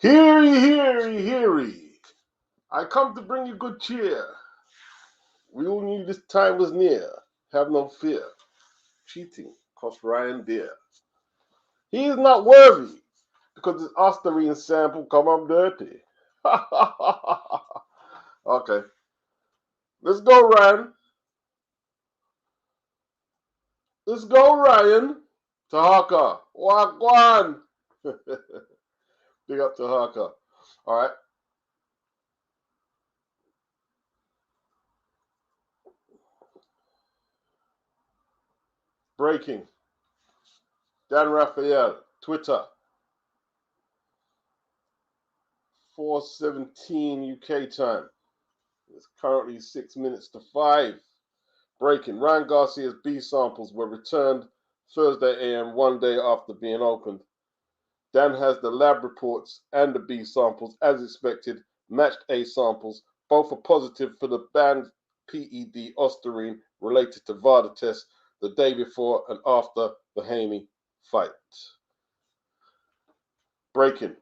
Hear ye, hear ye, hear ye. I come to bring you good cheer. We all knew this time was near. Have no fear. Cheating cost Ryan dear. He is not worthy because his Ostarine sample come up dirty. Okay. Let's go, Ryan. Let's go, Ryan. Tahaka. Wagwan. Big up Tahaka. All right. Breaking. Dan Raphael. Twitter. 4:17 UK time. It's currently 6 minutes to 5. Breaking. Ryan Garcia'S B samples were returned Thursday AM, 1 day after being opened. Dan has the lab reports and the B samples, as expected, matched A samples. Both are positive for the banned PED Ostarine related to VADA tests the day before and after the Haney fight. Breaking.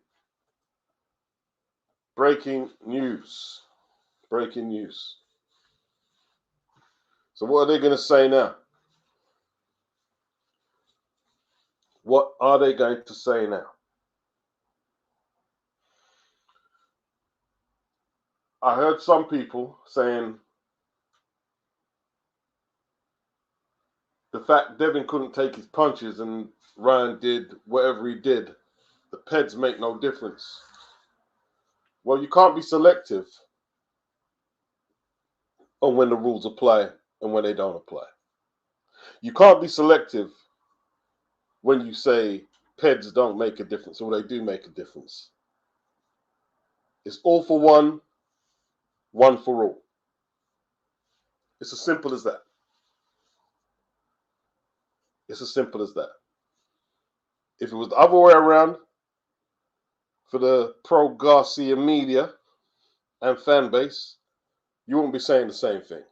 Breaking news. Breaking news. So what are they going to say now? What are they going to say now? I heard some people saying the fact Devin couldn't take his punches and Ryan did whatever he did, the PEDs make no difference. Well, you can't be selective on when the rules apply and when they don't apply. You can't be selective when you say PEDs don't make a difference or they do make a difference. It's all for one, one for all. It's as simple as that. It's as simple as that. If it was the other way around, for the pro Garcia media and fan base, you wouldn't be saying the same thing.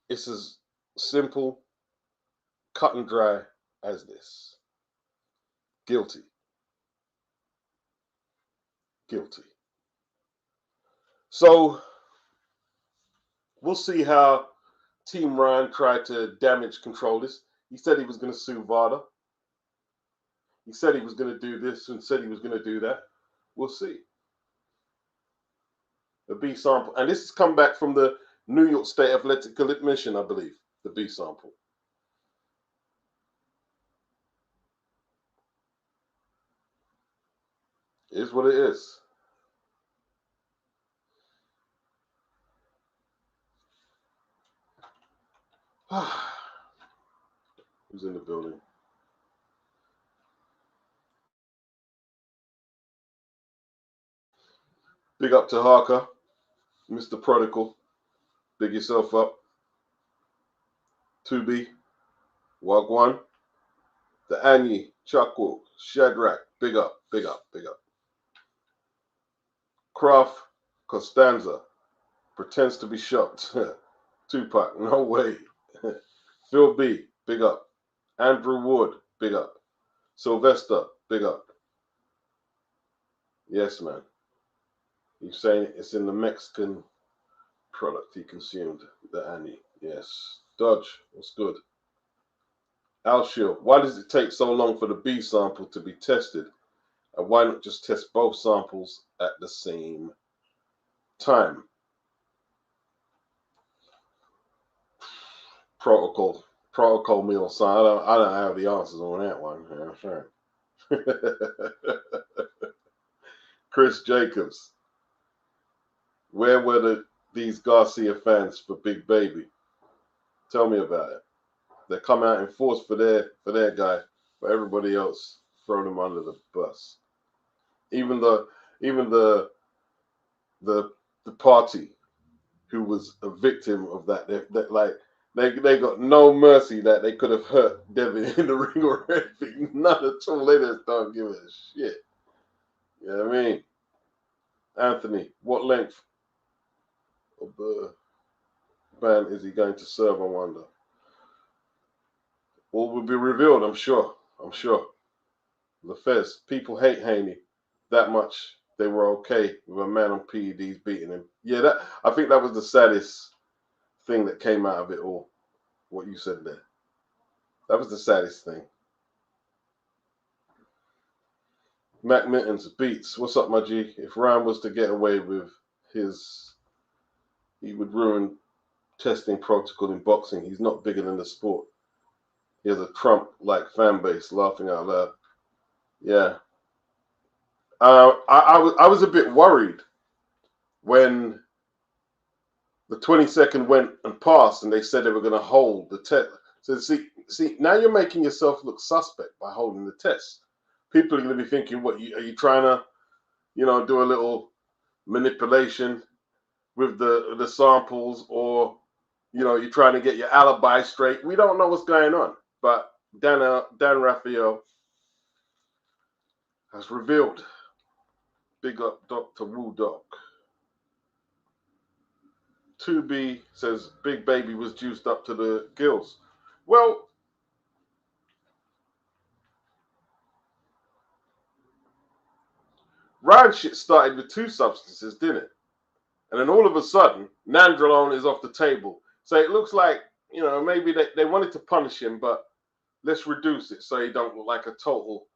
It's as simple, cut and dry as this. Guilty. Guilty. So we'll see how Team Ryan tried to damage control this. He said he was going to sue VADA. He said he was going to do this and said he was going to do that. We'll see. The B sample. And this has come back from the New York State Athletic Admission, I believe, the B sample. It is what it is. Who's in the building? Big up to Harker, Mr. Prodigal. Big yourself up. 2B, Wagwan, the Annie, Chuckle, Shadrach. Big up, big up, big up. Kraft, Costanza, pretends to be shocked. Tupac, no way. Phil B, big up. Andrew Wood, big up. Sylvester, big up. Yes, man. He's saying it's in the Mexican product he consumed, the Annie. Yes. Dodge, what's good? Alshil, why does it take so long for the B sample to be tested? And why not just test both samples at the same time? Protocol meal, son. I don't have the answers on that one. Yeah, sure. Chris Jacobs, where were these Garcia fans for Big Baby? Tell me about it. They come out in force for their guy, but everybody else throw them under the bus. Even the party who was a victim of that, they got no mercy that they could have hurt Devin in the ring or anything. None at all. They just don't give a shit. You know what I mean? Anthony, what length of the ban is he going to serve, I wonder? All will be revealed, I'm sure. LaFez, people hate Haney that much. They were okay with a man on PEDs beating him. Yeah, I think that was the saddest thing that came out of it all. What you said there. That was the saddest thing. Mac Mittens beats. What's up, my G? If Ryan was to get away with his, he would ruin testing protocol in boxing. He's not bigger than the sport. He has a Trump-like fan base, laughing out loud. Yeah. I was a bit worried when the 22nd went and passed and they said they were going to hold the test. So see, now you're making yourself look suspect by holding the test. People are going to be thinking, what, are you trying to, do a little manipulation with the samples, or, you're trying to get your alibi straight. We don't know what's going on. But Dan Raphael has revealed. Big up Dr. Woo Doc. 2B says Big Baby was juiced up to the gills. Well, Ryan shit started with 2 substances, didn't it? And then all of a sudden, Nandrolone is off the table. So it looks like, maybe they wanted to punish him, but let's reduce it so he don't look like a total,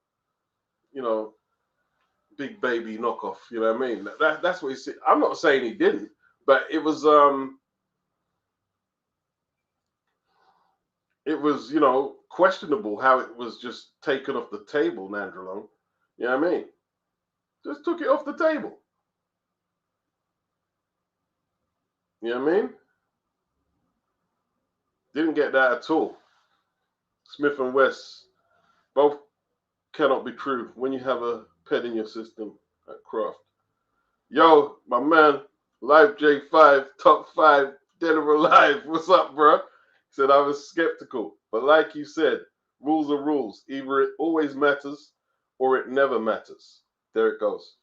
Big Baby knockoff. You know what I mean? That's what he said. I'm not saying he didn't, but it was, questionable how it was just taken off the table, Nandrolone. You know what I mean? Just took it off the table. You know what I mean? Didn't get that at all. Smith and West, both cannot be true when you have a pet in your system at Kraft. Yo, my man, Live J5, top 5, dead or alive. What's up, bro? He said, I was skeptical, but like you said, rules are rules. Either it always matters or it never matters. There it goes.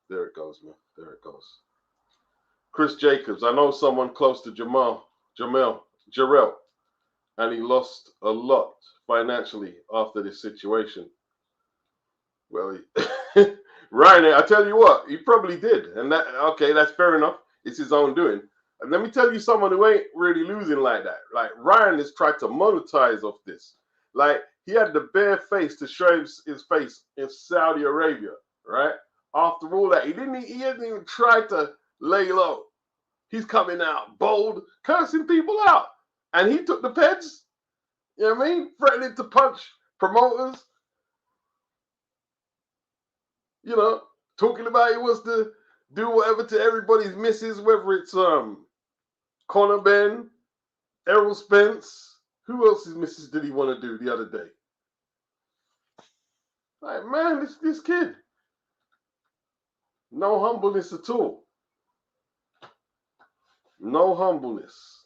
There it goes, man. There it goes. Chris Jacobs, I know someone close to Jarrell, and he lost a lot financially after this situation. Well, Ryan, I tell you what, he probably did. And that's fair enough. It's his own doing. And let me tell you someone who ain't really losing like that. Like, Ryan has tried to monetize off this. Like, he had the bare face to show his face in Saudi Arabia, right? After all that, he didn't even try to lay low. He's coming out bold, cursing people out. And he took the peds, you know what I mean? Threatening to punch promoters. Talking about he wants to do whatever to everybody's misses, whether it's Conor Benn, Errol Spence. Who else's misses did he want to do the other day? Like, man, this kid. No humbleness at all. No humbleness.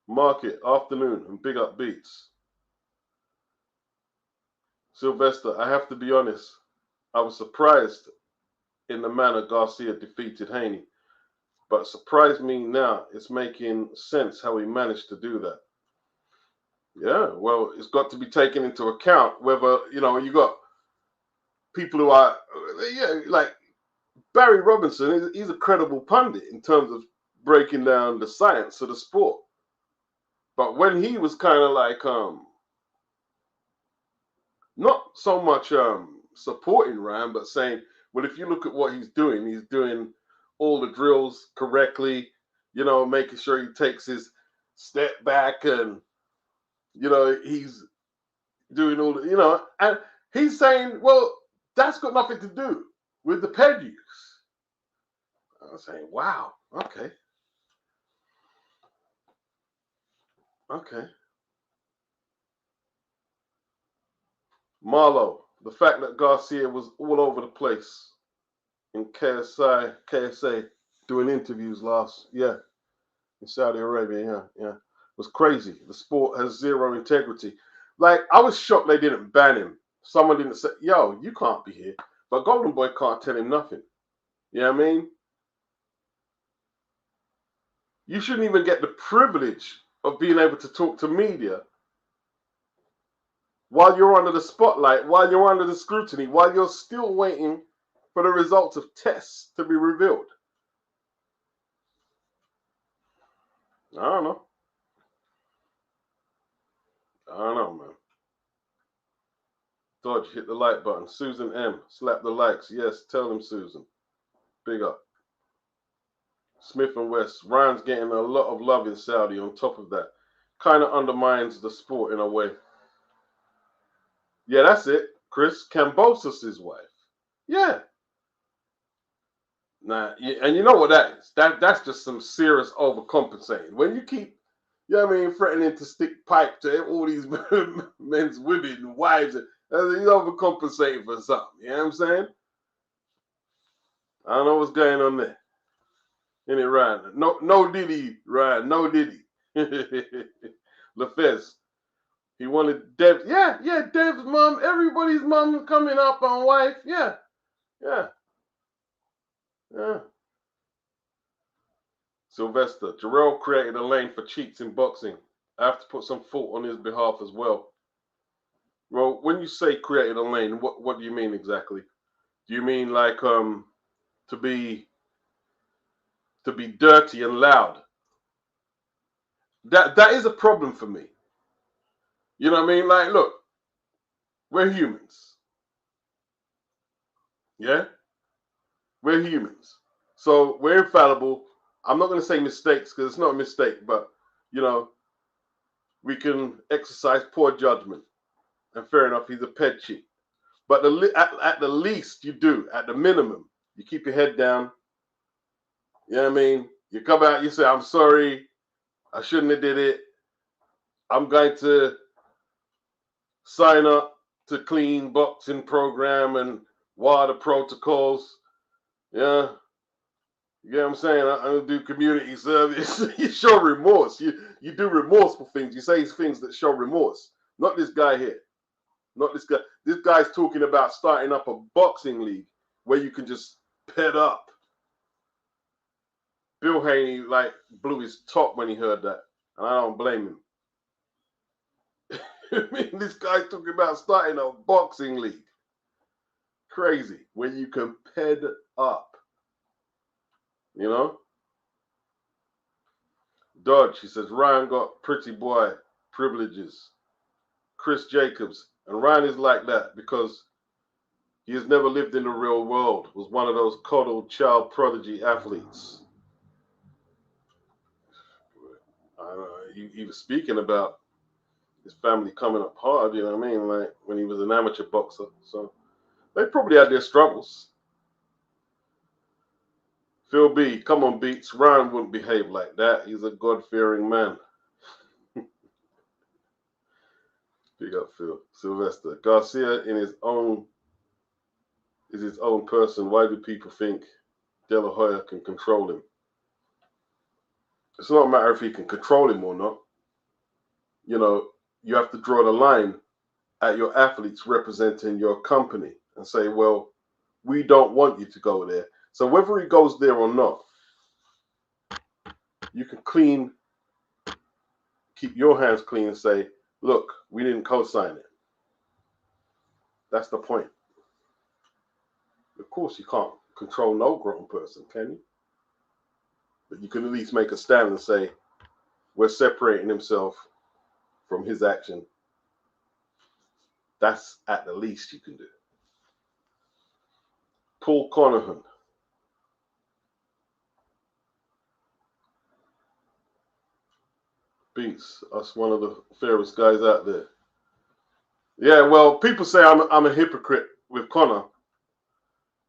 Market, afternoon, and big up beats. Sylvester, I have to be honest. I was surprised in the manner Garcia defeated Haney. But surprised me now, it's making sense how he managed to do that. Yeah, well, it's got to be taken into account whether, you got people who are, like Barry Robinson, he's a credible pundit in terms of breaking down the science of the sport. But when he was kind of like, not so much supporting Ryan, but saying, well, if you look at what he's doing all the drills correctly, making sure he takes his step back and, he's doing all the, and he's saying, well, that's got nothing to do with the ped use. I was saying, wow, okay. Okay. Marlo, the fact that Garcia was all over the place in KSA doing interviews in Saudi Arabia, was crazy. The sport has zero integrity. Like, I was shocked they didn't ban him. Someone didn't say, yo, you can't be here. But Golden Boy can't tell him nothing. You know what I mean? You shouldn't even get the privilege of being able to talk to media while you're under the spotlight, while you're under the scrutiny, while you're still waiting for the results of tests to be revealed. I don't know. I don't know, man. Dodge, hit the like button. Susan M, slap the likes. Yes, tell them, Susan. Big up. Smith and West, Ryan's getting a lot of love in Saudi on top of that. Kind of undermines the sport in a way. Yeah, that's it. Chris, Cambosos' wife. Yeah. Nah, and you know what that is? That's just some serious overcompensating. When you keep, you know what I mean, threatening to stick pipe to all these men's women and wives, he's overcompensating for something. You know what I'm saying? I don't know what's going on there. Ain't it, Ryan? No Diddy, Ryan. No Diddy. LaFez. He wanted Dev. Yeah, Dev's mom. Everybody's mom coming up on wife. Yeah. Sylvester. Jarrell created a lane for cheats in boxing. I have to put some thought on his behalf as well. Well, when you say created a lane, what do you mean exactly? Do you mean like to be dirty and loud? That is a problem for me. You know what I mean? Like, look, we're humans. Yeah? We're humans. So we're infallible. I'm not going to say mistakes because it's not a mistake, but, you know, we can exercise poor judgment. And fair enough, he's a ped cheat. But at the least you do, at the minimum, you keep your head down. You know what I mean? You come out, you say, I'm sorry, I shouldn't have did it. I'm going to sign up to clean boxing program and what are the protocols. Yeah. You know what I'm saying? I'm going to do community service. You show remorse. You do remorseful things. You say things that show remorse. Not this guy here. Not this guy. This guy's talking about starting up a boxing league where you can just pet up. Bill Haney like blew his top when he heard that. And I don't blame him. I mean, this guy's talking about starting a boxing league. Crazy. Where you can ped up. You know? Dodge, he says, Ryan got pretty boy privileges. Chris Jacobs. And Ryan is like that because he has never lived in the real world. Was one of those coddled child prodigy athletes. He was speaking about his family coming up hard, you know what I mean? Like when he was an amateur boxer. So they probably had their struggles. Phil B, come on, Beats. Ryan wouldn't behave like that. He's a God-fearing man. Big up, Phil. Sylvester. Garcia is his own person. Why do people think De La Hoya can control him? It's not a matter if he can control him or not. You know, you have to draw the line at your athletes representing your company and say, well, we don't want you to go there. So whether he goes there or not, you can keep your hands clean and say, look, we didn't co-sign it. That's the point. Of course, you can't control no grown person, can you? But you can at least make a stand and say, we're separating himself from his action. That's at the least you can do. Paul Conahan. Beats us, one of the fairest guys out there. Yeah, well, people say I'm a hypocrite with Conor.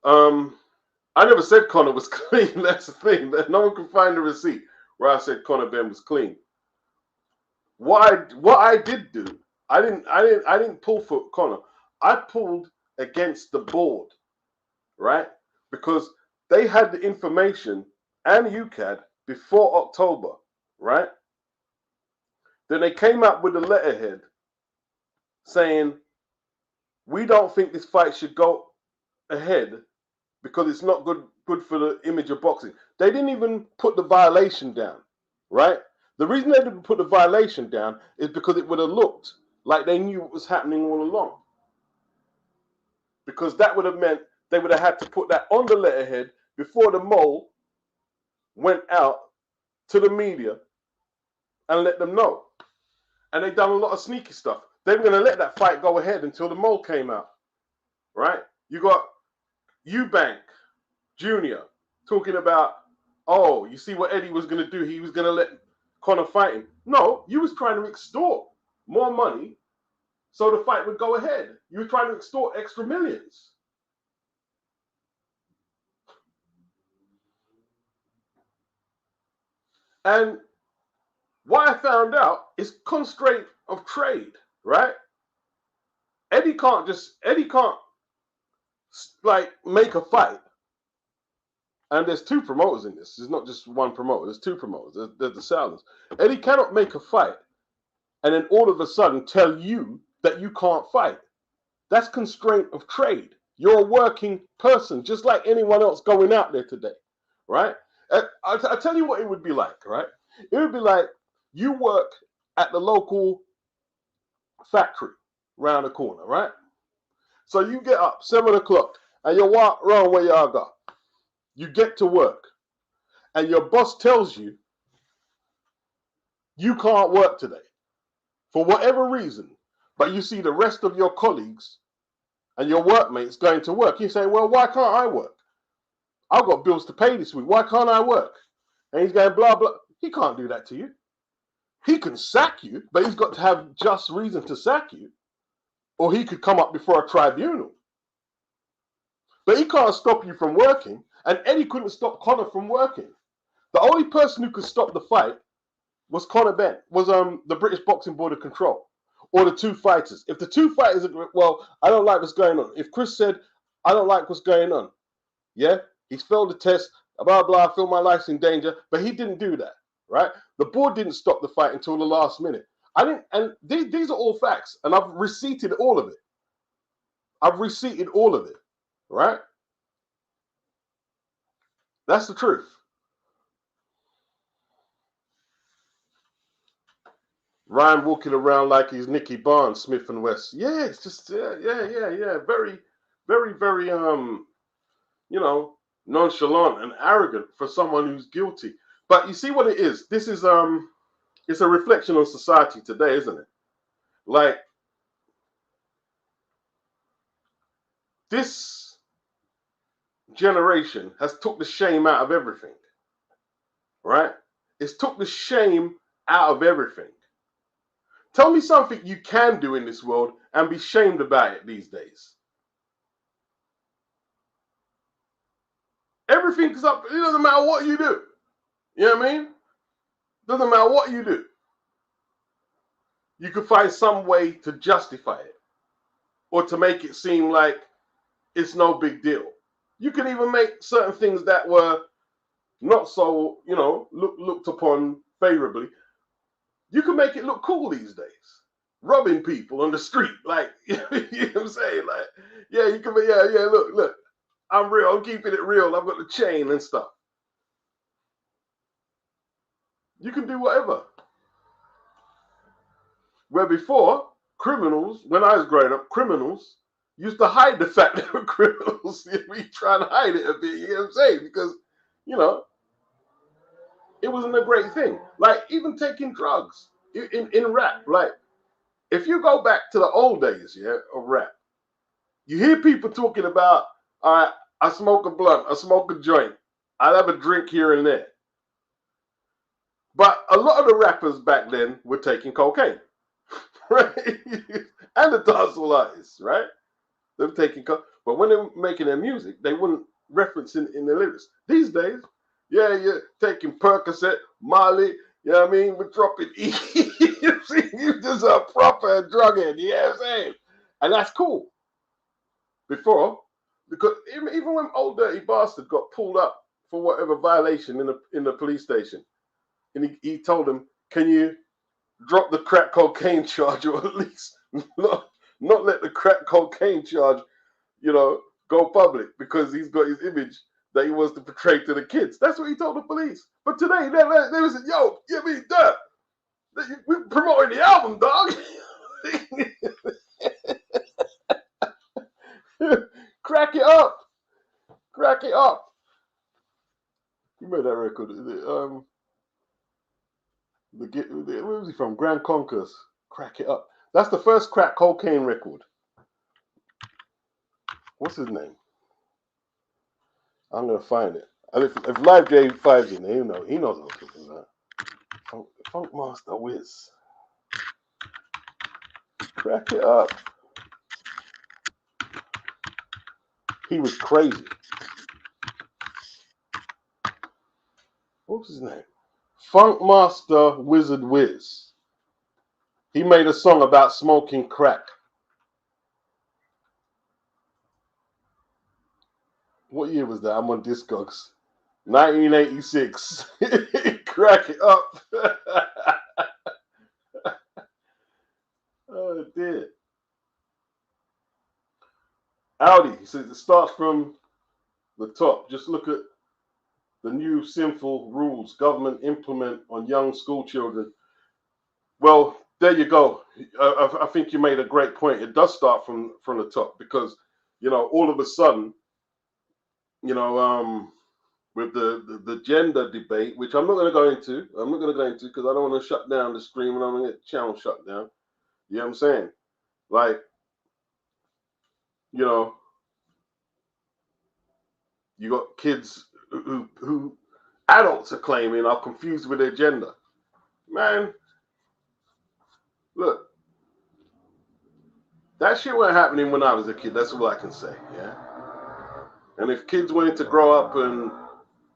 I never said Conor was clean. That's the thing. That no one can find the receipt where I said Conor Benn was clean. What I did do, I didn't pull for Conor. I pulled against the board, right? Because they had the information and UKAD before October, right? Then they came up with a letterhead saying, we don't think this fight should go ahead because it's not good for the image of boxing. They didn't even put the violation down, right? The reason they didn't put the violation down is because it would have looked like they knew what was happening all along. Because that would have meant they would have had to put that on the letterhead before the mole went out to the media and let them know. And they done a lot of sneaky stuff. They were going to let that fight go ahead until the mole came out, right? You got Eubank Jr. talking about, oh, you see what Eddie was going to do? He was going to let Conor fight him. No, you was trying to extort more money so the fight would go ahead. You were trying to extort extra millions. And what I found out is constraint of trade, right? Eddie can't like make a fight. And there's two promoters in this. There's not just one promoter. There's two promoters. There's the Saudis. Eddie cannot make a fight and then all of a sudden tell you that you can't fight. That's constraint of trade. You're a working person, just like anyone else going out there today, right? I'll tell you what it would be like, right? It would be like you work at the local factory round the corner, right? So you get up 7 o'clock and you walk around where you are go. You get to work and your boss tells you you can't work today for whatever reason, but you see the rest of your colleagues and your workmates going to work. You say, well, why can't I work? I've got bills to pay this week. Why can't I work? And he's going, blah, blah. He can't do that to you. He can sack you, but he's got to have just reason to sack you. Or he could come up before a tribunal. But he can't stop you from working. And Eddie couldn't stop Conor from working. The only person who could stop the fight was Conor Benn, was the British Boxing Board of Control, or the two fighters. If the two fighters agree, well, I don't like what's going on. If Chris said, I don't like what's going on, yeah, he's failed the test, blah, blah, I feel my life's in danger, but he didn't do that, right? The board didn't stop the fight until the last minute. And these are all facts, and I've receipted all of it. I've receipted all of it, right? That's the truth. Ryan walking around like he's Nicky Barnes, Smith and West. Yeah, it's just, yeah. Very, very, very, you know, nonchalant and arrogant for someone who's guilty. But you see what it is? This is, it's a reflection on society today, isn't it? Like, this generation has took the shame out of everything, right? It's took the shame out of everything. Tell me something you can do in this world and be shamed about it these days. Everything's up. It doesn't matter what you do. You know what I mean? Doesn't matter what you do. You could find some way to justify it or to make it seem like it's no big deal. You can even make certain things that were not so, you know, looked upon favorably. You can make it look cool these days. Robbing people on the street, like, you know what I'm saying? Like, yeah, you can be, yeah, look, I'm real, I'm keeping it real, I've got the chain and stuff. You can do whatever. Where before, criminals, when I was growing up, criminals used to hide the fact they were criminals. We try to hide it a bit, you know what I'm saying? Because, you know, it wasn't a great thing. Like, even taking drugs in rap, like, if you go back to the old days, yeah, of rap, you hear people talking about, all right, I smoke a blunt, I smoke a joint, I'll have a drink here and there. But a lot of the rappers back then were taking cocaine, right? And the dancehall artists, right? They were taking cocaine. But when they were making their music, they wouldn't reference in the lyrics. These days, yeah, you're taking Percocet, Molly, you know what I mean? We're dropping E. You see, you just a proper drug head, you know what I'm saying? And that's cool. Before, because even when old dirty bastard got pulled up for whatever violation in the police station, and he told them, can you drop the crack cocaine charge, or at least not let the crack cocaine charge, you know, go public, because he's got his image that he wants to portray to the kids. That's what he told the police. But today, they was yo, you mean, we're promoting the album, dog. Crack It Up. Who made that record? Where was he from? Grand Conquers. Crack It Up. That's the first crack cocaine record. What's his name? I'm gonna find it. And if Live J5's in there, he knows what I'm talking about. Funk Master Wiz. Crack It Up. He was crazy. What was his name? Funk Master Wizard Wiz. He made a song about smoking crack. What year was that? I'm on Discogs. 1986. Crack It Up. Oh dear. Audi, he says it starts from the top. Just look at the new sinful rules government implement on young school children. Well, there you go. I think you made a great point. It does start from the top because, all of a sudden, with the gender debate, which I'm not going to go into. Because I don't want to shut down the stream and I'm going to get the channel shut down. You know what I'm saying? Like, you got kids who adults are claiming are confused with their gender. Man, look, that shit wasn't happening when I was a kid. That's all I can say, yeah? And if kids wanted to grow up and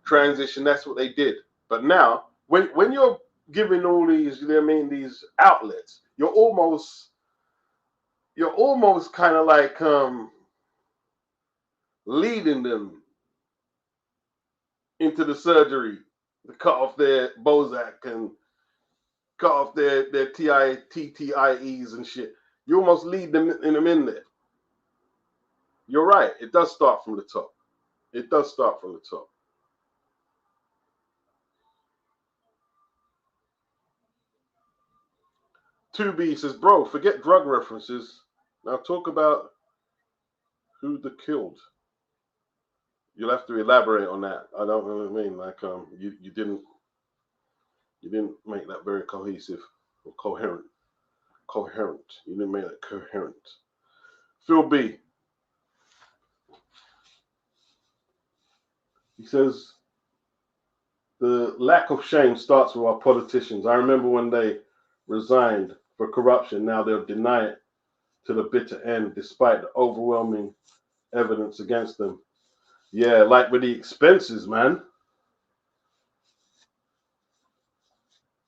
transition, that's what they did. But now, when you're giving all these, these outlets, you're almost kind of like leading them into the surgery to cut off their Bozak and cut off their TTIEs and shit. You almost lead them in there. You're right. It does start from the top. It does start from the top. B says, bro, forget drug references. Now talk about who the killed. You'll have to elaborate on that. I don't know what I mean. Like you didn't make that very cohesive or coherent. You didn't make that coherent. Phil B. He says the lack of shame starts with our politicians. I remember when they resigned for corruption. Now they'll deny it to the bitter end, despite the overwhelming evidence against them. Yeah, like with the expenses, man.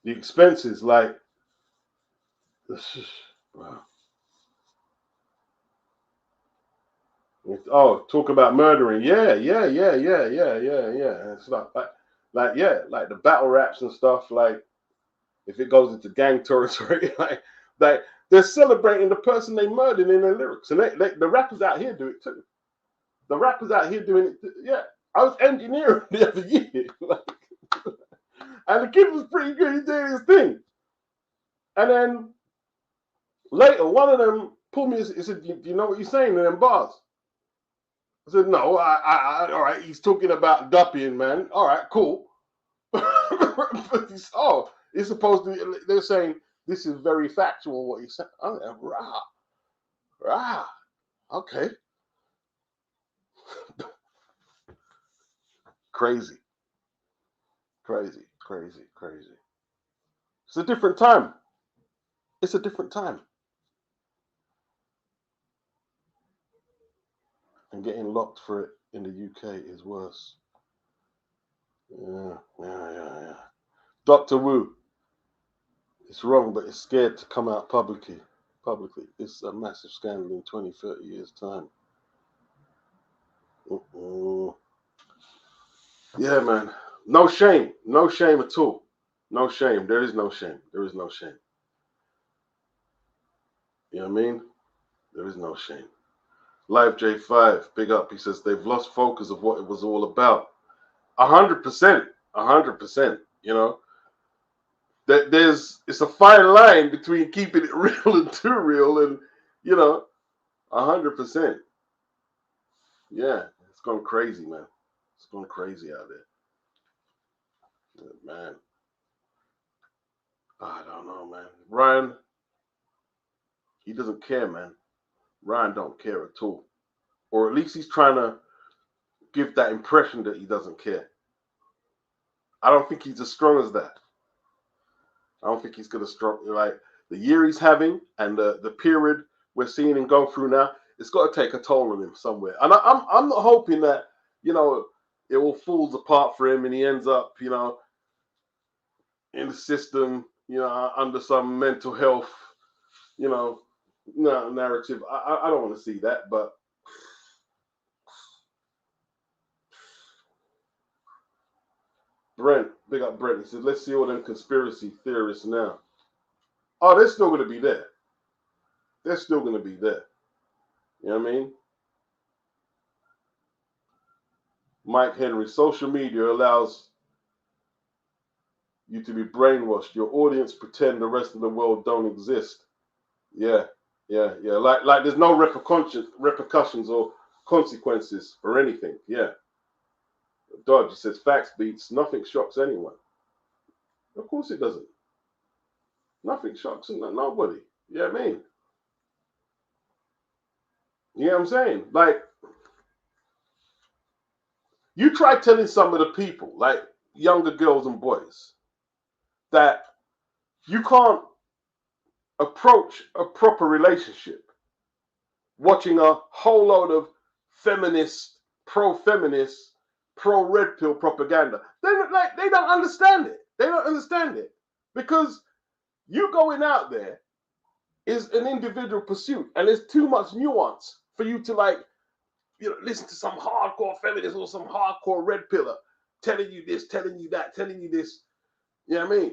The expenses, like, wow. Oh, talk about murdering. Yeah. It's like the battle raps and stuff. Like, if it goes into gang territory, like they're celebrating the person they murdered in their lyrics, and the rappers out here do it too. The rappers out here doing it too. Yeah, I was engineering the other year, and the kid was pretty good. He's doing his thing, and then later one of them pulled me. He said, "Do you know what you're saying in them bars?" I said, "No, I all right." He's talking about duppying, man. All right, cool. It's supposed to. They're saying this is very factual. What he said. I'm like, rah. Okay. Crazy. It's a different time. And getting locked for it in the UK is worse. Yeah. Dr. Wu. It's wrong, but it's scared to come out publicly. It's a massive scandal in 20, 30 years' time. Yeah, man. No shame at all. No shame. There is no shame. You know what I mean? There is no shame. Live J5, big up. He says they've lost focus of what it was all about. 100%. It's a fine line between keeping it real and too real, and 100%. Yeah, it's gone crazy, man. gone crazy out there. Man. I don't know, man. Ryan, he doesn't care, man. Ryan don't care at all. Or at least he's trying to give that impression that he doesn't care. I don't think he's as strong as that. I don't think he's going to strong, like the year he's having and the period we're seeing him go through now. It's got to take a toll on him somewhere. And I'm not hoping that, you know, it all falls apart for him and he ends up, you know, in the system, you know, under some mental health, you know, narrative. I don't want to see that, but Brent, big up Brent. He said, let's see all them conspiracy theorists now. Oh, they're still going to be there. They're still going to be there. You know what I mean? Mike Henry, social media allows you to be brainwashed. Your audience pretend the rest of the world don't exist. Yeah. Like there's no repercussions or consequences for anything. Yeah. Dodge, he says, facts beats, nothing shocks anyone. Of course it doesn't. Nothing shocks nobody. You know what I mean? You know what I'm saying? Like, you try telling some of the people, like younger girls and boys, that you can't approach a proper relationship watching a whole load of feminist, pro-feminist, pro-red pill propaganda. They don't understand it. They don't understand it. Because you going out there is an individual pursuit, and there's too much nuance for you to, like, you know, listen to some hardcore feminist or some hardcore red pillar telling you this, telling you that, telling you this. You know what I mean?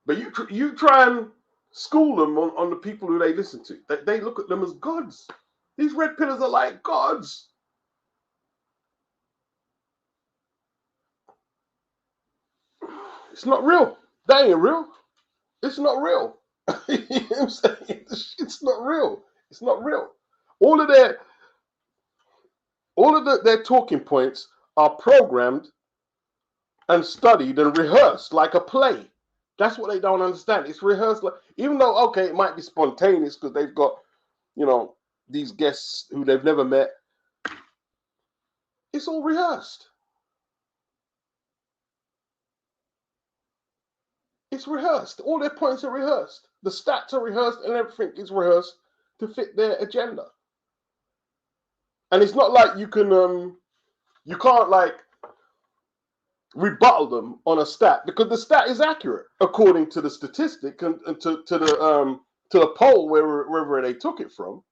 But you try and school them on the people who they listen to. They look at them as gods. These red pillars are like gods. It's not real. That ain't real. It's not real. You know what I'm saying? It's not real. It's not real. All of their talking points are programmed and studied and rehearsed like a play. That's what they don't understand. It's rehearsed, like, even though, okay, it might be spontaneous because they've got, you know, these guests who they've never met. It's all rehearsed. It's rehearsed. All their points are rehearsed. The stats are rehearsed and everything is rehearsed to fit their agenda. And it's not like you can't like rebuttal them on a stat, because the stat is accurate according to the statistic and to the poll wherever they took it from.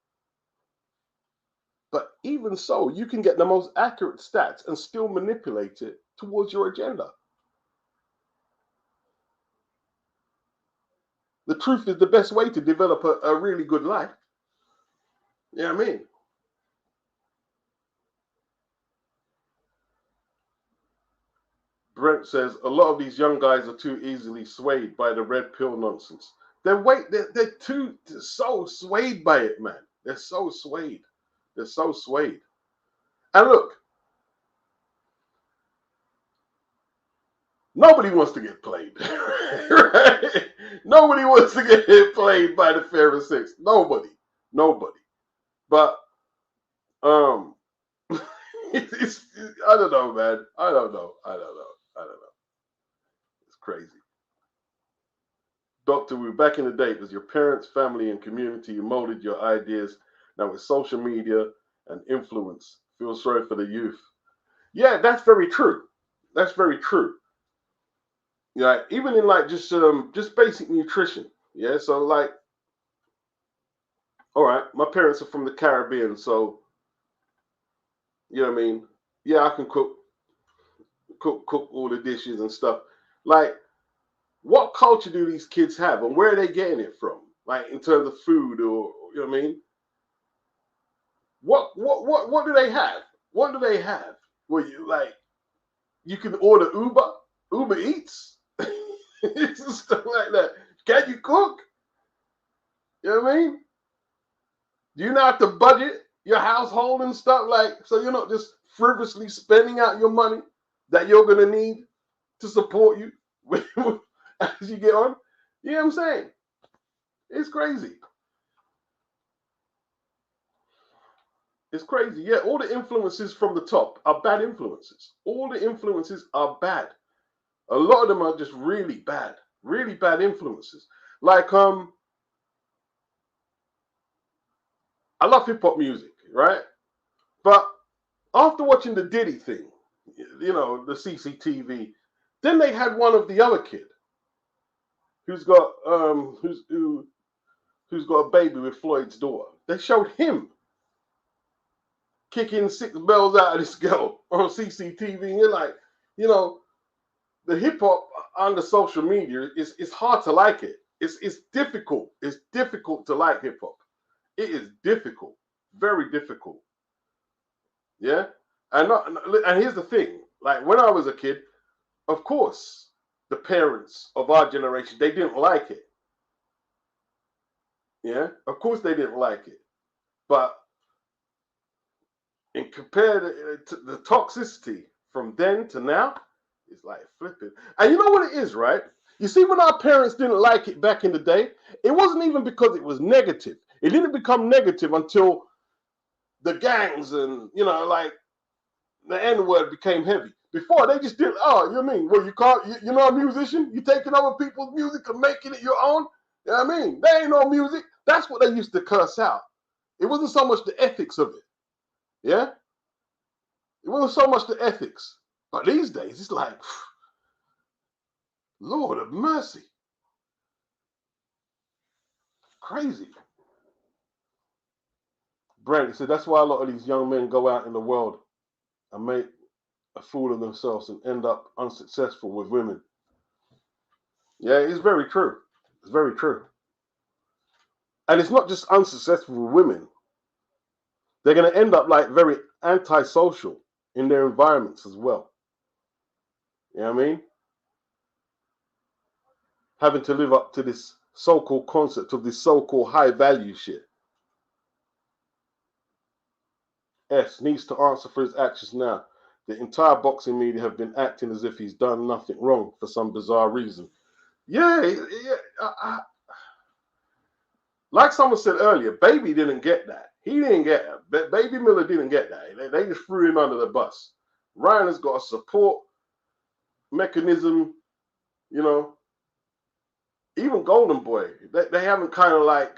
But even so, you can get the most accurate stats and still manipulate it towards your agenda. The truth is the best way to develop a really good life. You know what I mean? Brent says a lot of these young guys are too easily swayed by the red pill nonsense. They're so swayed by it, man. They're so swayed. They're so swayed. And look, nobody wants to get played. Right? Nobody wants to get played by the fair and six. Nobody. But it's I don't know, man. I don't know. It's crazy. Dr. Wu, back in the day, it was your parents, family, and community who molded your ideas. Now with social media and influence, feel sorry for the youth. Yeah, that's very true. That's very true. Yeah, even in like just basic nutrition. Yeah, so like, all right, my parents are from the Caribbean, so you know what I mean. Yeah, I can cook all the dishes and stuff. Like, what culture do these kids have, and where are they getting it from? Like in terms of food, or you know what I mean? What do they have? What do they have? Well, you can order Uber Eats, stuff like that. Can you cook? You know what I mean? Do you not have to budget your household and stuff, like, so you're not just frivolously spending out your money that you're gonna need to support you as you get on. You know what I'm saying? It's crazy. It's crazy. Yeah, all the influences from the top are bad influences. All the influences are bad. A lot of them are just really bad influences. Like, I love hip hop music, right? But after watching the Diddy thing, you know, the CCTV, then they had one of the other kid who's got who's got a baby with Floyd's daughter. They showed him kicking 6 bells out of this girl on CCTV, and you're like, you know, the hip hop on the social media is it's hard to like it. It's difficult. It's difficult to like hip hop. It is difficult, very difficult. Yeah, and here's the thing. Like when I was a kid, of course, the parents of our generation, they didn't like it. Yeah, of course they didn't like it. But in compared to the toxicity from then to now, it's like flipping. And you know what it is, right? You see, when our parents didn't like it back in the day, it wasn't even because it was negative. It didn't become negative until the gangs and, you know, like the N-word became heavy. Before, they just didn't, oh, you know what I mean? Well, you can't, you're not a musician? You taking other people's music and making it your own? You know what I mean? There ain't no music. That's what they used to curse out. It wasn't so much the ethics of it. Yeah? It wasn't so much the ethics. But these days, it's like, Lord of mercy. Crazy. Brent said that's why a lot of these young men go out in the world and make a fool of themselves and end up unsuccessful with women. Yeah, it's very true. It's very true. And it's not just unsuccessful with women. They're going to end up like very antisocial in their environments as well. You know what I mean? Having to live up to this so-called concept of this so-called high value shit. S needs to answer for his actions now. The entire boxing media have been acting as if he's done nothing wrong for some bizarre reason. Yeah. Like someone said earlier, Baby didn't get that. He didn't get it. Baby Miller didn't get that. They just threw him under the bus. Ryan has got a support mechanism, you know. Even Golden Boy, they haven't kind of like,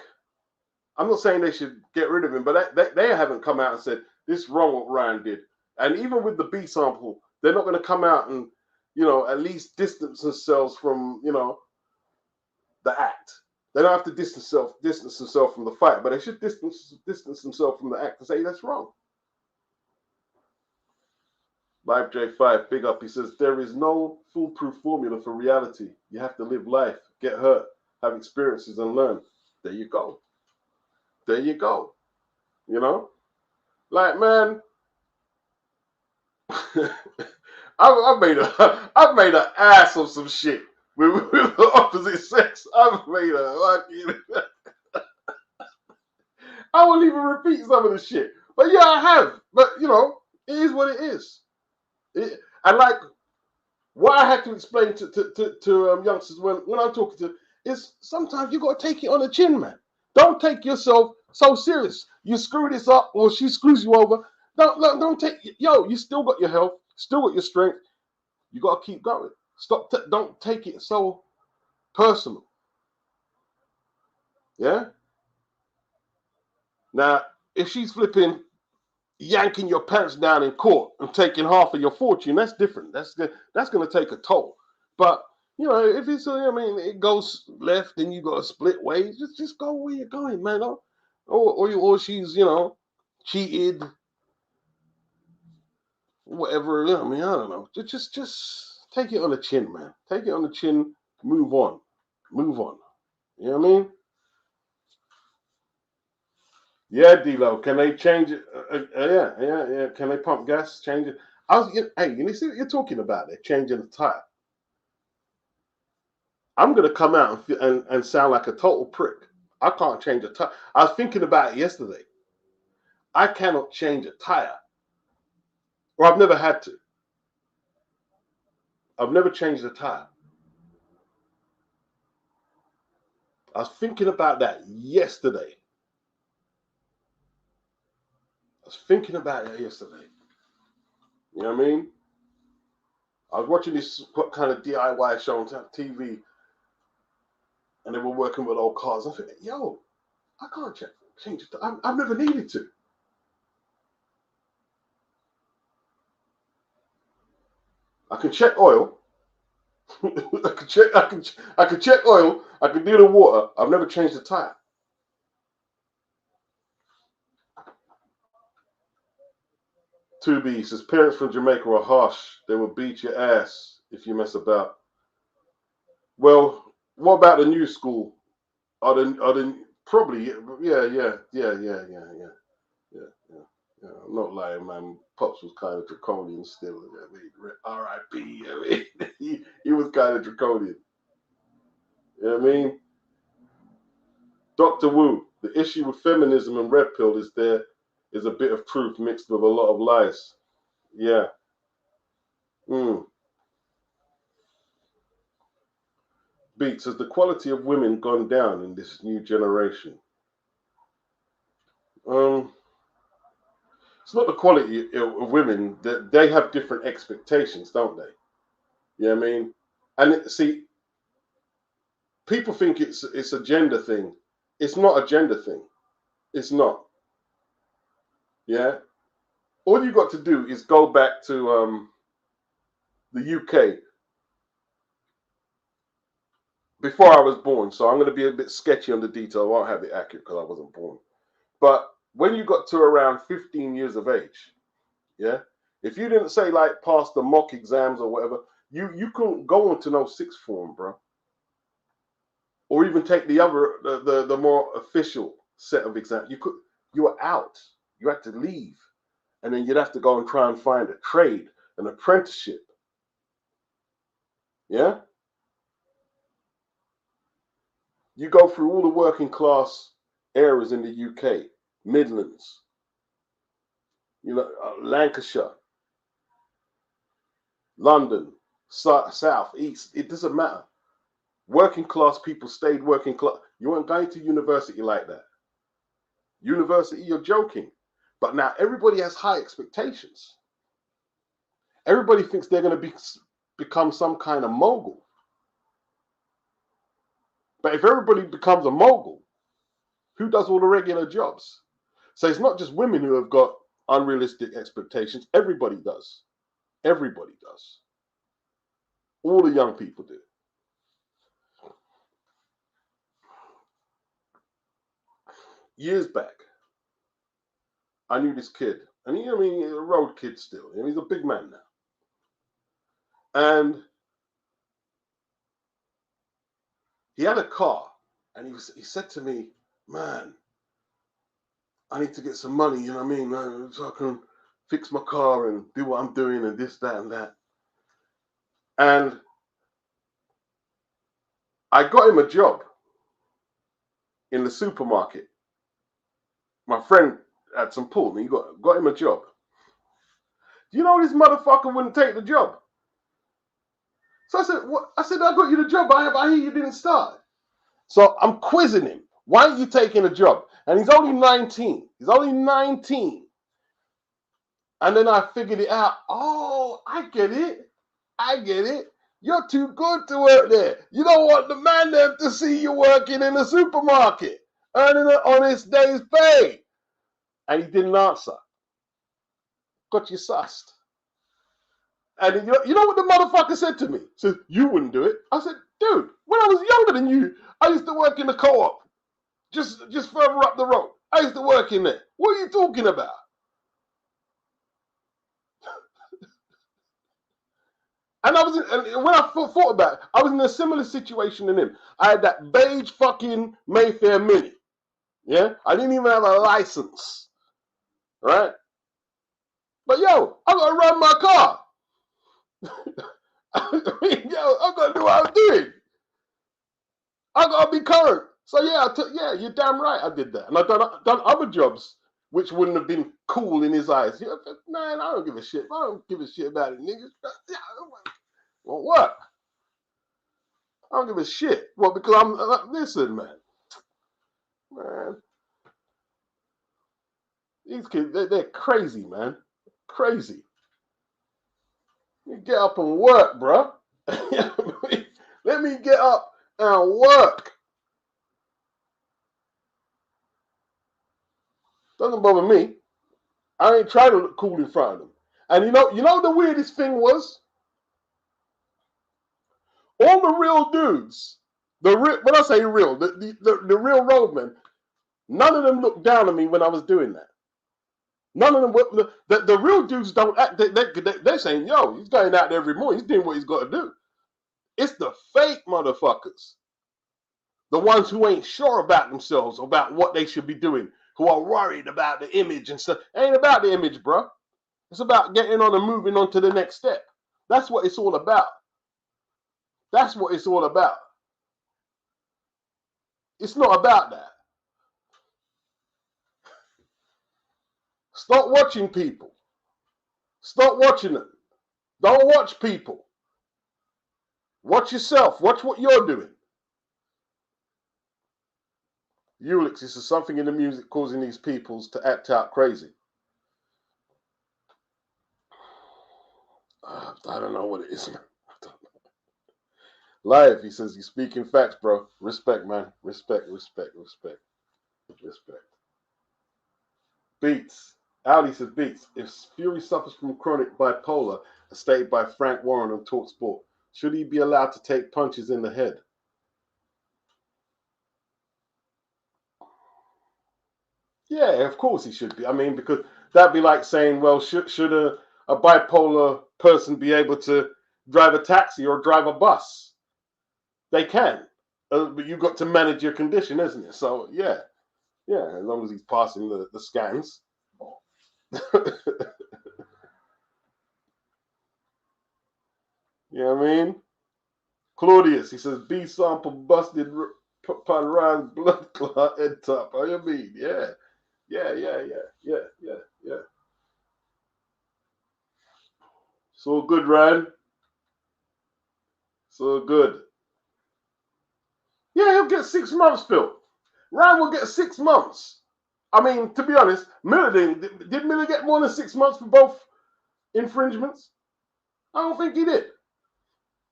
I'm not saying they should get rid of him, but they haven't come out and said, this is wrong what Ryan did. And even with the B sample, they're not going to come out and, you know, at least distance themselves from, you know, the act. They don't have to distance themselves from the fight, but they should distance themselves from the act and say that's wrong. Live J5, big up. He says, there is no foolproof formula for reality. You have to live life, get hurt, have experiences, and learn. There you go. There you go. You know? Like, man, I've made an ass of some shit with the opposite sex. I've made a fucking... I won't even repeat some of the shit. But yeah, I have. But, you know, it is what it is. And like, what I had to explain to youngsters when I'm talking to is sometimes you got to take it on the chin, man. Don't take yourself so serious. You screw this up or she screws you over. Don't take, yo, you still got your health, still got your strength. You got to keep going. Don't take it so personal. Yeah? Now, if she's flipping, yanking your pants down in court and taking half of your fortune, that's different. That's going to take a toll. But, you know, if it's, I mean, it goes left and you got to split ways, just go where you're going, man. Or she's, you know, cheated, whatever. I mean, I don't know. Just take it on the chin, man. Take it on the chin. Move on. Move on. You know what I mean? Yeah, D-Lo. Can they change it? Yeah. Can they pump gas? Change it? Hey, you see what you're talking about? They're changing the tire. I'm gonna come out and sound like a total prick. I can't change a tire. I was thinking about it yesterday. I cannot change a tire. Or I've never had to. I've never changed a tire. I was thinking about that yesterday. You know what I mean? I was watching this kind of DIY show on TV, and they were working with old cars. I think, yo, I can't change it. I've never needed to. I can check oil. I can check oil. I can do the water. I've never changed the tire. Two B says parents from Jamaica are harsh. They will beat your ass if you mess about. Well, what about the new school? Are the probably yeah. I'm not lying, man. Pops was kind of draconian still. I mean, R.I.P. I mean, he was kind of draconian. You know what I mean? Dr. Wu, the issue with feminism and red pill is there is a bit of truth mixed with a lot of lies. Yeah. Beats, has the quality of women gone down in this new generation? It's not the quality of women. That they have different expectations, don't they? You know what I mean? And see, people think it's a gender thing. It's not a gender thing. It's not. Yeah. All you got to do is go back to the UK before I was born. So I'm going to be a bit sketchy on the detail. I won't have it accurate because I wasn't born. But when you got to around 15 years of age, yeah, if you didn't say like pass the mock exams or whatever, you couldn't go on to no sixth form, bro. Or even take the other the more official set of exams. You were out. You had to leave. And then you'd have to go and try and find a trade, an apprenticeship. Yeah? You go through all the working class areas in the UK, Midlands, Lancashire, London, South, East. It doesn't matter. Working class people stayed working class. You weren't going to university like that. University, you're joking. But now everybody has high expectations. Everybody thinks they're going to become some kind of mogul. But if everybody becomes a mogul, who does all the regular jobs? So it's not just women who have got unrealistic expectations. Everybody does. Everybody does. All the young people do. Years back, I knew this kid. And he's a road kid still. He's a big man now. And he had a car. And he said to me, man, I need to get some money, you know what I mean? So I can fix my car and do what I'm doing and this, that, and that. And I got him a job in the supermarket. My friend had some pull and he got him a job. Do you know this motherfucker wouldn't take the job? So I said, what? I got you the job. I hear you didn't start. So I'm quizzing him. Why aren't you taking a job? And he's only 19. He's only 19. And then I figured it out. Oh, I get it. You're too good to work there. You don't want the man there to see you working in a supermarket, earning an honest day's pay. And he didn't answer. Got you sussed. And you know what the motherfucker said to me? He said, you wouldn't do it. I said, dude, when I was younger than you, I used to work in the co-op. Just further up the road. I used to work in there. What are you talking about? And when I thought about it, I was in a similar situation than him. I had that beige fucking Mayfair Mini. Yeah? I didn't even have a license. Right? But yo, I gotta run my car. I gotta do what I'm doing. I gotta be current. So yeah, you're damn right I did that. And I've done other jobs which wouldn't have been cool in his eyes. You know, man, I don't give a shit. I don't give a shit about it, niggas. Well, what? I don't give a shit. Well, because listen, man. These kids, they're crazy, man. Crazy. You get up and work, bro. Let me get up and work. Doesn't bother me. I ain't trying to look cool in front of them. And you know the weirdest thing was? All the real dudes, when I say real, the real roadmen, none of them looked down on me when I was doing that. None of them, the real dudes don't act, they're saying, yo, he's going out there every morning, he's doing what he's got to do. It's the fake motherfuckers. The ones who ain't sure about themselves, about what they should be doing, who are worried about the image and stuff. It ain't about the image, bro. It's about getting on and moving on to the next step. That's what it's all about. That's what it's all about. It's not about that. Stop watching people. Stop watching them. Don't watch people. Watch yourself. Watch what you're doing. Ulix, this is something in the music causing these peoples to act out crazy. I don't know what it is. Live, he says, you're speaking facts, bro. Respect, man. Respect. Beats. Audi says, Beats. If Fury suffers from chronic bipolar, as stated by Frank Warren on TalkSport, should he be allowed to take punches in the head? Yeah, of course he should be. I mean, because that'd be like saying, well, should a bipolar person be able to drive a taxi or drive a bus? They can, but you've got to manage your condition, isn't it? So yeah, as long as he's passing the scans. You know what I mean? Claudius, he says, B sample busted upon Ryan's blood clot head top. How you mean? Yeah. So good, Ryan. So good. Yeah, he'll get 6 months, Phil. Ryan will get 6 months. I mean, to be honest, Miller did Miller get more than 6 months for both infringements? I don't think he did.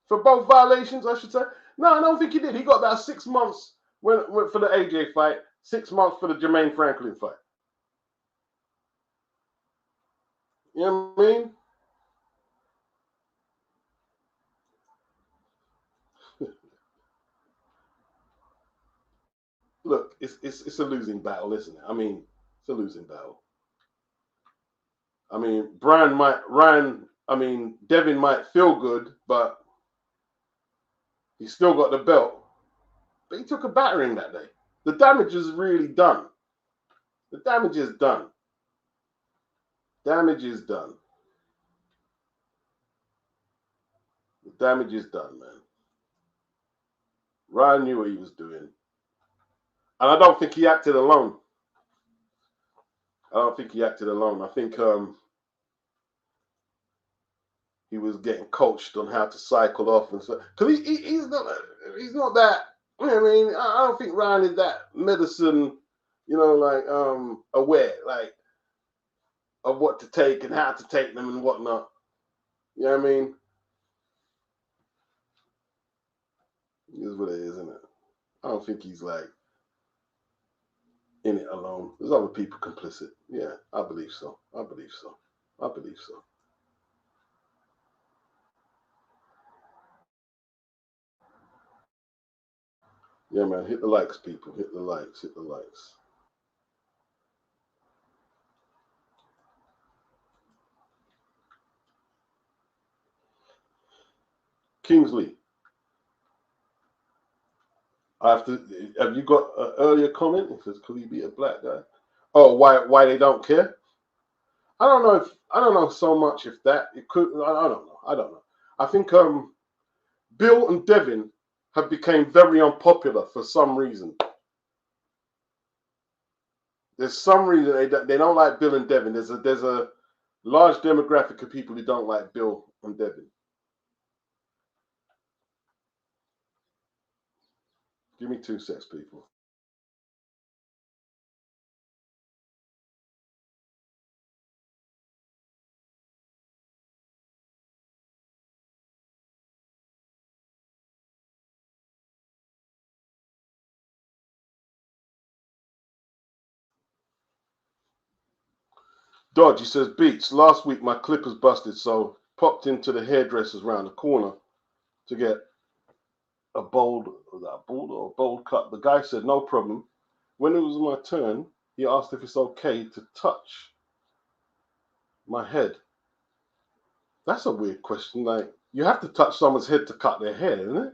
For both violations, I should say. No, I don't think he did. He got about 6 months for the AJ fight, 6 months for the Jermaine Franklin fight. You know what I mean? Look, it's a losing battle, isn't it? I mean, it's a losing battle. I mean, Devin might feel good, but he's still got the belt. But he took a battering that day. The damage is really done. The damage is done. Damage is done. The damage is done, man. Ryan knew what he was doing. And I don't think he acted alone. I think he was getting coached on how to cycle off and stuff. Because he's not that, you know what I mean? I don't think Ryan is that medicine, aware, like, of what to take and how to take them and whatnot. You know what I mean? It is what it is, isn't it? I don't think he's like in it alone. There's other people complicit. Yeah, I believe so. Yeah, man. Hit the likes, people. Hit the likes. Kingsley. Have you got an earlier comment? It says, could he be a black guy? Oh, why they don't care? I don't know so much if that it could. I don't know. I think Bill and Devin have become very unpopular for some reason. there's some reason they don't like Bill and Devin. There's a large demographic of people who don't like Bill and Devin. Give me 2 seconds, people. Dodge, he says, Beats, last week my clippers busted, so popped into the hairdressers round the corner to get a bold cut. The guy said, no problem. When it was my turn, he asked if it's okay to touch my head. That's a weird question. Like, you have to touch someone's head to cut their hair, isn't it?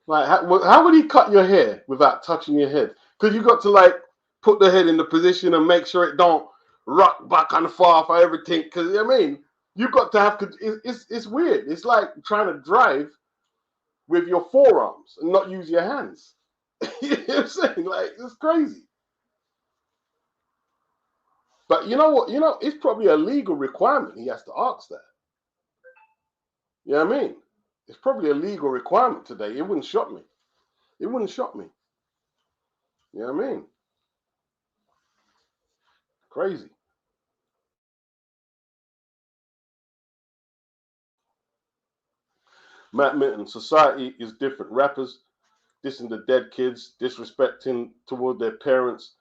Like, how would he cut your hair without touching your head? Because you got to, like, put the head in the position and make sure it don't rock back and forth for everything. Because, I mean, you got to have, it's weird. It's like trying to drive with your forearms and not use your hands. You know what I'm saying? Like, it's crazy. But you know what? You know, it's probably a legal requirement. He has to ask that. You know what I mean? It's probably a legal requirement today. It wouldn't shock me. It wouldn't shock me. You know what I mean? Crazy. Matt Minton, society is different. Rappers dissing the dead kids, disrespecting toward their parents.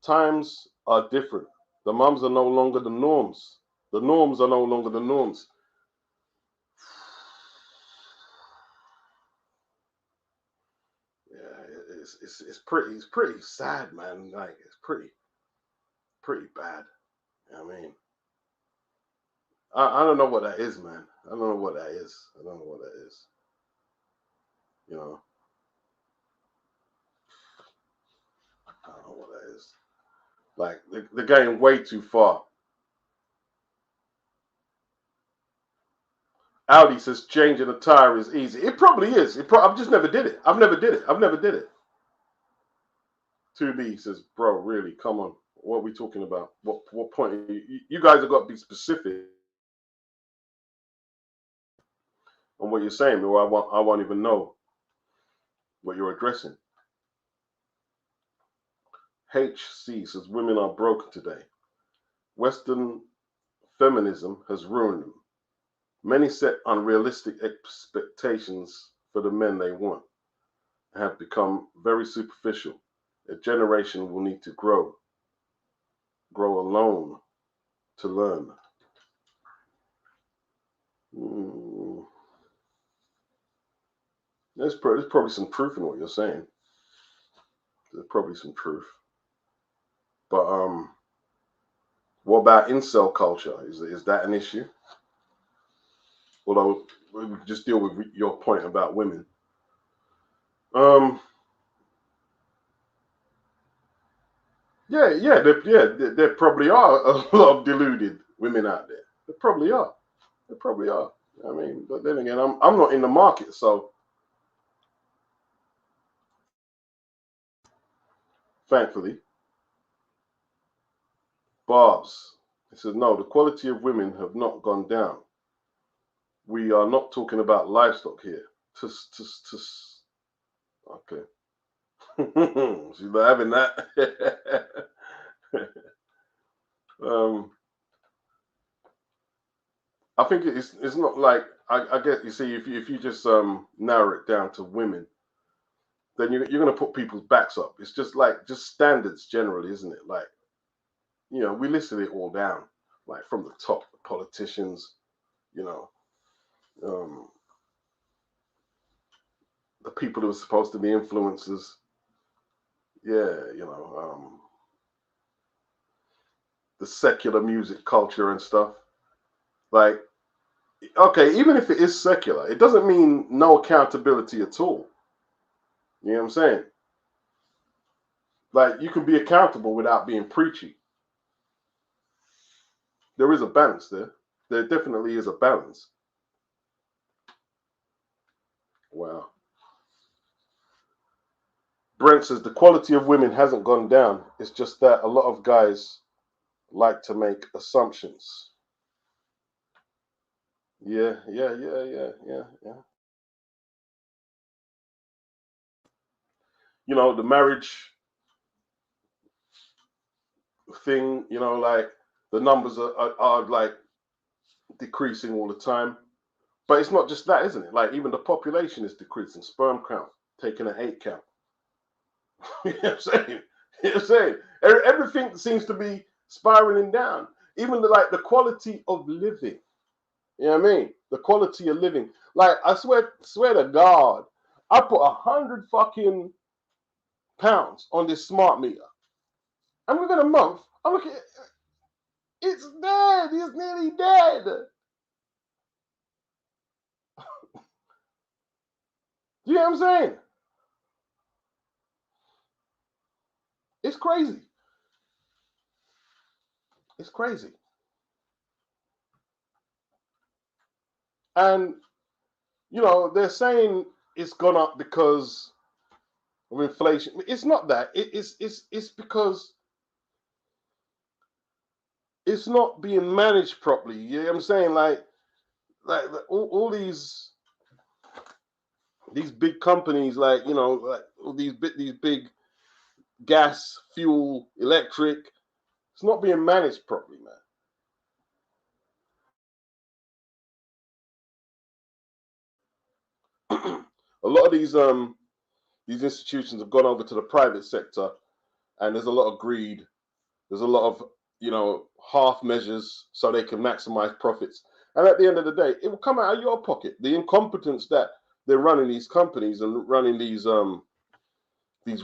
Times are different. The mums are no longer the norms. The norms are no longer the norms. Yeah, it's pretty sad, man. Like, it's pretty bad. You know what I mean? I don't know what that is, man. I don't know what that is. I don't know what that is. You know? I don't know what that is. Like, they're going way too far. Audi says changing a tire is easy. It probably is. I've just never did it. I've never did it. 2B says, bro, really, come on. What are we talking about? What point? You guys have got to be specific on what you're saying, or I won't even know what you're addressing. HC says, women are broken today. Western feminism has ruined them. Many set unrealistic expectations for the men they want and have become very superficial. A generation will need to grow alone to learn. There's probably some truth in what you're saying. There's probably some truth. But what about incel culture? Is that an issue? Although we just deal with your point about women. There probably are a lot of deluded women out there. There probably are. I mean, but then again, I'm not in the market, so thankfully. Barbs, he says, no, the quality of women have not gone down. We are not talking about livestock here. Okay. She's not having that. I think it's not like, I guess, you see, if you just narrow it down to women, then you're going to put people's backs up. It's just standards generally, isn't it? Like, you know, we listed it all down, like from the top, the politicians, you know, the people who are supposed to be influencers. Yeah, you know, the secular music culture and stuff. Like, okay, even if it is secular, it doesn't mean no accountability at all. You know what I'm saying? Like, you can be accountable without being preachy. There is a balance there. There definitely is a balance. Wow. Brent says the quality of women hasn't gone down. It's just that a lot of guys like to make assumptions. Yeah. You know, the marriage thing, you know, like the numbers are like decreasing all the time. But it's not just that, isn't it? Like even the population is decreasing. Sperm count taking an 8 count. You know what I'm saying? You know what I'm saying? Everything seems to be spiraling down. Even the quality of living. You know what I mean? The quality of living. Like I swear to God, I put 100 fucking pounds on this smart meter, and within a month, I'm looking. It's dead. It's nearly dead. You know what I'm saying? It's crazy. It's crazy. And, you know, they're saying it's gone up because of inflation. It's not that. It's because it's not being managed properly. You know what I'm saying? Like all these big companies, like, you know, like all these big gas, fuel, electric, it's not being managed properly, man. A lot of these institutions have gone over to the private sector, and there's a lot of greed. There's a lot of, you know, half measures so they can maximize profits. And at the end of the day, it will come out of your pocket. The incompetence that they're running these companies and running these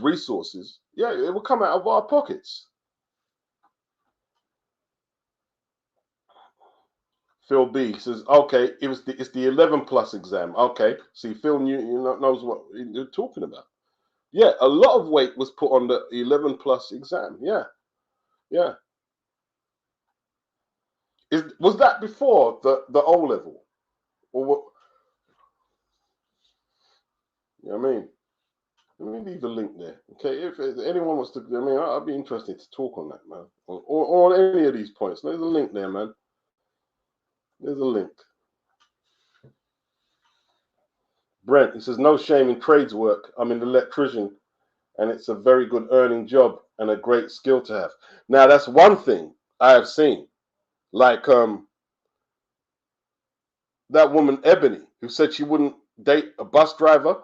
resources, yeah, it will come out of our pockets. Phil B says, okay, it's the 11 plus exam. Okay, see, Phil knows what you're talking about. Yeah, a lot of weight was put on the 11 plus exam. Yeah. Was that before the O level, or what? You know what I mean? Let me leave a link there. Okay, if anyone wants to, I mean, I'd be interested to talk on that, man, or on any of these points. There's a link there, man. There's a link. Brent, he says, no shame in trades work. I'm an electrician, and it's a very good earning job and a great skill to have. Now, that's one thing I have seen. Like that woman, Ebony, who said she wouldn't date a bus driver.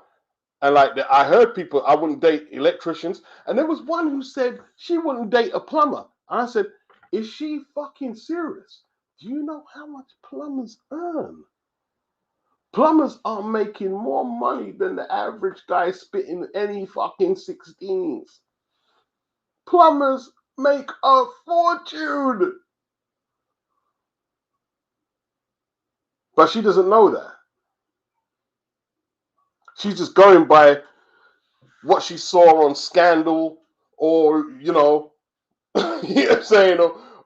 And like I heard people, I wouldn't date electricians. And there was one who said she wouldn't date a plumber. And I said, is she fucking serious? Do you know how much plumbers earn? Plumbers are making more money than the average guy spitting any fucking 16s. Plumbers make a fortune. But she doesn't know that. She's just going by what she saw on Scandal, or, you know, you know what I'm saying,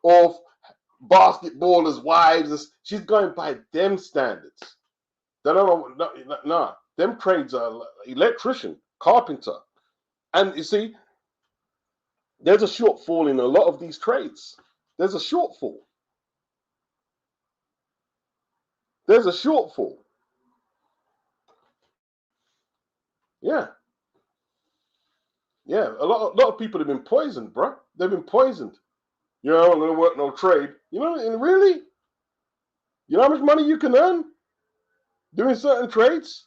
or basketballers' wives. She's going by them standards. They don't know. Nah, them trades are electrician, carpenter, and you see, there's a shortfall in a lot of these trades. There's a shortfall. There's a shortfall. Yeah. A lot of people have been poisoned, bro. They've been poisoned. You know, I'm gonna work no trade. You know, and really, you know how much money you can earn doing certain trades?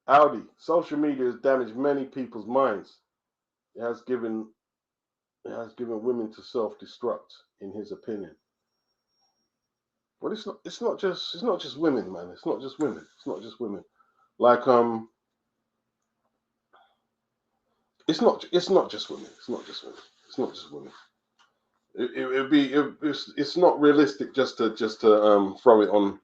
Audi, social media has damaged many people's minds. It has given women to self-destruct, in his opinion. But it's not just women, man. It's not just women. Like it's not just women. It's not realistic just to throw it on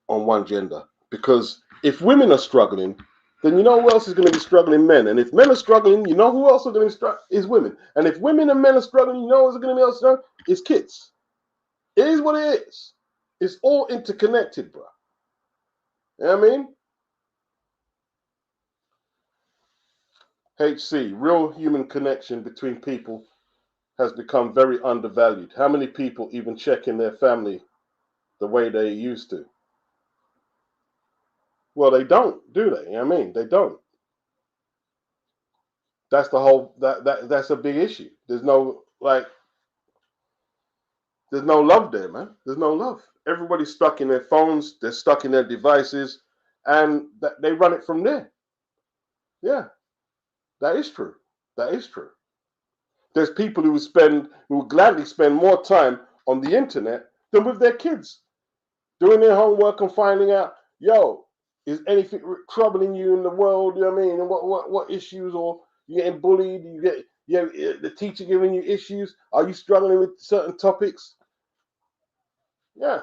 one gender, because if women are struggling, then you know who else is going to be struggling? Men. And if men are struggling, you know who else are going to be struggling? Is women. And if women and men are struggling, you know who's going to be else struggling? Is kids. It is what it is. It's all interconnected, bro. You know what I mean? HC, real human connection between people has become very undervalued. How many people even check in their family the way they used to? Well, they don't, do they? You know what I mean? They don't. That's the whole, that's a big issue. There's no love there, man. There's no love. Everybody's stuck in their phones, they're stuck in their devices, and they run it from there. Yeah, that is true. That is true. There's people who would gladly spend more time on the internet than with their kids, doing their homework and finding out, yo, is anything troubling you in the world? You know what I mean? And what issues, or you getting bullied? The teacher giving you issues? Are you struggling with certain topics? Yeah.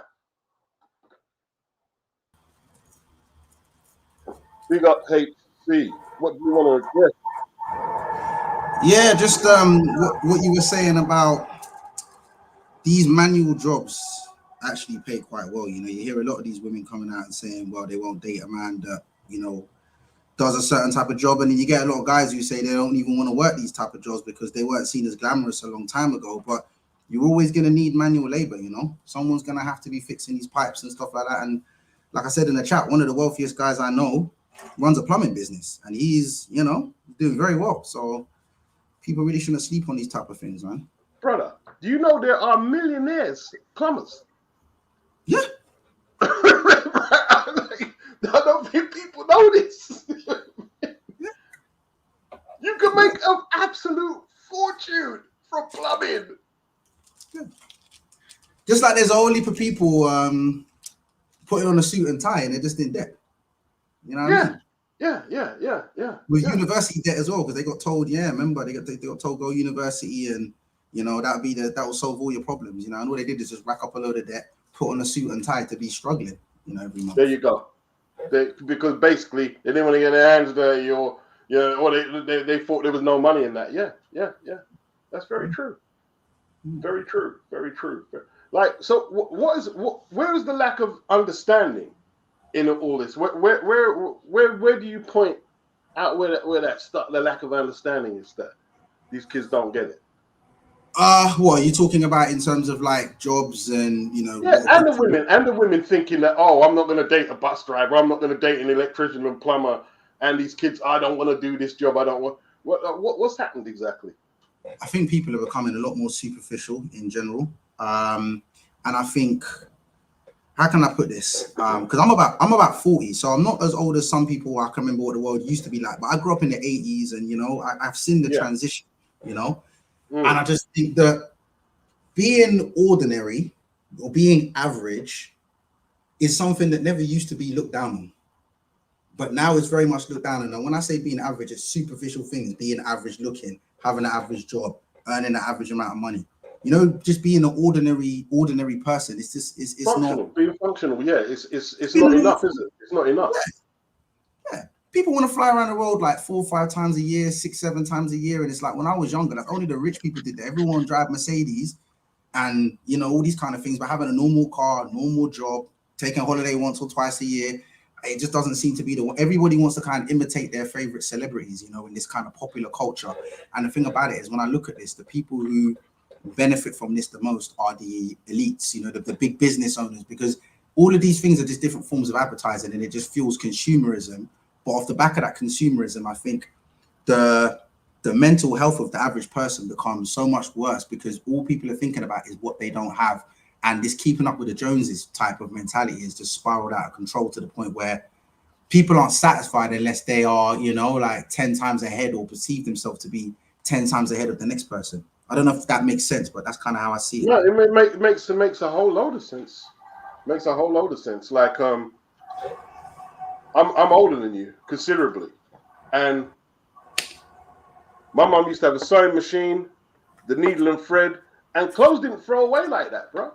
Big up HC. What do you want to address? Yeah, just what you were saying about these manual jobs actually pay quite well. You know, you hear a lot of these women coming out and saying, well, they won't date a man that, you know, does a certain type of job. And then you get a lot of guys who say they don't even want to work these type of jobs because they weren't seen as glamorous a long time ago. But you're always going to need manual labor, you know. Someone's going to have to be fixing these pipes and stuff like that. And like I said in the chat, one of the wealthiest guys I know runs a plumbing business, and he's, you know, doing very well. So people really shouldn't sleep on these type of things, man. Brother, do you know there are millionaires plumbers? Yeah. I don't think people know this. You can make an absolute fortune from plumbing. Yeah. Just like there's a whole heap of people putting on a suit and tie and they're just in debt. You know what I mean? Yeah. With university debt as well, because they got told, remember they got told go university, and you know that will solve all your problems. You know, and all they did is just rack up a load of debt, put on a suit and tie to be struggling. You know, every month. There you go. Because basically they didn't want to get their hands dirty, or they thought there was no money in that. Yeah. That's very true. Very true. Like, so where is the lack of understanding in all this? Where do you point out where the lack of understanding is, that these kids don't get it? What are you talking about in terms of like jobs and, you know? Yeah, and the women thinking that, oh, I'm not going to date a bus driver, I'm not going to date an electrician and plumber, and these kids, I don't want to do this job, I don't want. What's happened exactly? I think people are becoming a lot more superficial in general, and I think, how can I put this? Because I'm about 40, so I'm not as old as some people. I can remember what the world used to be like, but I grew up in the 80s, and you know, I've seen the transition, you know. And I just think that being ordinary or being average is something that never used to be looked down on, but now it's very much looked down on. And when I say being average, it's superficial things: being average looking, having an average job, earning an average amount of money. You know, just being an ordinary person. It's just it's functional, not being functional. Yeah, it's not enough, is it? It's not enough. Yeah. People want to fly around the world like 4 or 5 times a year, 6, 7 times a year. And it's like, when I was younger, that's only the rich people did that. Everyone drive Mercedes and, you know, all these kind of things, but having a normal car, normal job, taking a holiday once or twice a year, it just doesn't seem to be the one. Everybody wants to kind of imitate their favorite celebrities, you know, in this kind of popular culture. And the thing about it is, when I look at this, the people who benefit from this the most are the elites, you know, the big business owners, because all of these things are just different forms of advertising, and it just fuels consumerism. But off the back of that consumerism, I think the mental health of the average person becomes so much worse, because all people are thinking about is what they don't have. And this keeping up with the Joneses type of mentality is just spiraled out of control to the point where people aren't satisfied unless they are, you know, like 10 times ahead, or perceive themselves to be 10 times ahead of the next person. I don't know if that makes sense, but that's kind of how I see it. Yeah, it makes a whole load of sense. Makes a whole load of sense. Like, I'm older than you considerably, and my mom used to have a sewing machine, the needle and thread, and clothes didn't throw away like that, bro.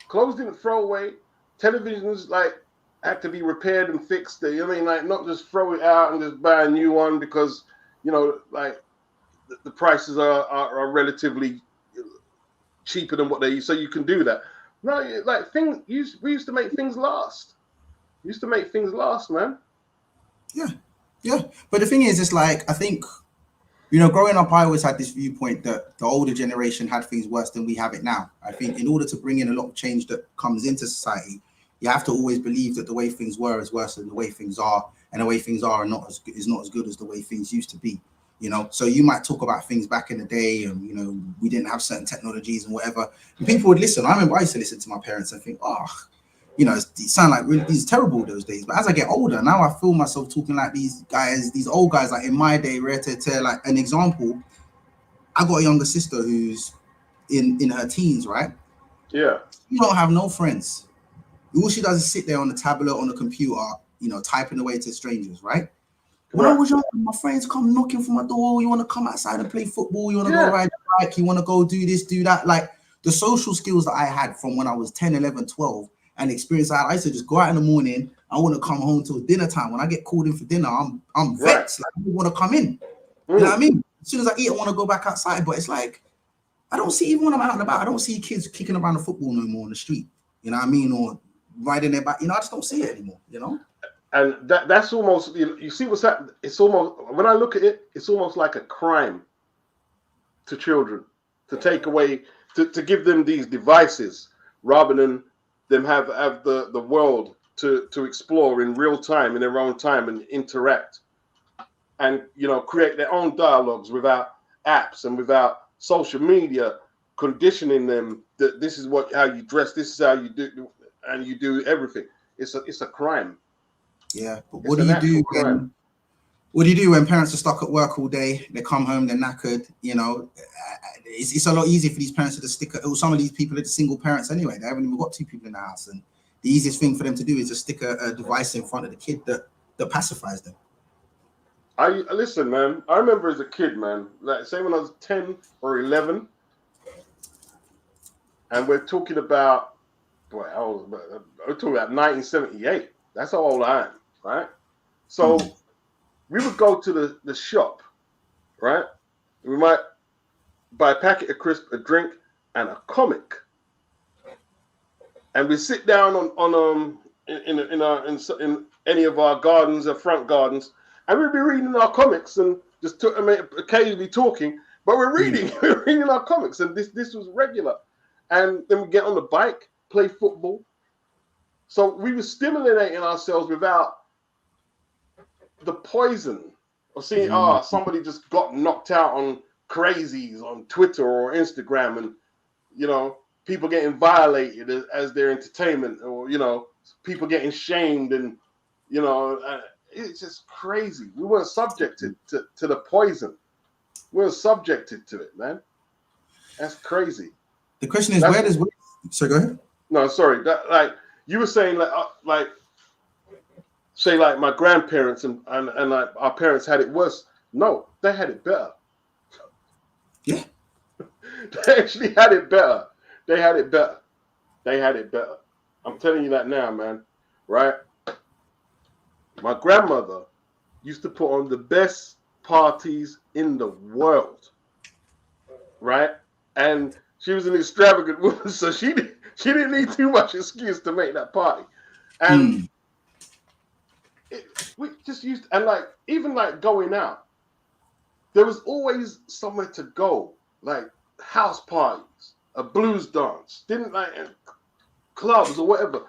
Clothes didn't throw away. Televisions like had to be repaired and fixed. You know what I mean? Like, not just throw it out and just buy a new one because, you know, like the prices are relatively cheaper than what they use, so you can do that. No, like things. We used to make things last. We used to make things last, man. Yeah. But the thing is, it's like, I think, growing up, I always had this viewpoint that the older generation had things worse than we have it now. I think in order to bring in a lot of change that comes into society, you have to always believe that the way things were is worse than the way things are, and the way things are not as good as the way things used to be. So you might talk about things back in the day, and we didn't have certain technologies and whatever, and people would listen. I remember I used to listen to my parents and think, it sound like really, these terrible those days. But as I get older, now I feel myself talking like these guys, these old guys, like in my day, like an example. I got a younger sister who's in her teens, right? Yeah. She don't have no friends. All she does is sit there on the tablet, on the computer, typing away to strangers, right? When I was young, my friends come knocking for my door. You want to come outside and play football? You want to go ride a bike? You want to go do this, do that? Like the social skills that I had from when I was 10, 11, 12 and experience I used to just go out in the morning. I want to come home till dinner time. When I get called in for dinner, I'm vexed. Like, I don't want to come in. You know what I mean? As soon as I eat, I want to go back outside. But it's like, I don't see, even when I'm out and about, I don't see kids kicking around the football no more on the street. You know what I mean? Or riding their bike. I just don't see it anymore, And that's almost, you see what's happening. It's almost, when I look at it, it's almost like a crime to children to take away, to give them these devices rather than them have the world to explore in real time, in their own time, and interact and, create their own dialogues without apps and without social media conditioning them that this is how you dress, this is how you do, and you do everything. It's a crime. Yeah, but what do you do when parents are stuck at work all day? They come home, they're knackered. It's a lot easier for these parents to just stick. Some of these people are the single parents anyway. They haven't even got two people in the house, and the easiest thing for them to do is just stick a device in front of the kid that pacifies them. Listen, man. I remember as a kid, man. Like, say when I was 10 or 11, and we're talking about, we're talking about 1978. That's how old I am. Right, so we would go to the shop, right? We might buy a packet of crisps, a drink, and a comic, and we sit down on in any of our gardens or front gardens, and we'd be reading our comics and just occasionally talking, but we're reading, we're reading our comics, and this was regular, and then we get on the bike, play football. So we were stimulating ourselves without the poison of seeing somebody just got knocked out on crazies on Twitter or Instagram, and people getting violated as their entertainment, or people getting shamed, and it's just crazy. We weren't subjected to the poison. We weren't subjected to it, man. That's crazy. The question is, so go ahead. No, sorry. Like you were saying, say like my grandparents and like our parents had it worse. No, they had it better. Yeah. They actually had it better. They had it better. I'm telling you that now, man. Right? My grandmother used to put on the best parties in the world. Right? And she was an extravagant woman, so she didn't need too much excuse to make that party. And we just used, and even going out, there was always somewhere to go, like house parties, a blues dance, clubs or whatever.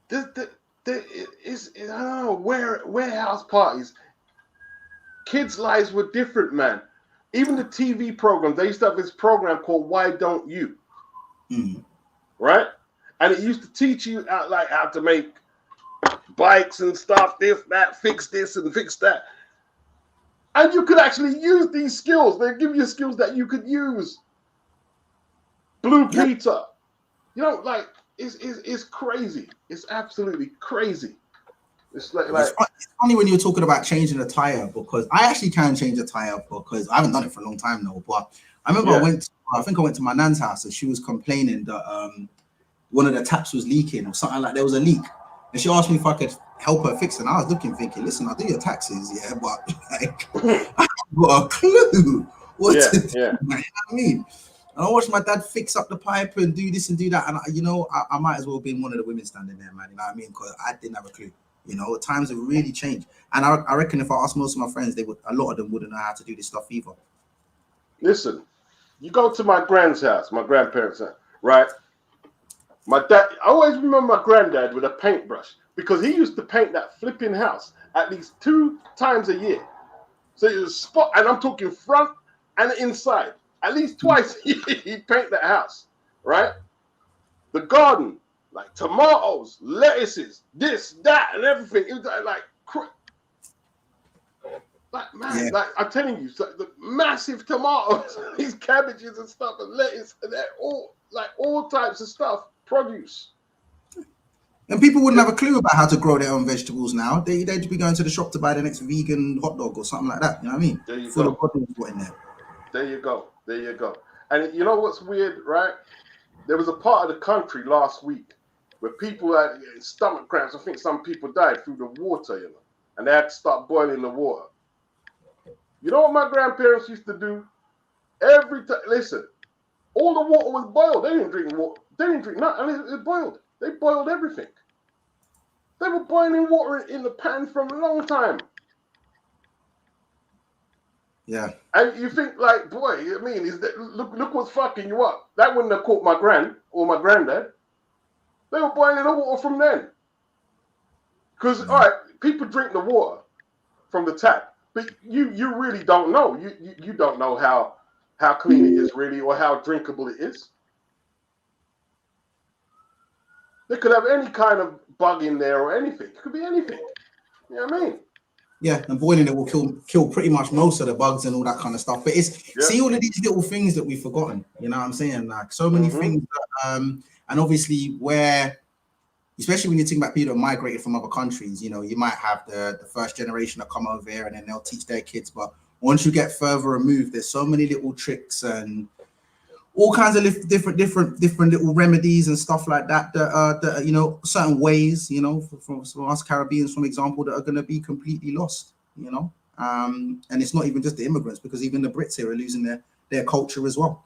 There is, I don't know, warehouse parties. Kids' lives were different, man. Even the TV program, they used to have this program called Why Don't You? Right? And it used to teach you how to make bikes and stuff, this, that, fix this and fix that. And you could actually use these skills. They give you skills that you could use. Blue Peter. It's crazy. It's absolutely crazy. It's funny when you're talking about changing a tire, because I actually can change a tire, because I haven't done it for a long time now. But I remember I think I went to my nan's house and she was complaining that one of the taps was leaking or something, like there was a leak. And she asked me if I could help her fix it. And I was looking, thinking, listen, I'll do your taxes, but I haven't got a clue what to do. You know what I mean? And I watched my dad fix up the pipe and do this and do that. And I might as well have been one of the women standing there, man. You know what I mean? Because I didn't have a clue. You know, times have really changed. And I reckon if I asked most of my friends, a lot of them wouldn't know how to do this stuff either. Listen, you go to my grandparents' house, right? My dad, I always remember my granddad with a paintbrush because he used to paint that flipping house at least 2 times a year. So it was spot, and I'm talking front and inside. At least twice he'd paint that house, right? The garden, like tomatoes, lettuces, this, that, and everything. It was like man, like I'm telling you, so the massive tomatoes, these cabbages and stuff, and lettuce, and they're all types of stuff, produce. And people wouldn't have a clue about how to grow their own vegetables now. They'd be going to the shop to buy the next vegan hot dog or something like that. You know what I mean? There you Full go. of bottles in there. There you go. There you go. And you know what's weird, right? There was a part of the country last week where people had stomach cramps. I think some people died through the water, you know, and they had to start boiling the water. You know what my grandparents used to do? Every time, listen, all the water was boiled. They didn't drink water. They didn't drink nothing. It was boiled. They boiled everything. They were boiling water in the pan from a long time. Yeah. And you think, like, boy, I mean, look what's fucking you up. That wouldn't have caught my gran or my granddad. They were boiling the water from then. Because, all right, people drink the water from the tap, but you really don't know. You don't know how clean it is really or how drinkable it is. They could have any kind of bug in there or anything. It could be anything. You know what I mean? Yeah, and boiling it will kill pretty much most of the bugs and all that kind of stuff. But see all of these little things that we've forgotten. You know what I'm saying? Like so many things that, and obviously where, especially when you think about people that migrated from other countries, you know, you might have the first generation that come over here and then they'll teach their kids. But once you get further removed, there's so many little tricks and all kinds of different little remedies and stuff like that that you know, certain ways, you know, from us Caribbeans, for example, that are going to be completely lost, you know. And it's not even just the immigrants, because even the Brits here are losing their culture as well.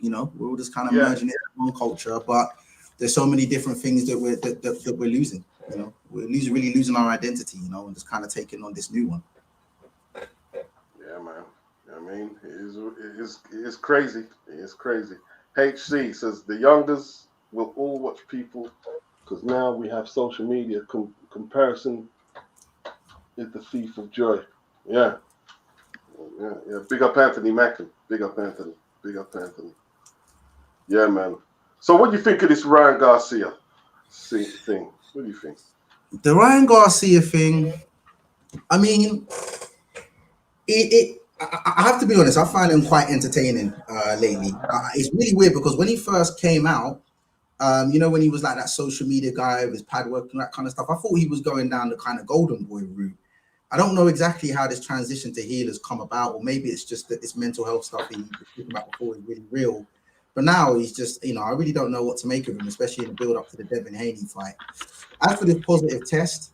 You know, we're all just kind of merging it in one culture, but there's so many different things that we're losing. You know, we're really losing our identity, you know, and just kind of taking on this new one. Yeah, man. I mean, it is crazy. It is crazy. HC says the youngers will all watch people because now we have social media. Comparison is the thief of joy. Yeah. Big up Anthony Mackin. Big up Anthony. Yeah, man. So what do you think of this Ryan Garcia thing? What do you think? The Ryan Garcia thing, I mean, I have to be honest, I find him quite entertaining lately. It's really weird because when he first came out, you know, when he was like that social media guy with his pad work and that kind of stuff, I thought he was going down the kind of golden boy route. I don't know exactly how this transition to heel has come about, or maybe it's just that this mental health stuff he was talking about before is really real. But now he's just, you know, I really don't know what to make of him, especially in the build up to the Devin Haney fight. As for this positive test,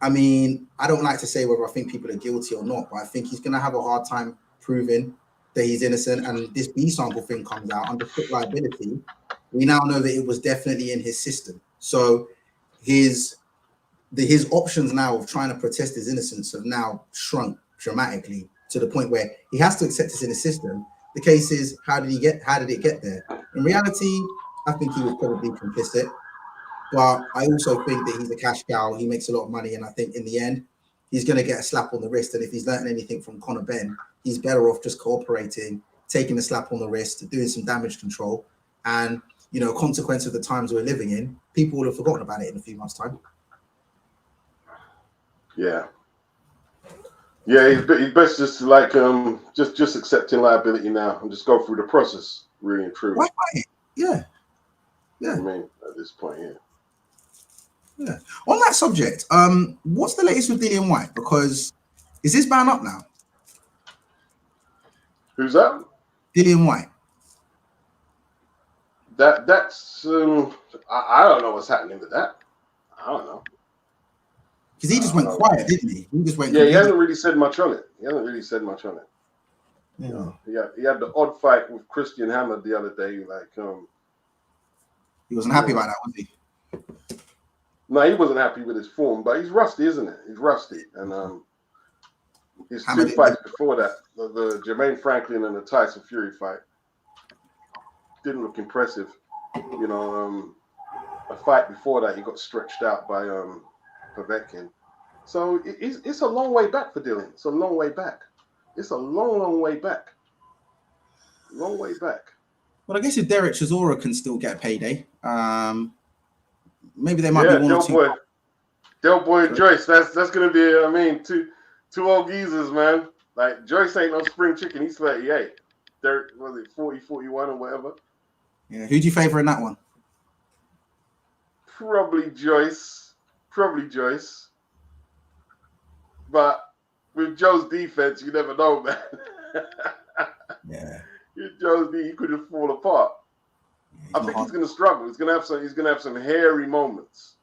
I mean, I don't like to say whether I think people are guilty or not, but I think he's going to have a hard time proving that he's innocent. And this B sample thing comes out under strict liability. We now know that it was definitely in his system. So his options now of trying to protest his innocence have now shrunk dramatically to the point where he has to accept it's in his system. The case is, how did it get there? In reality, I think he was probably complicit. But I also think that he's a cash cow. He makes a lot of money. And I think in the end, he's going to get a slap on the wrist. And if he's learned anything from Conor Benn, he's better off just cooperating, taking a slap on the wrist, doing some damage control. And, you know, consequence of the times we're living in, people will have forgotten about it in a few months' time. Yeah. Yeah, he's best just like just accepting liability now and just go through the process, really and truly. Why? Yeah. I mean, at this point, yeah. Yeah. On that subject, what's the latest with Dillian Whyte? Because is this ban up now? Who's that? Dillian Whyte. That's I don't know what's happening with that. I don't know. Because he just went quiet, didn't he? He just went. Yeah, he hasn't really said much on it. Yeah. You know, he had the odd fight with Christian Hammer the other day. Like, he wasn't happy about that, was he? No, he wasn't happy with his form, but he's rusty, isn't it? He's rusty, and his two fights before that, the Jermaine Franklin and the Tyson Fury fight, didn't look impressive. You know, a fight before that, he got stretched out by Povetkin. So it's a long way back for Dillian. It's a long way back. It's a long, long way back. Long way back. Well, I guess if Derek Chisora can still get a payday, maybe there might be one or two. Del Boy Joyce, that's gonna be, I mean, two old geezers, man. Like, Joyce ain't no spring chicken. He's 38. Derek, was it 40, 41 or whatever? Yeah, who do you favor in that one? Probably Joyce. But with Joe's defense, you never know, man. Yeah. Joe's he could just fall apart. I think he's gonna struggle. He's gonna have some hairy moments.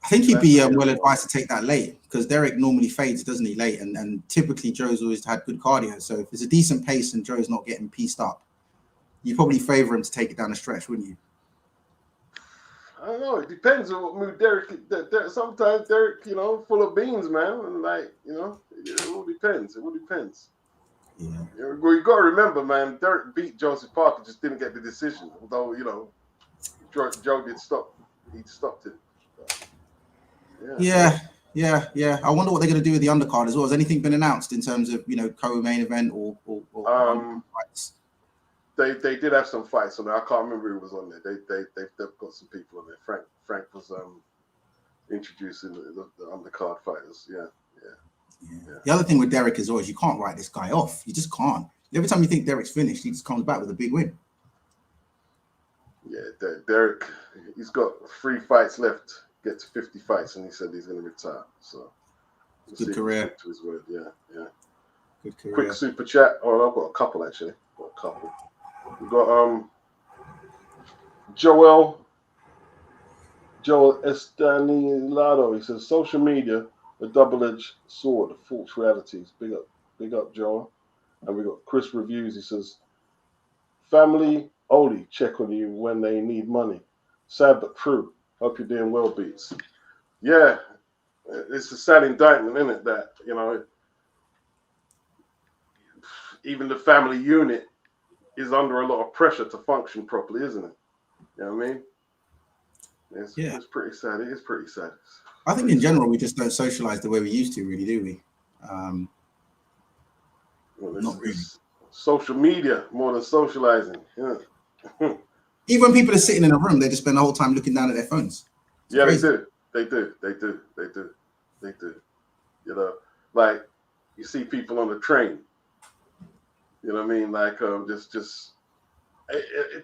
I think he'd be well advised to take that late, because Derek normally fades, doesn't he, late? And typically Joe's always had good cardio. So if it's a decent pace and Joe's not getting pieced up, you probably favor him to take it down the stretch, wouldn't you? I don't know. It depends on what mood Derek. Sometimes Derek, you know, full of beans, man. And like, you know, it all depends. It all depends. Yeah. Well, you got to remember, man. Derek beat Joseph Parker, just didn't get the decision. Although, you know, Joe did stop. He stopped it. Yeah. I wonder what they're going to do with the undercard as well. Has anything been announced in terms of, you know, co-main event or fights? They did have some fights on there. I can't remember who was on there. They've got some people on there. Frank was introducing the undercard fighters. Yeah. The other thing with Derek is always you can't write this guy off. You just can't. Every time you think Derek's finished, he just comes back with a big win. Yeah, Derek, he's got 3 fights left. Get to 50 fights, and he said he's going to retire. So good career. To his word. Yeah. Good career. Quick super chat. Oh, I've got a couple actually. We got Joel Estanilado. He says social media a double-edged sword, false realities. Big up Joel. And we got Chris Reviews. He says family only check on you when they need money. Sad but true. Hope you're doing well, Beats. Yeah, it's a sad indictment, isn't it? That, you know, even the family unit is under a lot of pressure to function properly, isn't it? You know what I mean? It's pretty sad. It is pretty sad. I think in general, we just don't socialize the way we used to, really, do we? Not really. Social media more than socializing. Yeah. Even when people are sitting in a room, they just spend the whole time looking down at their phones. It's crazy. They do. You know, like you see people on the train. You know what I mean? Like just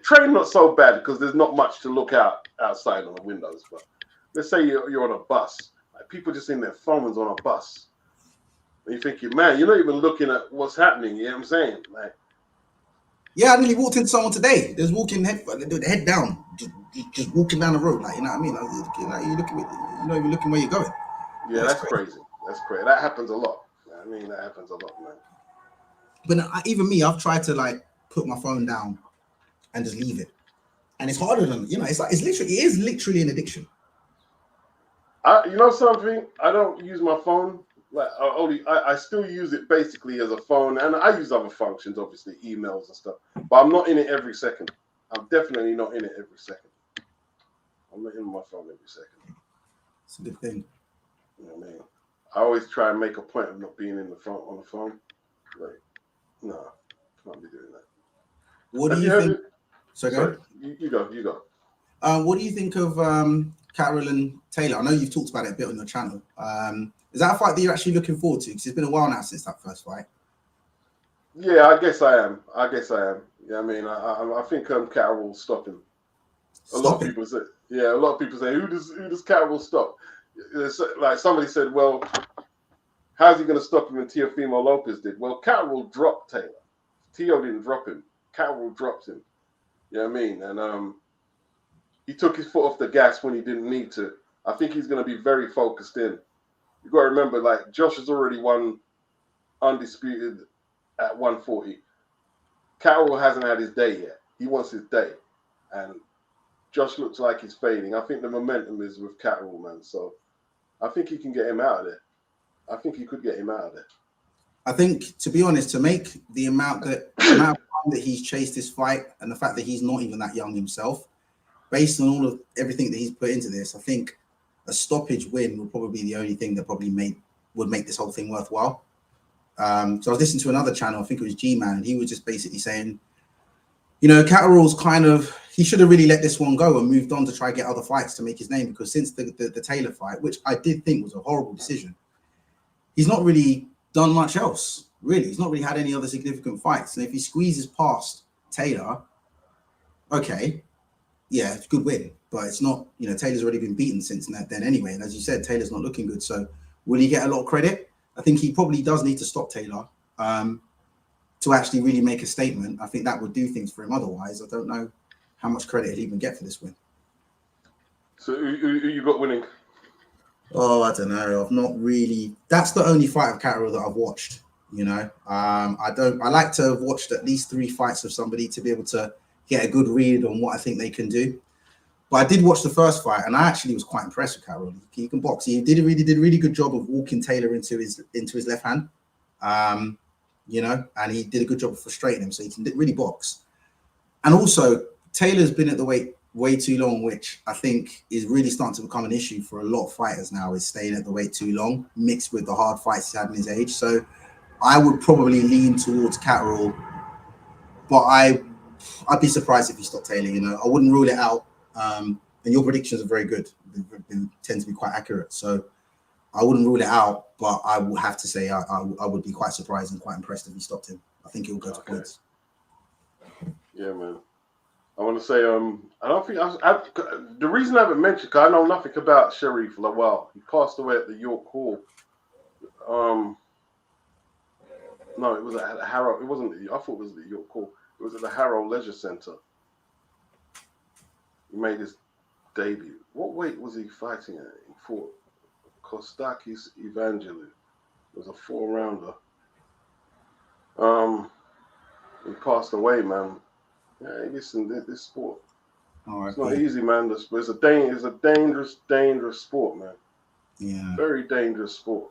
train not so bad because there's not much to look outside on the windows. But let's say you're on a bus, like people just in their phones on a bus. And you're thinking, man, you're not even looking at what's happening. You know what I'm saying? Like, yeah, I nearly walked into someone today. There's walking head down, just walking down the road, like, you know what I mean? Like, you're not even looking where you're going. Yeah, that's crazy. That's crazy. That happens a lot. I mean, that happens a lot, man. But even me, I've tried to like put my phone down and just leave it, and it's harder than, you know. It is literally an addiction. You know something? I don't use my phone. Like I still use it basically as a phone, and I use other functions, obviously emails and stuff. But I'm not in it every second. I'm definitely not in it every second. I'm not in my phone every second. It's a good thing. You know what I mean? I always try and make a point of not being on the phone. Like, no, can't be doing that. What do you think? Sorry, you go. What do you think of Catterall and Taylor? I know you've talked about it a bit on your channel. Is that a fight that you're actually looking forward to? Because it's been a while now since that first fight. Yeah, I guess I am. Yeah, I mean, I think Catterall will stop him. A lot of people say, who does Catterall stop? It's like somebody said, well, how's he going to stop him? And Teofimo Lopez did. Well, Catterall dropped Taylor. Teo didn't drop him. Catterall dropped him. You know what I mean? And he took his foot off the gas when he didn't need to. I think he's going to be very focused in. You got to remember, like, Josh has already won undisputed at 140. Catterall hasn't had his day yet. He wants his day. And Josh looks like he's fading. I think the momentum is with Catterall, man. So I think he can get him out of there. I think he could get him out of there. I think, to be honest, to make the amount of time that he's chased this fight and the fact that he's not even that young himself, based on all of everything that he's put into this, I think a stoppage win would probably be the only thing that probably would make this whole thing worthwhile. So I was listening to another channel, I think it was G-Man, and he was just basically saying, you know, Catterall's he should have really let this one go and moved on to try to get other fights to make his name, because since the Taylor fight, which I did think was a horrible decision, he's not really done much else, really. He's not really had any other significant fights. And if he squeezes past Taylor, okay, yeah, it's a good win. But it's not, you know, Taylor's already been beaten since then anyway. And as you said, Taylor's not looking good. So will he get a lot of credit? I think he probably does need to stop Taylor to actually really make a statement. I think that would do things for him. Otherwise, I don't know how much credit he'll even get for this win. So who you got winning? Oh, I don't know. I've not really. That's the only fight of Catterall that I've watched. You know, I like to have watched at least 3 fights of somebody to be able to get a good read on what I think they can do. But I did watch the first fight, and I actually was quite impressed with Catterall. He can box. He did a really good job of walking Taylor into his left hand. You know, and he did a good job of frustrating him, so he can really box. And also, Taylor's been at the weight way too long, which I think is really starting to become an issue for a lot of fighters now, is staying at the weight too long, mixed with the hard fights he's had in his age. So I would probably lean towards Catterall, but I'd be surprised if he stopped Taylor. You know, I wouldn't rule it out. And your predictions are very good. They tend to be quite accurate. So I wouldn't rule it out, but I will have to say I would be quite surprised and quite impressed if he stopped him. I think he'll go to points. Yeah, man. I want to say, I don't think the reason I haven't mentioned, because I know nothing about Sharif. Like, well, he passed away at the York Hall. No, it was at Harrow. It wasn't. I thought it was the York Hall. It was at the Harrow Leisure Centre. He made his debut. What weight was he fighting at? He fought Kostakis Evangelou. It was a 4-rounder. He passed away, man. Yeah, listen, this sport. It's not easy, man. It's a dangerous sport, man. Yeah. Very dangerous sport.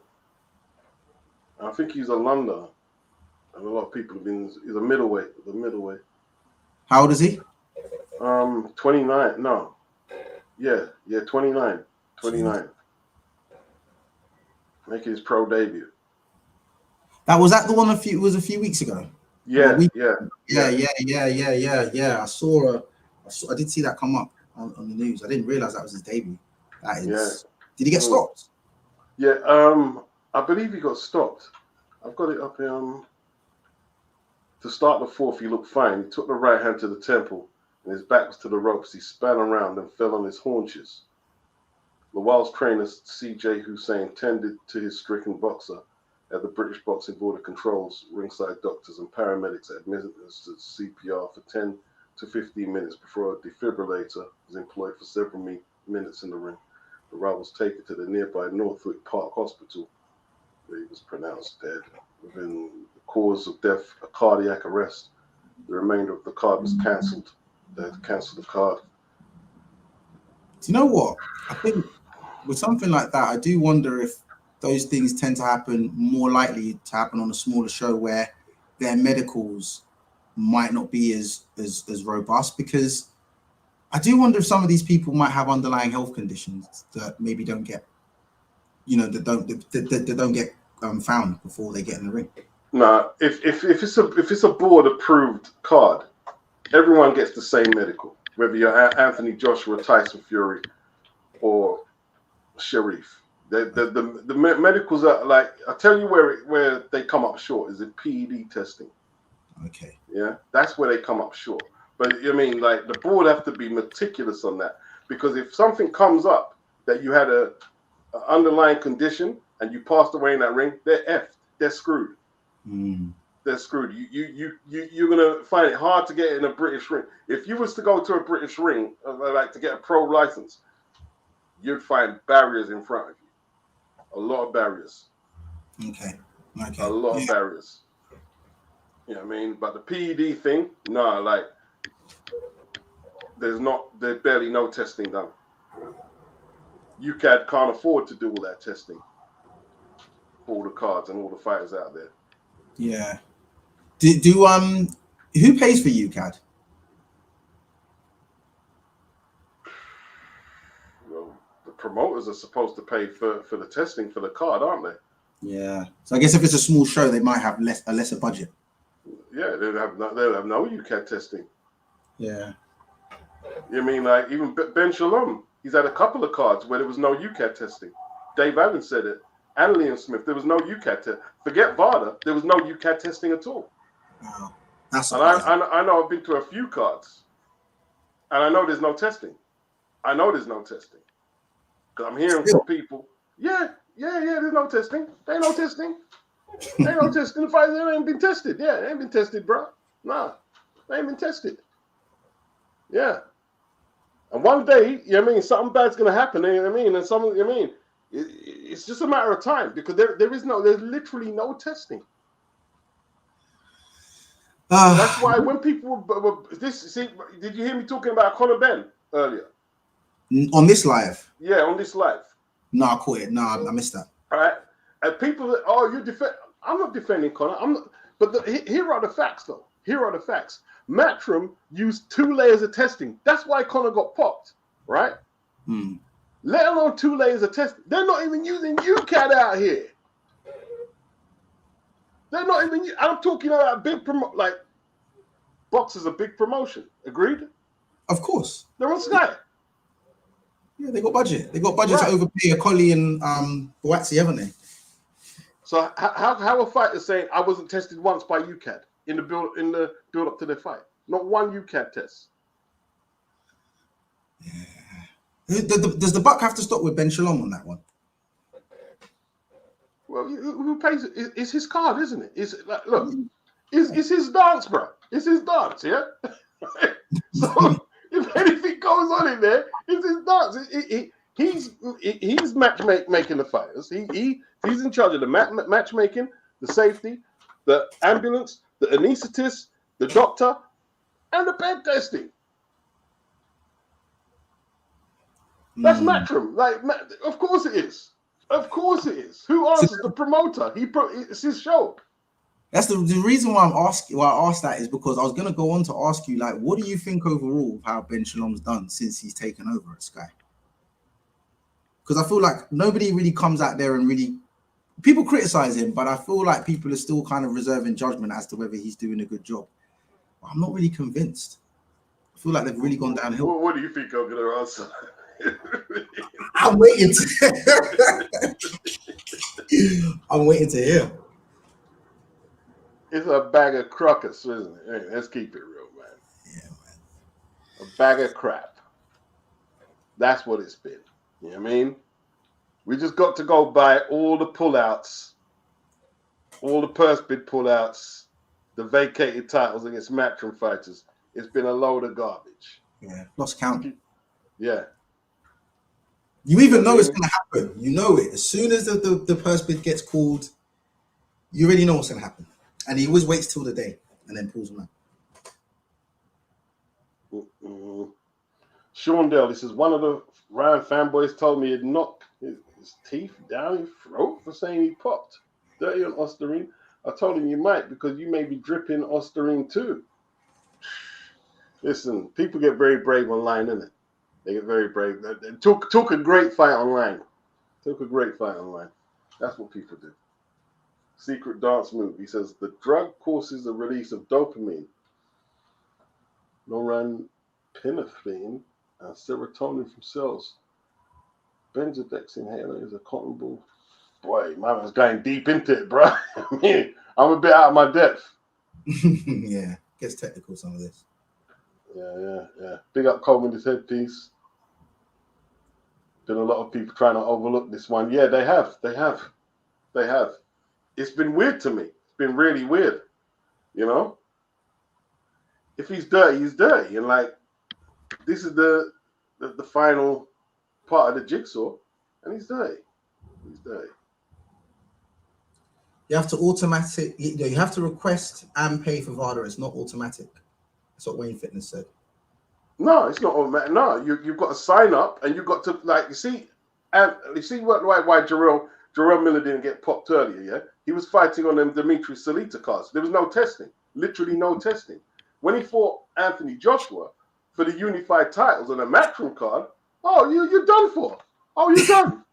I think he's a Londoner. And a lot of people have been. He's a middleweight. How old is he? 29. No. Yeah, 29. 29. Making his pro debut. Was that the one a few weeks ago? Yeah. I saw. I did see that come up on the news. I didn't realize that was his debut. That is. Yeah. Did he get stopped? Yeah. I believe he got stopped. I've got it up here. To start the fourth, he looked fine. He took the right hand to the temple, and his back was to the ropes. He span around and fell on his haunches. Lawal's trainer, C.J. Hussein, tended to his stricken boxer at the British Boxing Board of Control's ringside doctors and paramedics administered CPR for 10 to 15 minutes before a defibrillator was employed for several minutes in the ring. The rival was taken to the nearby Northwick Park Hospital, where he was pronounced dead. Within the cause of death, a cardiac arrest. The remainder of the card was cancelled. They had to cancel the card. Do you know what? I think with something like that, I do wonder if those things tend to happen more likely to happen on a smaller show where their medicals might not be as robust, because I do wonder if some of these people might have underlying health conditions that maybe don't get, you know, that don't get found before they get in the ring. No, if it's a board approved card, everyone gets the same medical, whether you're Anthony Joshua, Tyson Fury, or Sharif. The medicals are like, I'll tell you where they come up short is in PED testing. Okay. Yeah, that's where they come up short. But I mean, like, the board have to be meticulous on that, because if something comes up that you had a underlying condition and you passed away in that ring, they're effed. They're screwed. They're screwed. You're gonna find it hard to get in a British ring. If you was to go to a British ring, like to get a pro license, you'd find barriers in front of you. A lot of barriers. Okay. A lot of barriers. You know what I mean? But the PED thing, no, like there's barely no testing done. UKAD can't afford to do all that testing for all the cards and all the fighters out there. Yeah. Who pays for UKAD? Well, the promoters are supposed to pay for the testing for the card, aren't they? Yeah. So I guess if it's a small show, they might have a lesser budget. Yeah, they'll have no UKAD testing. Yeah. You mean like even Ben Shalom? He's had a couple of cards where there was no UKAD testing. Dave Allen said it. And Liam Smith, there was no UKAD test. Forget VADA, there was no UKAD testing at all. Wow. That's and I know I've been to a few cards, and I know there's no testing. I know there's no testing because I'm hearing from people. Yeah, there's no testing. There ain't no testing. There ain't no testing. The fighters ain't been tested. Yeah, they ain't been tested, bro. Nah, they ain't been tested. Yeah. And one day, you know what I mean, something bad's gonna happen. You know what I mean, and something, you know what I mean, it's just a matter of time because there's literally no testing. That's why when people did you hear me talking about Conor Benn earlier? On this live? Yeah, on this live. No, I caught it. No, I missed that. All right. And people, I'm not defending Conor. I'm not. But here are the facts, though. Here are the facts. Matchroom used 2 layers of testing. That's why Conor got popped, right? Let alone 2 layers of testing. They're not even using UKAD out here. They're not even. I'm talking about big like boxers, a big promotion. Agreed? Of course. They're on Sky. Yeah, they got budget. They got budget to overpay a Collie and Watson, haven't they? So how a fighter saying I wasn't tested once by UKAD in the build up to their fight? Not one UKAD test. Yeah. Does the buck have to stop with Ben Shalom on that one? Well, who pays it? It's his card, isn't it? It's like, look, it's his dance, bro. It's his dance, yeah. So if anything goes on in there, it's his dance. He's making the fighters. He's in charge of the matchmaking, the safety, the ambulance, the anesthetist, the doctor, and the bed testing. That's Matchroom. Like, of course it is. Of course it is. Who answers? The promoter. It's his show. That's the reason why I asked that is because I was going to go on to ask you, like, what do you think overall of how Ben Shalom's done since he's taken over at Sky? Because I feel like nobody really comes out there and really, people criticize him, but I feel like people are still kind of reserving judgment as to whether he's doing a good job. But I'm not really convinced. I feel like they've really gone downhill. Well, what do you think I'm going to answer? I'm waiting to hear. It's a bag of cruckers, isn't it? Hey, let's keep it real, man. Yeah, man. A bag of crap. That's what it's been. You know what I mean? We just got to go by all the pullouts, all the purse bid pullouts, the vacated titles against Matchroom fighters. It's been a load of garbage. Yeah, lost count. Yeah. You even know it's going to happen. You know it. As soon as the purse bid gets called, you already know what's going to happen. And he always waits till the day and then pulls them out. Sean Dale, this is one of the Ryan fanboys told me he'd knocked his teeth down his throat for saying he popped. Dirty on Ostarine. I told him you might because you may be dripping Ostarine too. Listen, people get very brave online, innit? They get very brave. They took a great fight online. Took a great fight online. That's what people do. Secret dance move. He says the drug causes the release of dopamine, norepinephrine, and serotonin from cells. Benzodex inhaler is a cotton ball. Boy, man was going deep into it, bro. I mean, I'm a bit out of my depth. Yeah, gets technical, some of this. Yeah. Big up Coleman, this headpiece. Been a lot of people trying to overlook this one. Yeah, they have. It's been weird to me. It's been really weird. You know? If he's dirty, he's dirty. And like, this is the final part of the jigsaw. And he's dirty. He's dirty. You have to automatic. You have to request and pay for VADA. It's not automatic. That's what Wayne Fitness said. No, it's not automatic. No, you've got to sign up, and you've got to you see why Jarrell Miller didn't get popped earlier. Yeah, he was fighting on them Dimitri Salita cards. There was no testing, literally no testing. When he fought Anthony Joshua for the unified titles on a Matchroom card, oh, you're done for. Oh, you're done.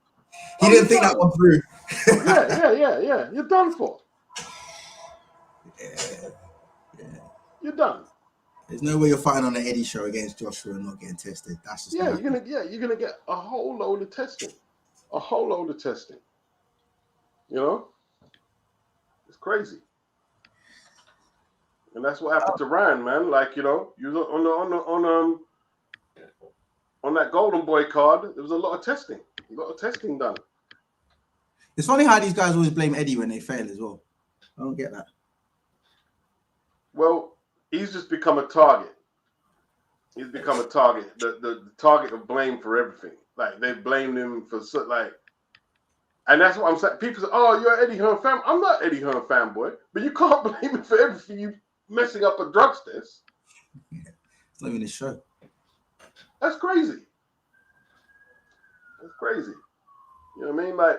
He didn't think that one through. Yeah. You're done for. Yeah. You're done. There's no way you're fighting on the Eddie show against Joshua and not getting tested. That's just you're gonna get a whole load of testing. You know, it's crazy. And that's what happened to Ryan, man. Like, you know, you on that Golden Boy card, there was a lot of testing. Done. It's funny how these guys always blame Eddie when they fail as well. I don't get that. Well, he's just become a target. He's become a target. The target of blame for everything. Like, they blamed him for and that's what I'm saying. People say, "Oh, you're an Eddie Hearn fan." I'm not Eddie Hearn fanboy, but you can't blame him for everything. You messing up a drugs test. It's not even a show. That's crazy. You know what I mean? Like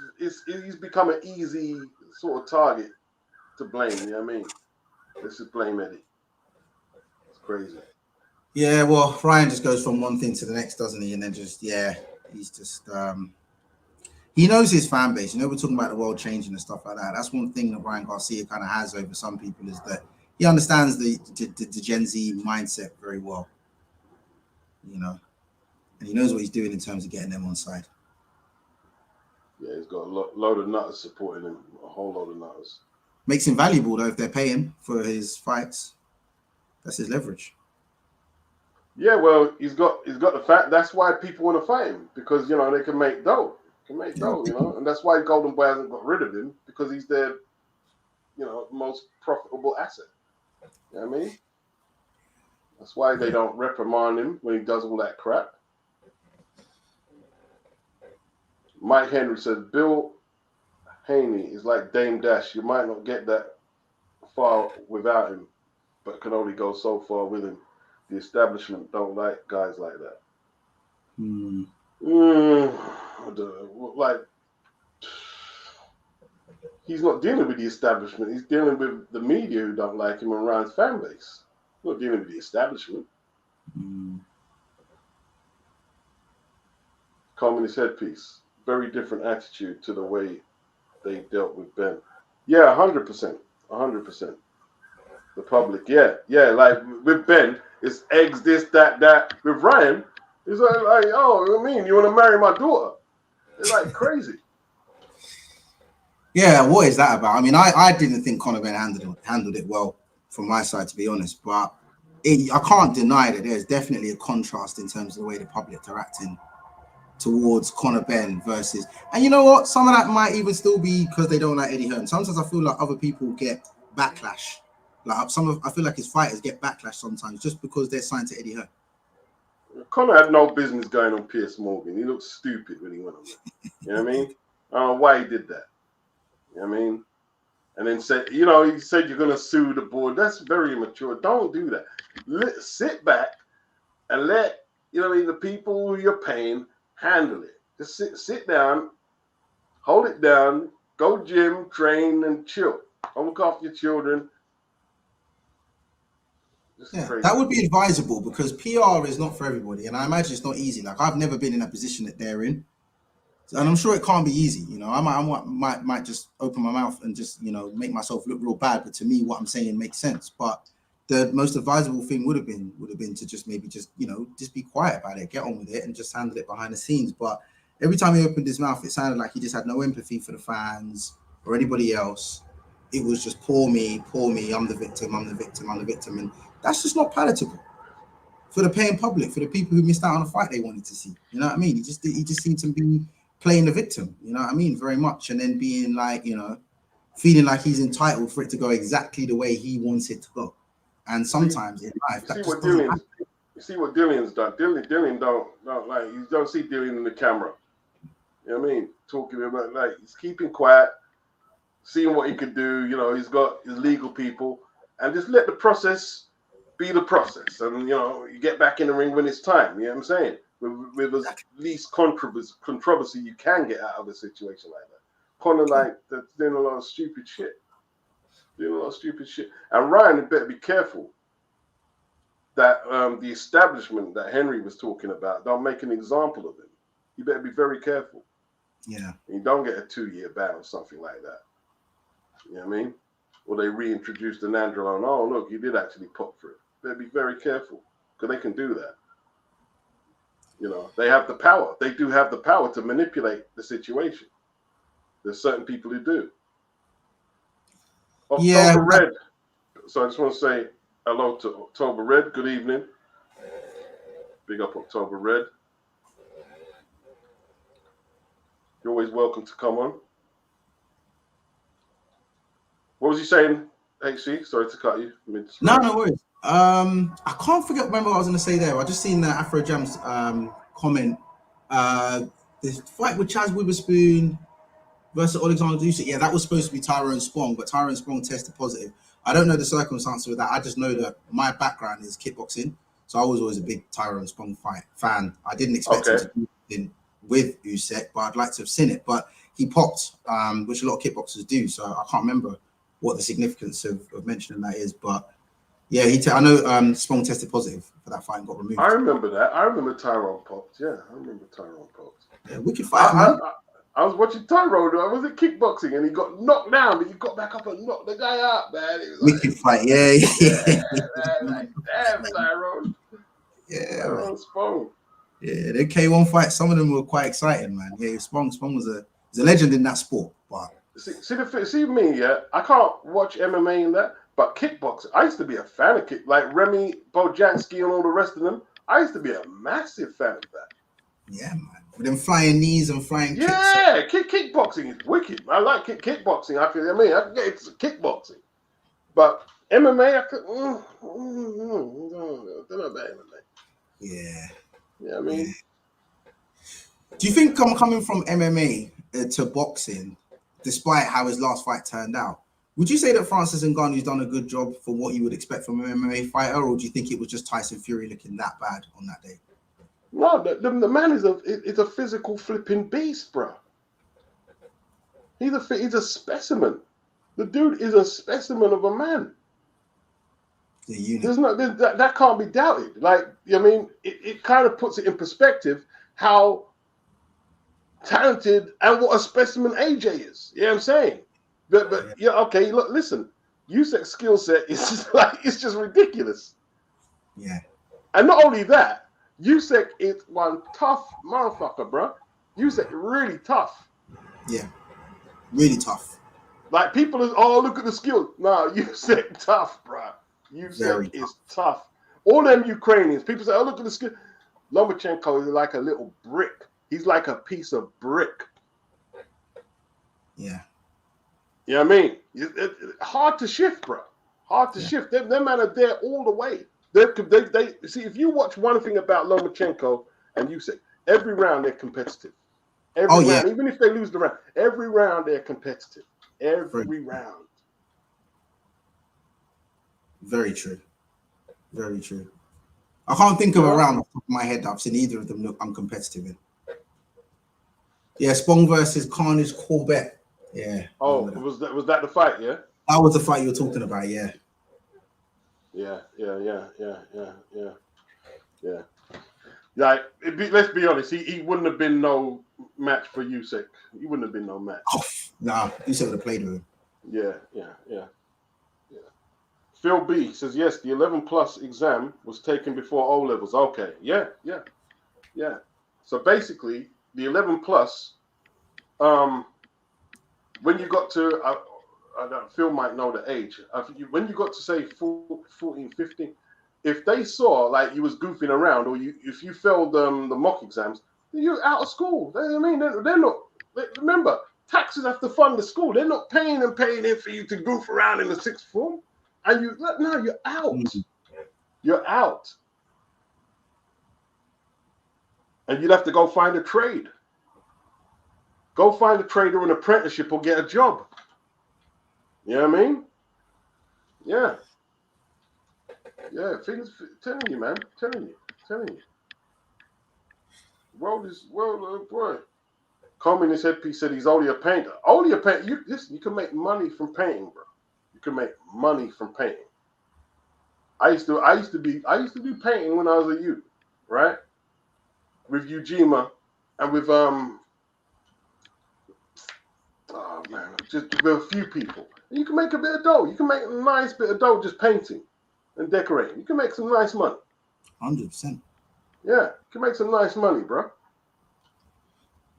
he's become an easy sort of target to blame. You know what I mean? Let's just blame Eddie. It's crazy. Yeah, well, Ryan just goes from one thing to the next, doesn't he? And then he's just he knows his fan base. You know, we're talking about the world changing and stuff like that. That's one thing that Ryan Garcia kind of has over some people, is that he understands the Gen Z mindset very well. You know, and he knows what he's doing in terms of getting them on side. Yeah, he's got a load of nutters supporting him, a whole load of nutters. Makes him valuable though if they're paying for his fights. That's his leverage. Yeah, well, he's got the fact. That's why people want to fight him, because, you know, they can make dough. You know, and that's why Golden Boy hasn't got rid of him, because he's their, you know, most profitable asset. You know what I mean? That's why they don't reprimand him when he does all that crap. Mike Henry says, Bill Haney is like Dame Dash. You might not get that far without him, but can only go so far with him. The establishment don't like guys like that. I don't know. Like, he's not dealing with the establishment. He's dealing with the media who don't like him and Ryan's fan base. He's not dealing with the establishment. Communist headpiece. Very different attitude to the way they dealt with Ben. Yeah, 100%. 100%. The public, yeah. Like with Ben, it's eggs, this, that. With Ryan, it's like, oh, I mean, you want to marry my daughter? It's like crazy. Yeah, what is that about? I mean, I didn't think Conor Benn handled it well from my side, to be honest. But I can't deny that there's definitely a contrast in terms of the way the public are acting towards Conor Benn versus, and you know what? Some of that might even still be because they don't like Eddie Hearn. Sometimes I feel like other people get backlash. Like I feel like his fighters get backlash sometimes just because they're signed to Eddie Hearn. Conor had no business going on Piers Morgan. He looked stupid when he went on there. You know what I mean? I don't know why he did that. You know what I mean? And then said, you know, he said you're going to sue the board. That's very immature. Don't do that. Sit back and let, you know what I mean, the people who you're paying handle it. Just sit down, hold it down, go gym, train, and chill. Don't look after your children. Yeah, that would be advisable because PR is not for everybody, and I imagine it's not easy. Like, I've never been in a position that they're in, and I'm sure it can't be easy. You know, I might just open my mouth and just, you know, make myself look real bad, but to me, what I'm saying makes sense. But the most advisable thing would have been to just maybe just, you know, just be quiet about it, get on with it, and just handle it behind the scenes. But every time he opened his mouth, it sounded like he just had no empathy for the fans or anybody else. It was just poor me, I'm the victim, and that's just not palatable for the paying public, for the people who missed out on a fight they wanted to see. You know what I mean? He just seemed to be playing the victim, you know what I mean, very much, and then being like, you know, feeling like he's entitled for it to go exactly the way he wants it to go. And sometimes in life, that just doesn't happen. You see what Dillian's done. Dillian don't like, you don't see Dillian in the camera. You know what I mean? Talking about, like, he's keeping quiet, seeing what he could do. You know, he's got his legal people, and just let the process be the process. And, you know, you get back in the ring when it's time. You know what I'm saying? With as least controversy you can get out of a situation like that. Conor, like, that's doing a lot of stupid shit. And Ryan had better be careful that the establishment that Henry was talking about don't make an example of him. You better be very careful. Yeah. You don't get a 2-year ban or something like that. You know what I mean? Or they reintroduced an Andrew and, oh, look, he did actually pop through. Better be very careful, because they can do that. You know, they have the power. They do have the power to manipulate the situation. There's certain people who do. October Red. So I just want to say hello to October Red. Good evening. Big up October Red. You're always welcome to come on. What was he saying, HC? Sorry to cut you. No worries. I can't remember what I was going to say there. I just seen the Afro Jams comment. This fight with Chaz Witherspoon versus Alexander Usyk. Yeah, that was supposed to be Tyrone Spong, but Tyrone Spong tested positive. I don't know the circumstances with that. I just know that my background is kickboxing, so I was always a big Tyrone Spong fan. I didn't expect him to do anything with Usyk, but I'd like to have seen it. But he popped, which a lot of kickboxers do. So I can't remember what the significance of mentioning that is, but yeah, I know Spong tested positive for that fight and got removed. I remember that. I remember Tyrone popped. Yeah, I remember Tyrone popped. Yeah, wicked fight, man. I was watching Tyrone. I was kickboxing, and he got knocked down, but he got back up and knocked the guy out, man. It was wicked fight, yeah. Man, like, damn, Tyrone. Yeah, Tyrone Spong. Yeah, the K1 fights, some of them were quite exciting, man. Yeah, Spong was a legend in that sport. But see me, yeah. I can't watch MMA in that, but kickboxing. I used to be a fan of like Remy Bojanski and all the rest of them. I used to be a massive fan of that. Yeah, man. With them flying knees and flying kicks. Yeah, kickboxing is wicked. I like kickboxing. I can get into kickboxing. But MMA, I don't know about MMA. Yeah. Yeah, I mean. Do you think I'm coming from MMA to boxing, despite how his last fight turned out? Would you say that Francis Ngannou's done a good job for what you would expect from an MMA fighter, or do you think it was just Tyson Fury looking that bad on that day? No, the man is a physical flipping beast, bro. He's a specimen. The dude is a specimen of a man. The unit. That can't be doubted. Like, I mean, it kind of puts it in perspective how talented and what a specimen AJ is. You know what I'm saying? But yeah, okay. Look, listen. Usyk's skill set is just it's just ridiculous. Yeah. And not only that, Usyk is one tough motherfucker, bro. Usyk really tough. Yeah, really tough. Like people is, look at the skill. Nah, Usyk tough, bro. Usyk is tough. All them Ukrainians, people say, look at the skill. Lomachenko is like a little brick. He's like a piece of brick. Yeah. You know what I mean? Hard to shift, bro. Hard to shift. Them men are there all the way. They see, if you watch one thing about Lomachenko and Usyk, every round they're competitive. Every round, even if they lose the round, every round they're competitive. Every round. Very true. Very true. I can't think of a round off the top of my head that I've seen either of them look uncompetitive in. Yeah, Spong versus Carnage Corbett. Yeah. Oh, was that the fight? Yeah. That was the fight you were talking about. Yeah. Yeah. Like, let's be honest. He wouldn't have been no match for Usyk. He wouldn't have been no match. Oh, nah, Usyk would have played with him. Yeah. Phil B says yes. The 11+ exam was taken before O levels. Okay. Yeah. So basically, the 11+. When you got to, Phil might know the age. When you got to say 14, 15, if they saw like you was goofing around, or if you failed the mock exams, you're out of school. I mean, they're not. Remember, taxes have to fund the school. They're not paying in for you to goof around in the sixth form. And you're out. You're out. And you'd have to go find a trade. Go find a trade or an apprenticeship or get a job. You know what I mean? Yeah. Yeah, things, telling you, man. Telling you. Boy. Communist headpiece said he's only a painter. Only a painter. Listen, you can make money from painting, bro. You can make money from painting. I used to do painting when I was a youth, right? With Ujima and with just with a few people. And you can make a bit of dough. You can make a nice bit of dough just painting and decorating. You can make some nice money. 100%. Yeah, you can make some nice money, bro.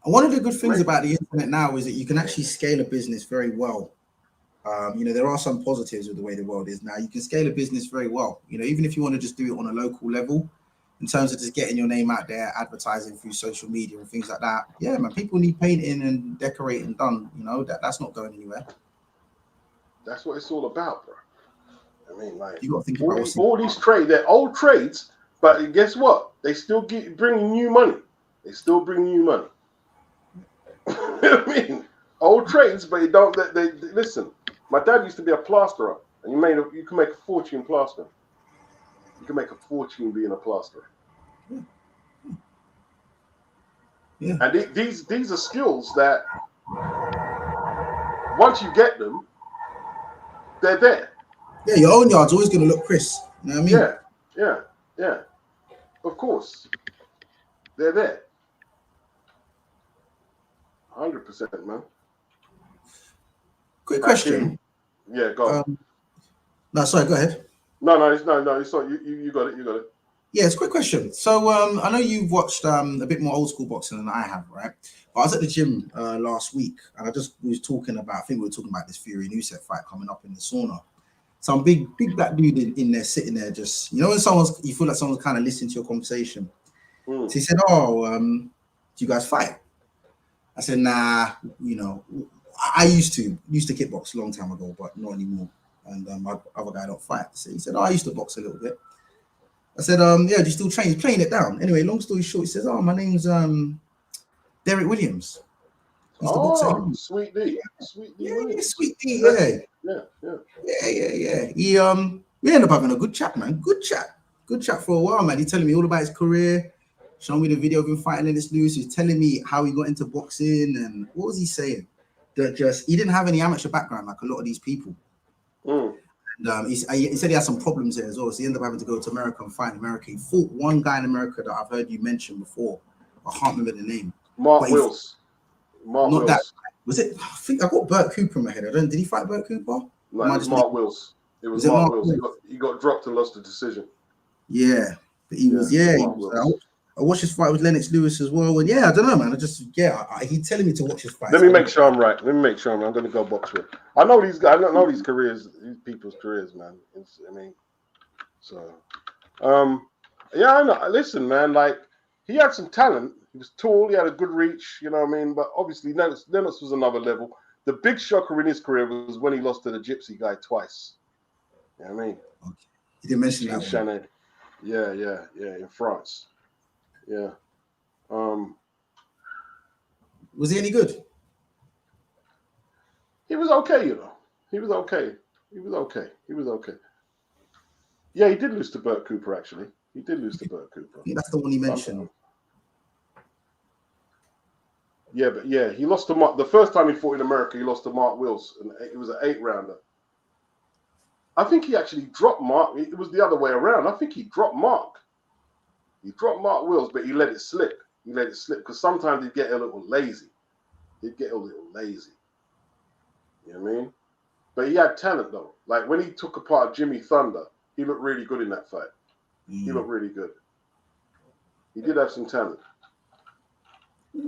And one of the good things about the internet now is that you can actually scale a business very well. There are some positives with the way the world is now. You can scale a business very well. Even if you want to just do it on a local level, in terms of just getting your name out there, advertising through social media and things like that. Yeah, man, people need painting and decorating done. That's not going anywhere. That's what it's all about, bro. I mean, like, you got to think about all these trades, they're old trades, but guess what? They still bring you money. They still bring you money. I mean, old trades, but they listen. My dad used to be a plasterer, and you can make a fortune plastering. You can make a fortune being a plasterer. Yeah. And these are skills that once you get them, they're there. Yeah, your own yard's always going to look crisp. You know what I mean? Yeah. Of course, they're there. 100%, man. Quick question. Yeah, go on. No, sorry, go ahead. No. It's not. You got it. Yeah, it's a quick question. So I know you've watched a bit more old school boxing than I have, right? But I was at the gym last week, and I was talking about. I think we were talking about this Fury and Usyk fight coming up in the sauna. Some big black dude in there sitting there, just when you feel like someone's kind of listening to your conversation. So he said, do you guys fight? I said, nah. I used to kickbox a long time ago, but not anymore. And my other guy don't fight. So he said, I used to box a little bit. I said, do you still train? He's playing it down. Anyway, long story short, he says, my name's Derek Williams. Sweet D. Yeah, Sweet D, yeah. He we ended up having a good chat, man. Good chat for a while, man. He's telling me all about his career, showing me the video of him fighting Lennox Lewis. He's telling me how he got into boxing, and what was he saying? That he didn't have any amateur background like a lot of these people. And he said he had some problems there as well. So he ended up having to go to America and fight in America. He fought one guy in America that I've heard you mention before. I can't remember the name. Mark Wills. That. Was it? I think I got Bert Cooper in my head. Did he fight Bert Cooper? No, it was Mark Wills. It was Mark Wills. He got dropped and lost the decision. Yeah, but he was. I watched his fight with Lennox Lewis as well. And yeah, I don't know, man. He's telling me to watch his fight. Let me make sure I'm right. I'm going to go box with. I know these guys. I don't know these careers, these people's careers, man. Yeah, I know. Listen, man. Like, he had some talent. He was tall. He had a good reach. You know what I mean? But obviously, Lennox was another level. The big shocker in his career was when he lost to the Gypsy guy twice. You know what I mean? Okay. He didn't mention that one. Yeah, in France. Yeah. Was he any good? He was okay, He was okay. Yeah, he did lose to Bert Cooper, actually. He did lose to Bert Cooper. I think that's the one he mentioned. Yeah, he lost to Mark. The first time he fought in America, he lost to Mark Wills, and it was an 8-rounder. I think he actually dropped Mark. It was the other way around. I think he dropped Mark. He dropped Mark Wills, but he let it slip. Because sometimes he'd get a little lazy. You know what I mean? But he had talent, though. Like, when he took apart Jimmy Thunder, he looked really good in that fight. He looked really good. He did have some talent.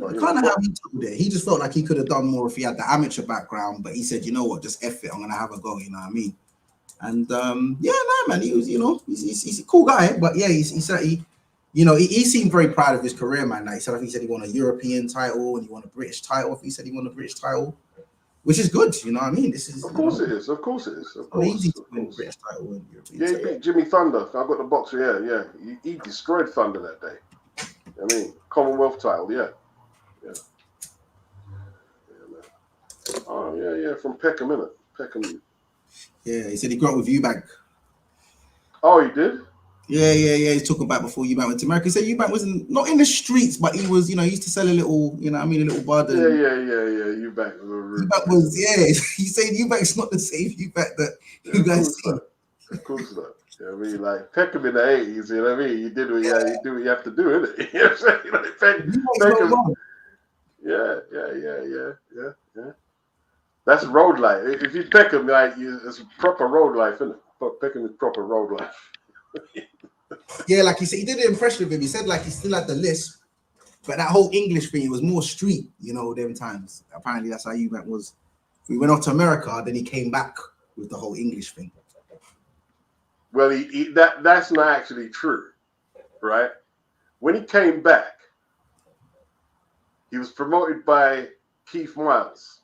Kind of how he told it. He just felt like he could have done more if he had the amateur background, but he said, you know what, just F it, I'm going to have a go, you know what I mean? And man, he was, he's a cool guy, but yeah, he said he seemed very proud of his career, man. Like he said he won a European title and he won a British title. He said he won a British title, which is good, you know what I mean? This is Of course it is. Easy to win a British title and European title. He beat Jimmy Thunder. I got the boxer, yeah. He destroyed Thunder that day. I mean, Commonwealth title, yeah. Man. Oh, yeah, from Peckham, innit? Peckham, Yeah, he said he grew up with Eubank. Oh, he did? Yeah. He's talking about before Eubank went to America. He said Eubank wasn't not in the streets, but he was, he used to sell a little, a little bud. Yeah. Eubank was a rude. Eubank was, he said Eubank's not the same Eubank that you guys see. Of course not. You know what I mean? Like Peckham in the 80s, you know what I mean? You did what you do what you have to do, innit? You know what I'm saying? Like Peckham. Yeah. That's road life. If you Peckham, like it's proper road life, isn't it? But Peckham is proper road life. Yeah, like he said, he did an impression of him. He said like he still had the list, but that whole English thing, it was more street, them times. Apparently that's how Eubank was. We went off to America, then he came back with the whole English thing. Well, that's not actually true, right? When he came back, he was promoted by Keith Miles.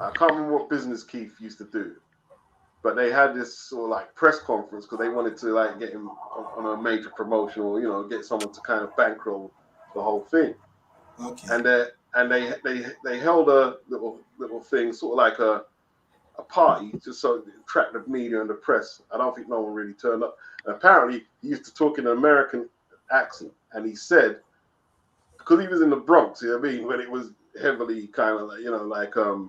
I can't remember what business Keith used to do, but they had this sort of like press conference because they wanted to like get him on a major promotional, get someone to kind of bankroll the whole thing. Okay. And they held a little thing, sort of like a party, just so to attract the media and the press. I don't think no one really turned up. And apparently, he used to talk in an American accent, and he said, because he was in the Bronx, when it was heavily kind of like, a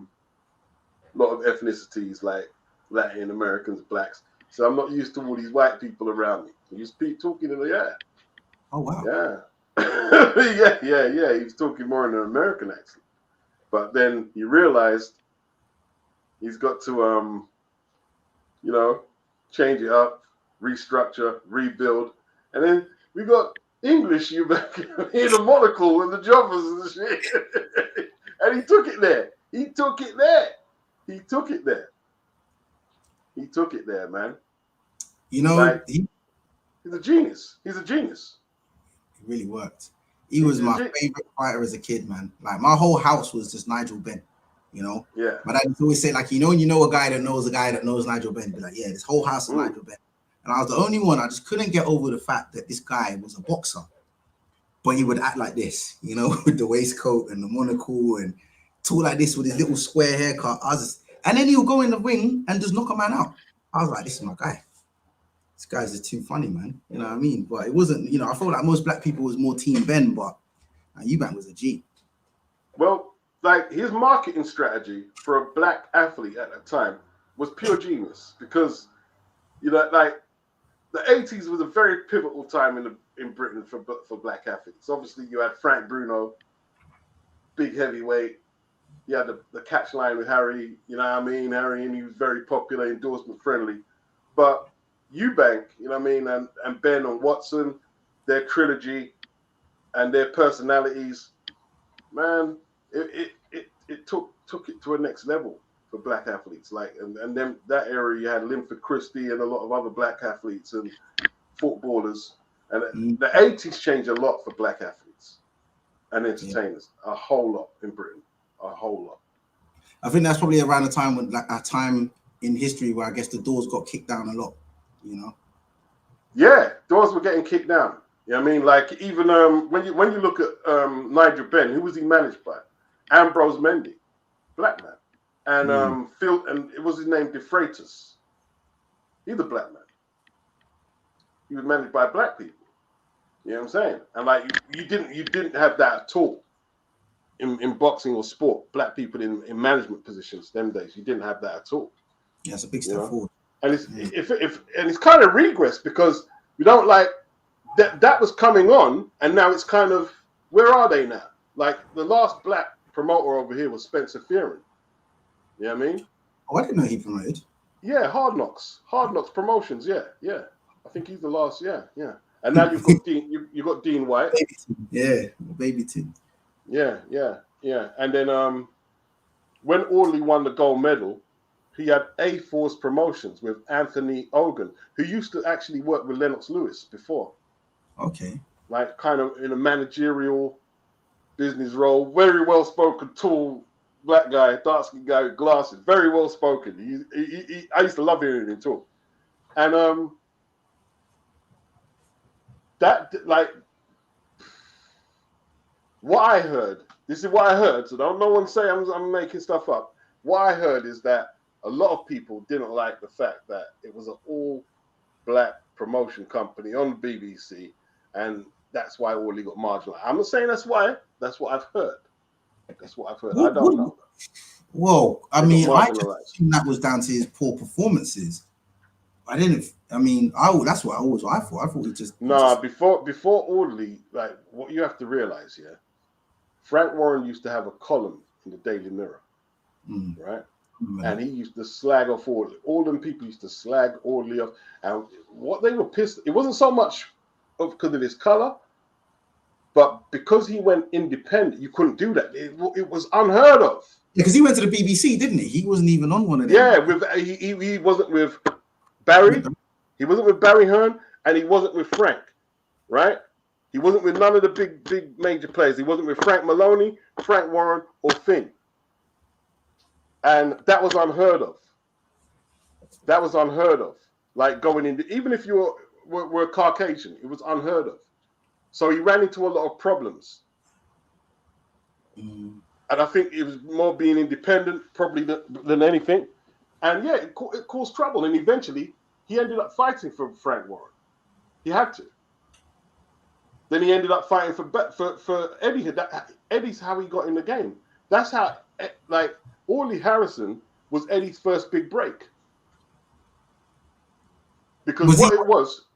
lot of ethnicities like Latin Americans, blacks. So I'm not used to all these white people around me. He used to be talking in the Oh wow. Yeah. yeah. He was talking more in an American accent. But then he realized he's got to change it up, restructure, rebuild. And then we got English Eubank in the monocle and the jobbers and the shit. And he took it there. He took it there, man. He's a genius. He really worked. He was my favorite fighter as a kid, man. Like my whole house was just Nigel Benn, Yeah. But I just always say, like, a guy that knows a guy that knows Nigel Benn. Be like, yeah, this whole house is Nigel Benn. And I was the only one. I just couldn't get over the fact that this guy was a boxer, but he would act like this, with the waistcoat and the monocle and talk like this with his little square haircut. And then he'll go in the ring and just knock a man out. I was like, this is my guy. This guy's just too funny, man. You know what I mean? But it wasn't, I felt like most black people was more Team Ben, but Eubank was a G. Well, like his marketing strategy for a black athlete at that time was pure genius because, like the 80s was a very pivotal time in Britain for black athletes. Obviously, you had Frank Bruno, big heavyweight. You had the catch line with Harry, Harry, and he was very popular, endorsement friendly. But Eubank, and Ben and Watson, their trilogy and their personalities, man, it took it to a next level for black athletes. Like, and then that era, you had Linford Christie and a lot of other black athletes and footballers. And the 80s changed a lot for black athletes and entertainers, a whole lot in Britain, a whole lot. I think that's probably around the time when, like, a time in history where I guess the doors got kicked down a lot, Yeah, doors were getting kicked down. Like even when you look at Nigel Benn, who was he managed by? Ambrose Mendy, black man, and Phil, and it was his name De Freitas. He's a black man. He was managed by black people. You know what I'm saying? And like you didn't have that at all in boxing or sport. Black people in management positions them days, you didn't have that at all. Yeah, it's a big step forward. And it's it's kind of regressed because we don't like that was coming on, and now it's kind of, where are they now? Like the last black promoter over here was Spencer Fearon. You know what I mean? Oh, I didn't know he promoted. Yeah, Hard Knocks Promotions. Yeah. I think he's the last. Yeah. And now you've got you've got Dean White. Baby team. Yeah. And then when Audley won the gold medal, he had A-Force Promotions with Anthony Ogan, who used to actually work with Lennox Lewis before. Okay. Like kind of in a managerial business role, very well spoken, tall black guy, dark skinned guy with glasses, very well spoken. I used to love hearing him talk. And that, like, what I heard, this is what I heard, so don't no one say I'm making stuff up. What I heard is that a lot of people didn't like the fact that it was an all-black promotion company on BBC, and that's why Orly got marginalized. I'm not saying that's why. That's what I've heard. That's what I've heard. I don't know. Well, I mean, I just assumed that was down to his poor performances. I didn't. I mean, that's what I thought. I thought he just before Orly, like what you have to realize, yeah. Frank Warren used to have a column in the Daily Mirror, right? And he used to slag off Orly. All them people used to slag Orly off, and what they were pissed. It wasn't so much because of his color, but because he went independent, you couldn't do that. It was unheard of. Yeah, because he went to the BBC, didn't he? He wasn't even on one of them. Yeah, he wasn't with Barry. He wasn't with Barry Hearn, and he wasn't with Frank, right? He wasn't with none of the big major players. He wasn't with Frank Maloney, Frank Warren, or Finn. And that was unheard of. That was unheard of. Like going into, even if you were Caucasian, it was unheard of. So he ran into a lot of problems. And I think it was more being independent probably than anything. And yeah, it caused trouble. And eventually he ended up fighting for Frank Warren. He had to. Then he ended up fighting for Eddie. Eddie's how he got in the game. That's how, like, Orly Harrison was Eddie's first big break. Because it was.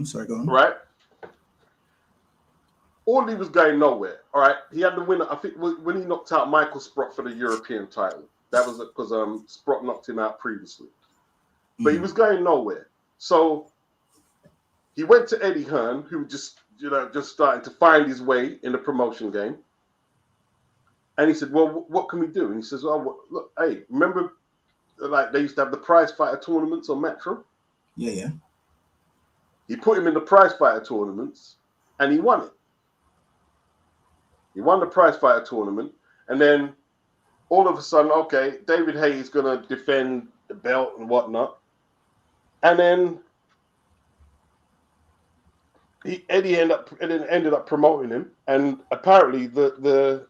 Sorry, go on. Right? Orly was going nowhere. All right. He had the winner. I think when he knocked out Michael Sprott for the European title. That was because Sprott knocked him out previously. But he was going nowhere. So he went to Eddie Hearn, who just starting to find his way in the promotion game. And he said, well, what can we do? And he says, oh, look, hey, remember, like they used to have the prize fighter tournaments on Metro? Yeah. He put him in the prize fighter tournaments, and he won it. He won the prize fighter tournament, and then all of a sudden, okay, David Haye's going to defend the belt and whatnot. And then Eddie ended up promoting him, and apparently the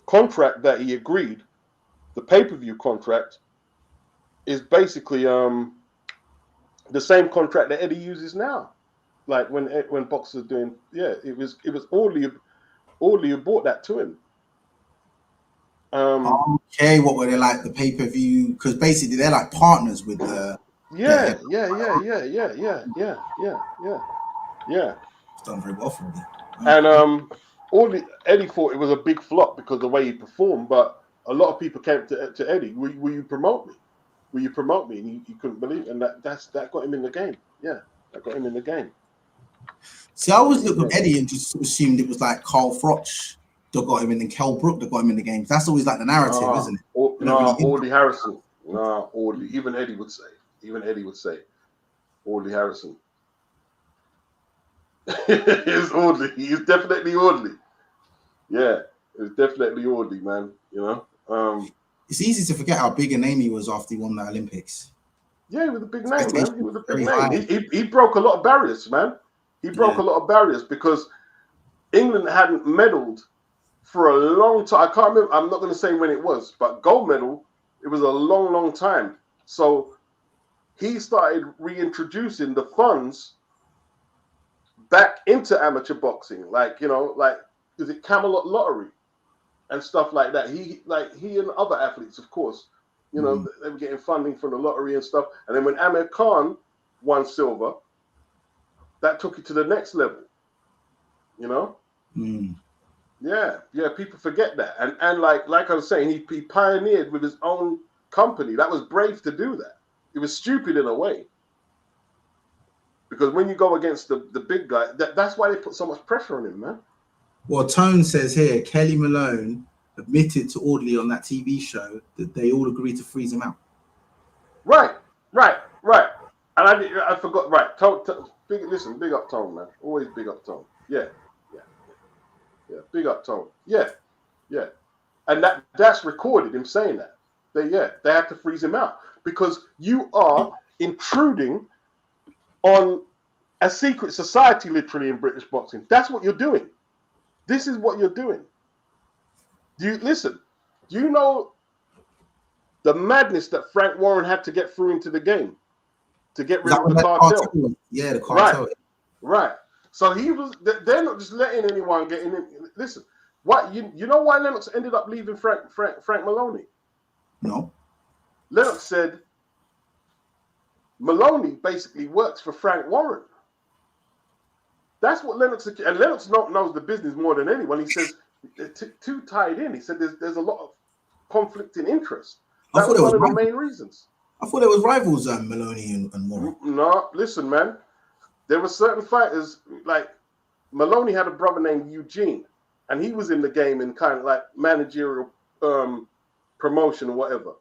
contract that he agreed, the pay-per-view contract, is basically the same contract that Eddie uses now. Like when boxers are doing, it was Orly who bought that to him. Okay, what were they like, the pay-per-view? Because basically they're like partners with the. Yeah. It's done very well for me. And Eddie thought it was a big flop because of the way he performed, but a lot of people came to Eddie. Will you promote me? Will you promote me? And he couldn't believe it. And that got him in the game. Yeah, that got him in the game. See, I always looked at Eddie and just assumed it was like Carl Froch that got him in, and Kell Brook that got him in the game. That's always like the narrative, isn't it? Orly Harrison. No, Orly. Even Eddie would say. Orly Harrison. It's Orly. He's definitely Orly. Yeah, it's definitely Orly, man. You know. It's easy to forget how big a name he was after he won the Olympics. Yeah, he was a big name, man. He was a big name. He broke a lot of barriers, man. He broke a lot of barriers because England hadn't medaled for a long time. I can't remember. I'm not going to say when it was, but gold medal, it was a long, long time. So he started reintroducing the funds back into amateur boxing, like is it Camelot Lottery and stuff like that. He and other athletes, of course, they were getting funding from the lottery and stuff. And then when Amir Khan won silver, that took it to the next level. Yeah, people forget that. And like I was saying, he pioneered with his own company. That was brave to do that. It was stupid in a way. Because when you go against the big guy, that's why they put so much pressure on him, man. Well, Tone says here, Kelly Malone admitted to Audley on that TV show that they all agreed to freeze him out. Right. And I forgot, right. Big up Tone, man. Always big up Tone. Yeah. Big up Tone. Yeah. And that's recorded, him saying that. They had to freeze him out because you are intruding on a secret society, literally, in British boxing. That's what you're doing. This is what you're doing. Do you know the madness that Frank Warren had to get through into the game to get rid That of was the that cartel. Yeah, the cartel. Right. So they're not just letting anyone get in. Listen, what you know why Lennox ended up leaving Frank Maloney? No. Lennox said Maloney basically works for Frank Warren. That's what Lennox, and Lennox knows the business more than anyone. He says they're too tied in. He said there's a lot of conflicting interest. That was one of the main reasons. I thought there was rivals, Maloney and Warren. No, listen, man. There were certain fighters, like Maloney had a brother named Eugene, and he was in the game in kind of like managerial promotion or whatever.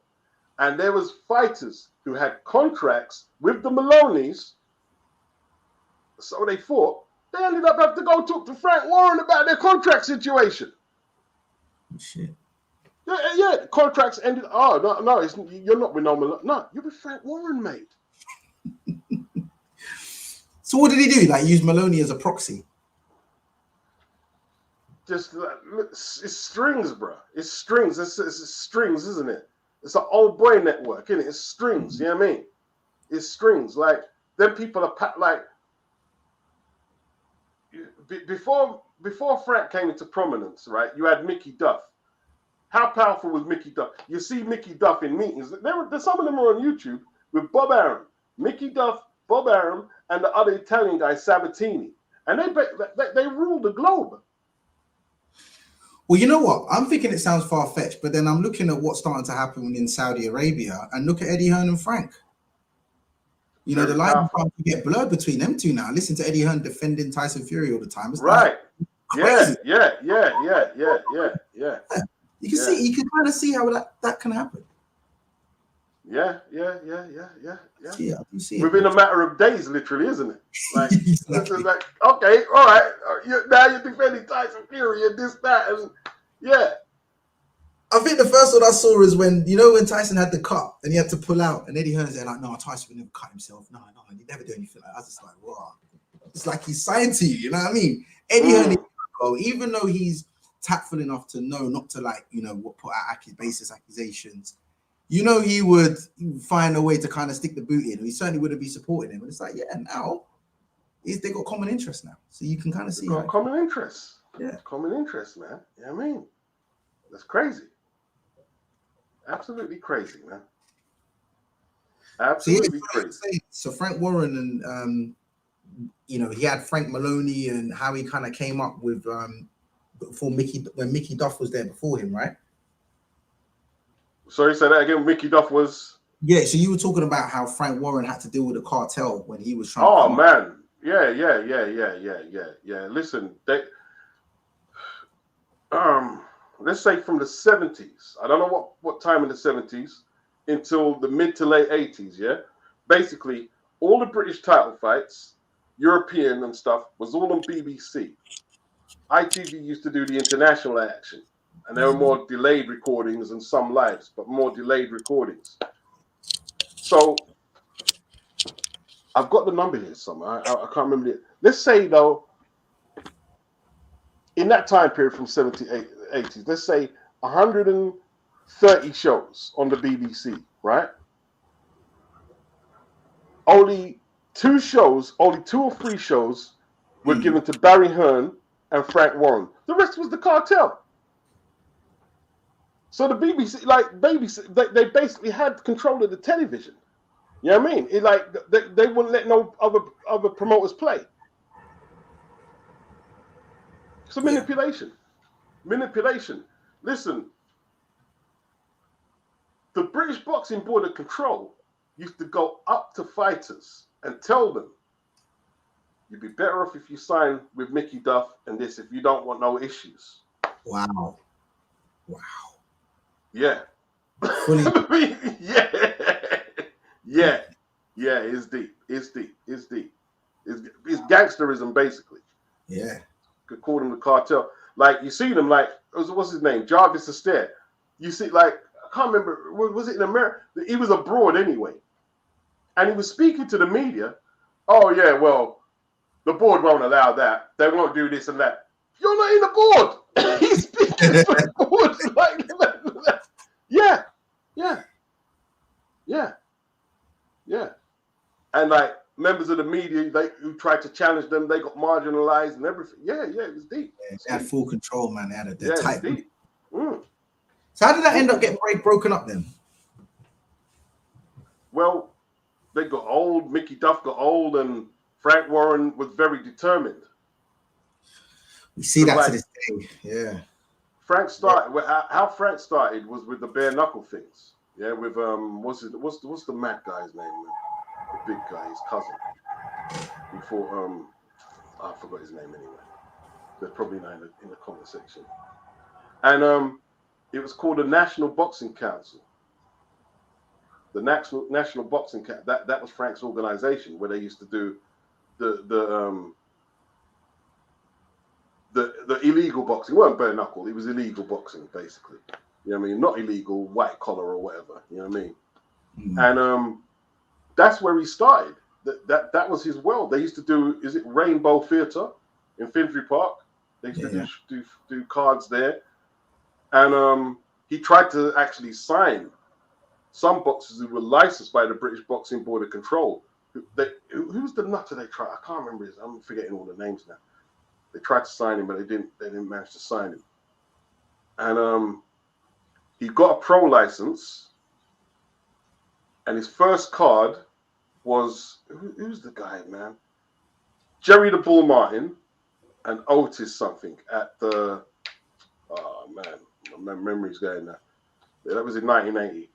And there was fighters who had contracts with the Maloneys, so they fought. They ended up having to go talk to Frank Warren about their contract situation. Shit. Yeah, contracts ended. Oh, no, you're not with no Maloney. No, you're with Frank Warren, mate. So what did he do? Like use Maloney as a proxy? Just it's strings, bro. It's strings. It's strings, isn't it? It's an old boy network, isn't it? It's strings. You know what I mean? It's strings. Like then people are like before Frank came into prominence, right? You had Mickey Duff. How powerful was Mickey Duff? You see Mickey Duff in meetings. Some of them are on YouTube with Bob Arum, Mickey Duff, Bob Arum, and the other Italian guy Sabatini, and they rule the globe. Well, you know what? I'm thinking it sounds far-fetched, but then I'm looking at what's starting to happen in Saudi Arabia, and look at Eddie Hearn and Frank. You know, the line is starting to get blurred between them two now. Listen to Eddie Hearn defending Tyson Fury all the time. It's right. Crazy. Yeah. You can see, you can kind of see how that can happen. Yeah. Yeah, you see within a matter of days, literally, isn't it? Like, exactly. like okay, all right, now you're defending Tyson Fury and this, that, and yeah. I think the first one I saw is when Tyson had the cut and he had to pull out, and Eddie Hearn's there like, no, Tyson would never cut himself. No, he never do anything like that. I was just like, wow. It's like he's signed to you, you know what I mean? Eddie Hearn, even though he's tactful enough to know not to put out baseless accusations, he would find a way to kind of stick the boot in. He certainly wouldn't be supporting him. And it's like, yeah, now they got common interest now. So you can kind of see common interest. Yeah. Common interest, man. You know what I mean? That's crazy. Absolutely crazy, man. Absolutely crazy. So Frank Warren and he had Frank Maloney and how he kind of came up with when Mickey Duff was there before him, right? Sorry, say that again. Mickey Duff was. Yeah, so you were talking about how Frank Warren had to deal with the cartel when he was trying. Oh man, yeah. Listen, let's say from the 70s. I don't know what time in the 70s until the mid to late 80s. Yeah, basically all the British title fights, European and stuff, was all on BBC. ITV used to do the international action. And there were more delayed recordings and some lives, but more delayed recordings. So I've got the number here somewhere. I can't remember it. Let's say, though, in that time period from 70s, 80s, let's say 130 shows on the BBC, right? Only two or three shows were given to Barry Hearn and Frank Warren. The rest was the cartel. So the BBC, they basically had control of the television. You know what I mean? They wouldn't let no other promoters play. So manipulation. Listen, the British Boxing Board of Control used to go up to fighters and tell them, you'd be better off if you sign with Mickey Duff and this if you don't want no issues. Wow. Yeah. Yeah, it's deep. It's gangsterism, basically. Yeah. Could call them the cartel. Like, you see them, like, what's his name? Jarvis Astaire. You see, like, I can't remember, was it in America? He was abroad anyway. And he was speaking to the media. Oh, yeah, well, the board won't allow that. They won't do this and that. You're not in the board. He's speaking to the board like that. Yeah. And like members of the media, who tried to challenge them, they got marginalized and everything. Yeah, it was deep. Yeah, they had full control, man. They had a tight. Deep. So how did that end up getting broken up then? Well, they got old. Mickey Duff got old, and Frank Warren was very determined. We see that to this day. Yeah. Frank started. How Frank started was with the bare knuckle things. Yeah, with what's the mad guy's name? Man? The big guy, his cousin. Before I forgot his name anyway. They're probably not in the comment section. And it was called the National Boxing Council. The National Boxing Council. That was Frank's organization where they used to do the illegal boxing. It wasn't bare knuckle. It was illegal boxing, basically. You know what I mean? Not illegal, white collar or whatever. You know what I mean? And that's where he started. That was his world. They used to do, is it Rainbow Theatre in Finsbury Park? They used to do cards there. And he tried to actually sign some boxers who were licensed by the British Boxing Board of Control. Who's the nutter they tried? I can't remember his. I'm forgetting all the names now. They tried to sign him, but they didn't manage to sign him. And he got a pro license, and his first card was who's the guy, man? Jerry the Bull Martin and Otis something at the. Oh man, my memory's going now. Yeah, that was in 1980,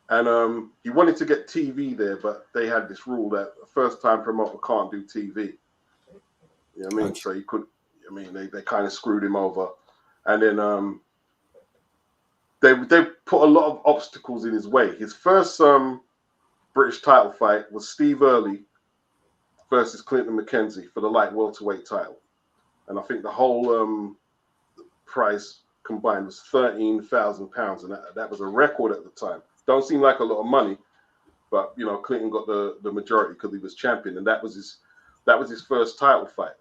and he wanted to get TV there, but they had this rule that a first-time promoter can't do TV. You know what I mean? Okay. So he could. I mean, they kind of screwed him over, and then they put a lot of obstacles in his way. His first British title fight was Steve Early versus Clinton McKenzie for the light welterweight title, and I think the whole price combined was £13,000, and that was a record at the time. Don't seem like a lot of money, but you know, Clinton got the majority because he was champion, and that was his first title fight.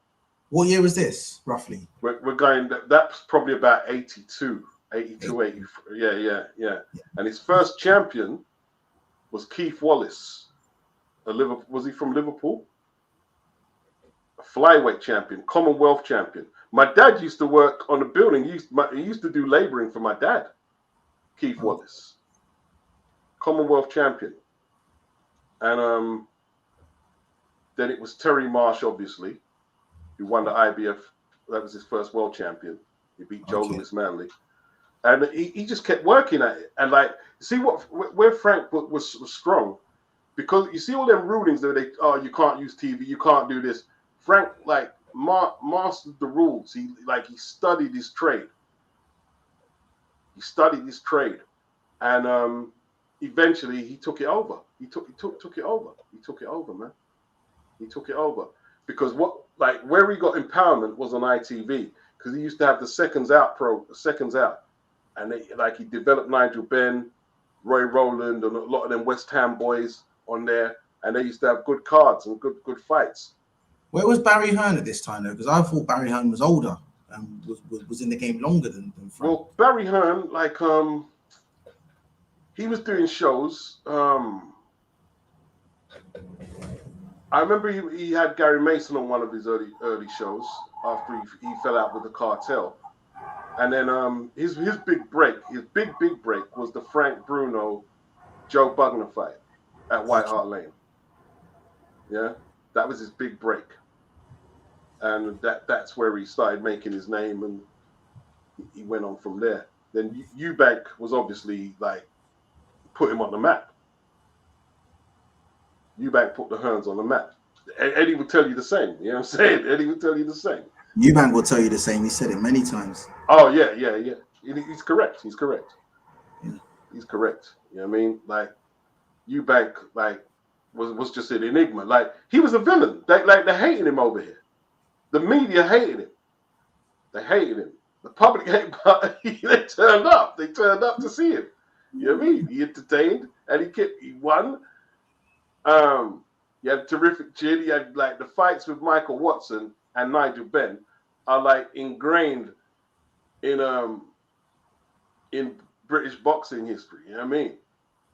What year was this, roughly? We're going. That's probably about 82, 83. Yeah. And his first champion was Keith Wallace. Was he from Liverpool? A flyweight champion, Commonwealth champion. My dad used to work on the building. He used to do laboring for my dad, Keith Wallace. Commonwealth champion. And then it was Terry Marsh, obviously, who won the IBF. That was his first world champion. He beat Joe Louis Manley. And he just kept working at it. And like, see where Frank was strong, because you see all them rulings that you can't use TV, you can't do this. Frank like mastered the rules. He studied his trade. And eventually he took it over. He took it over. He took it over, man. He took it over because where he got empowerment was on ITV, because he used to have the seconds out, and he developed Nigel Benn, Roy Rowland, and a lot of them West Ham boys on there, and they used to have good cards and good fights. Where was Barry Hearn at this time, though? Because I thought Barry Hearn was older and was in the game longer than Frank. Well, Barry Hearn, he was doing shows. I remember he had Gary Mason on one of his early shows after he fell out with the cartel. And then his big break was the Frank Bruno Joe Bugner fight at White Hart Lane. Yeah, that was his big break. And that's where he started making his name, and he went on from there. Then Eubank was obviously put him on the map. Eubank put the Hearns on the map. Eddie would tell you the same. You know what I'm saying? Eddie would tell you the same. Eubank will tell you the same. He said it many times. Oh yeah. He's correct. Yeah. He's correct. You know what I mean? Eubank was just an enigma. He was a villain. They hated him over here. The media hated him. They hated him. The public hated him. They turned up. They turned up to see him. You know what I mean? He entertained, and he won. He had a terrific chin. He had the fights with Michael Watson and Nigel Benn are ingrained in British boxing history. You know what I mean?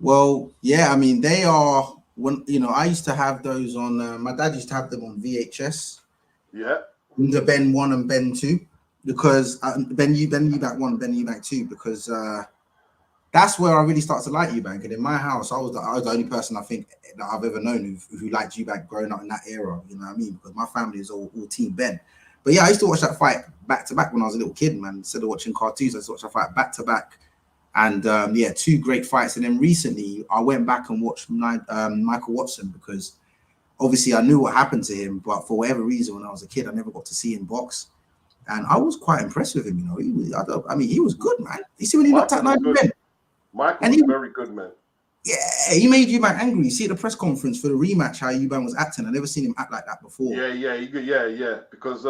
Well, yeah. I mean, they are when I used to have those on. My dad used to have them on VHS. Yeah. The Ben 1 and Ben 2, because Ben Eubank 1, Ben Eubank 2, because that's where I really started to like Eubank. And in my house, I was the only person I think that I've ever known who liked Eubank growing up in that era. You know what I mean? Because my family is all Team Ben. But yeah, I used to watch that fight back to back when I was a little kid, man. Instead of watching cartoons, I used to watch that fight back to back. And yeah, 2 great fights. And then recently, I went back and watched Michael Watson, because obviously I knew what happened to him, but for whatever reason, when I was a kid, I never got to see him box. And I was quite impressed with him. You know, he was good, man. You see when he knocked out Nigel Benn? Michael was very good, man. Yeah, he made Eubank angry. You see at the press conference for the rematch how Eubank was acting. I never seen him act like that before. Yeah. Because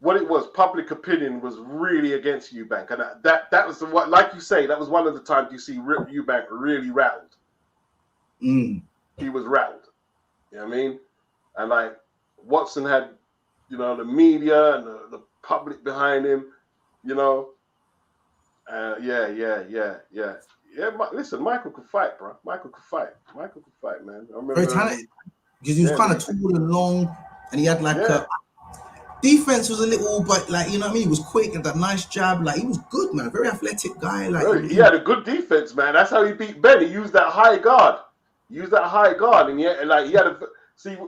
what it was, public opinion was really against Eubank, and that was what, like you say, that was one of the times you see Eubank really rattled. He was rattled. You know what I mean? And like Watson had, the media and the public behind him. Yeah, listen, Michael could fight, bro. Michael could fight, man. I remember, very talented, because he was kind of tall and long, and he had like a defense was a little, but like, you know what I mean? He was quick and that nice jab. Like, he was good, man. Very athletic guy. Like, he had a good defense, man. That's how he beat Ben. He used that high guard. And he had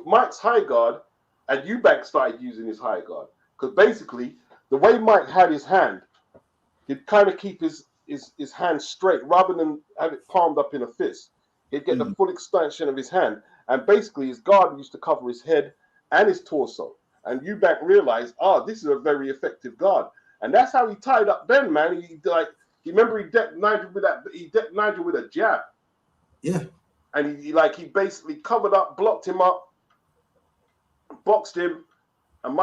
Mike's high guard, and Eubank started using his high guard, because basically the way Mike had his hand, he'd kind of keep his hand straight rather than have it palmed up in a fist. He'd get the full extension of his hand, and basically his guard used to cover his head and his torso. And Eubank realized, this is a very effective guard, and that's how he tied up Ben, man. He decked Nigel with a jab. Yeah. And he basically covered up, blocked him up, boxed him, and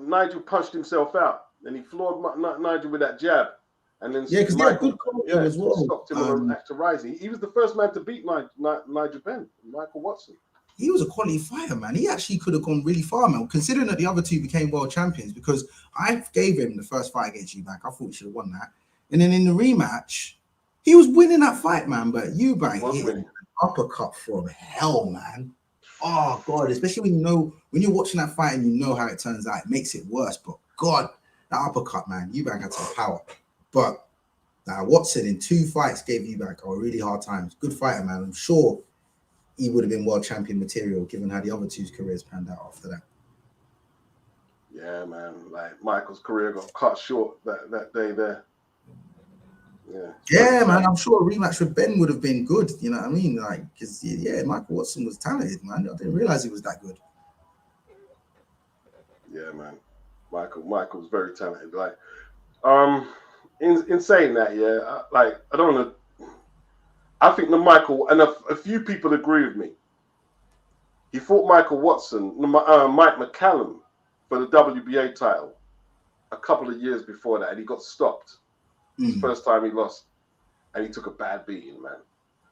Nigel punched himself out. And he floored Nigel with that jab. And then because he had good cardio as well. Stopped him on the act of rising. He was the first man to beat Nigel Benn, Michael Watson. He was a quality fighter, man. He actually could have gone really far, man, considering that the other 2 became world champions, because I gave him the first fight against Eubank. I thought he should have won that. And then in the rematch, he was winning that fight, man. But Eubank hit an uppercut from hell, man. Oh, God. Especially when you're watching that fight and you know how it turns out, it makes it worse. But, God, that uppercut, man, Eubank had some power. But Watson in 2 fights gave Eubank a really hard time. Good fighter, man. I'm sure he would have been world champion material, given how the other 2's careers panned out after that. Yeah, man. Like, Michael's career got cut short that day there. Yeah, man. I'm sure a rematch with Ben would have been good. You know what I mean? Like, because Michael Watson was talented, man. I didn't realize he was that good. Yeah, man. Michael was very talented. Like, in saying that, I don't want to. I think Michael, and a few people agree with me. He fought Michael Watson, Mike McCallum, for the WBA title a couple of years before that, and he got stopped. It's the first time he lost, and he took a bad beating, man.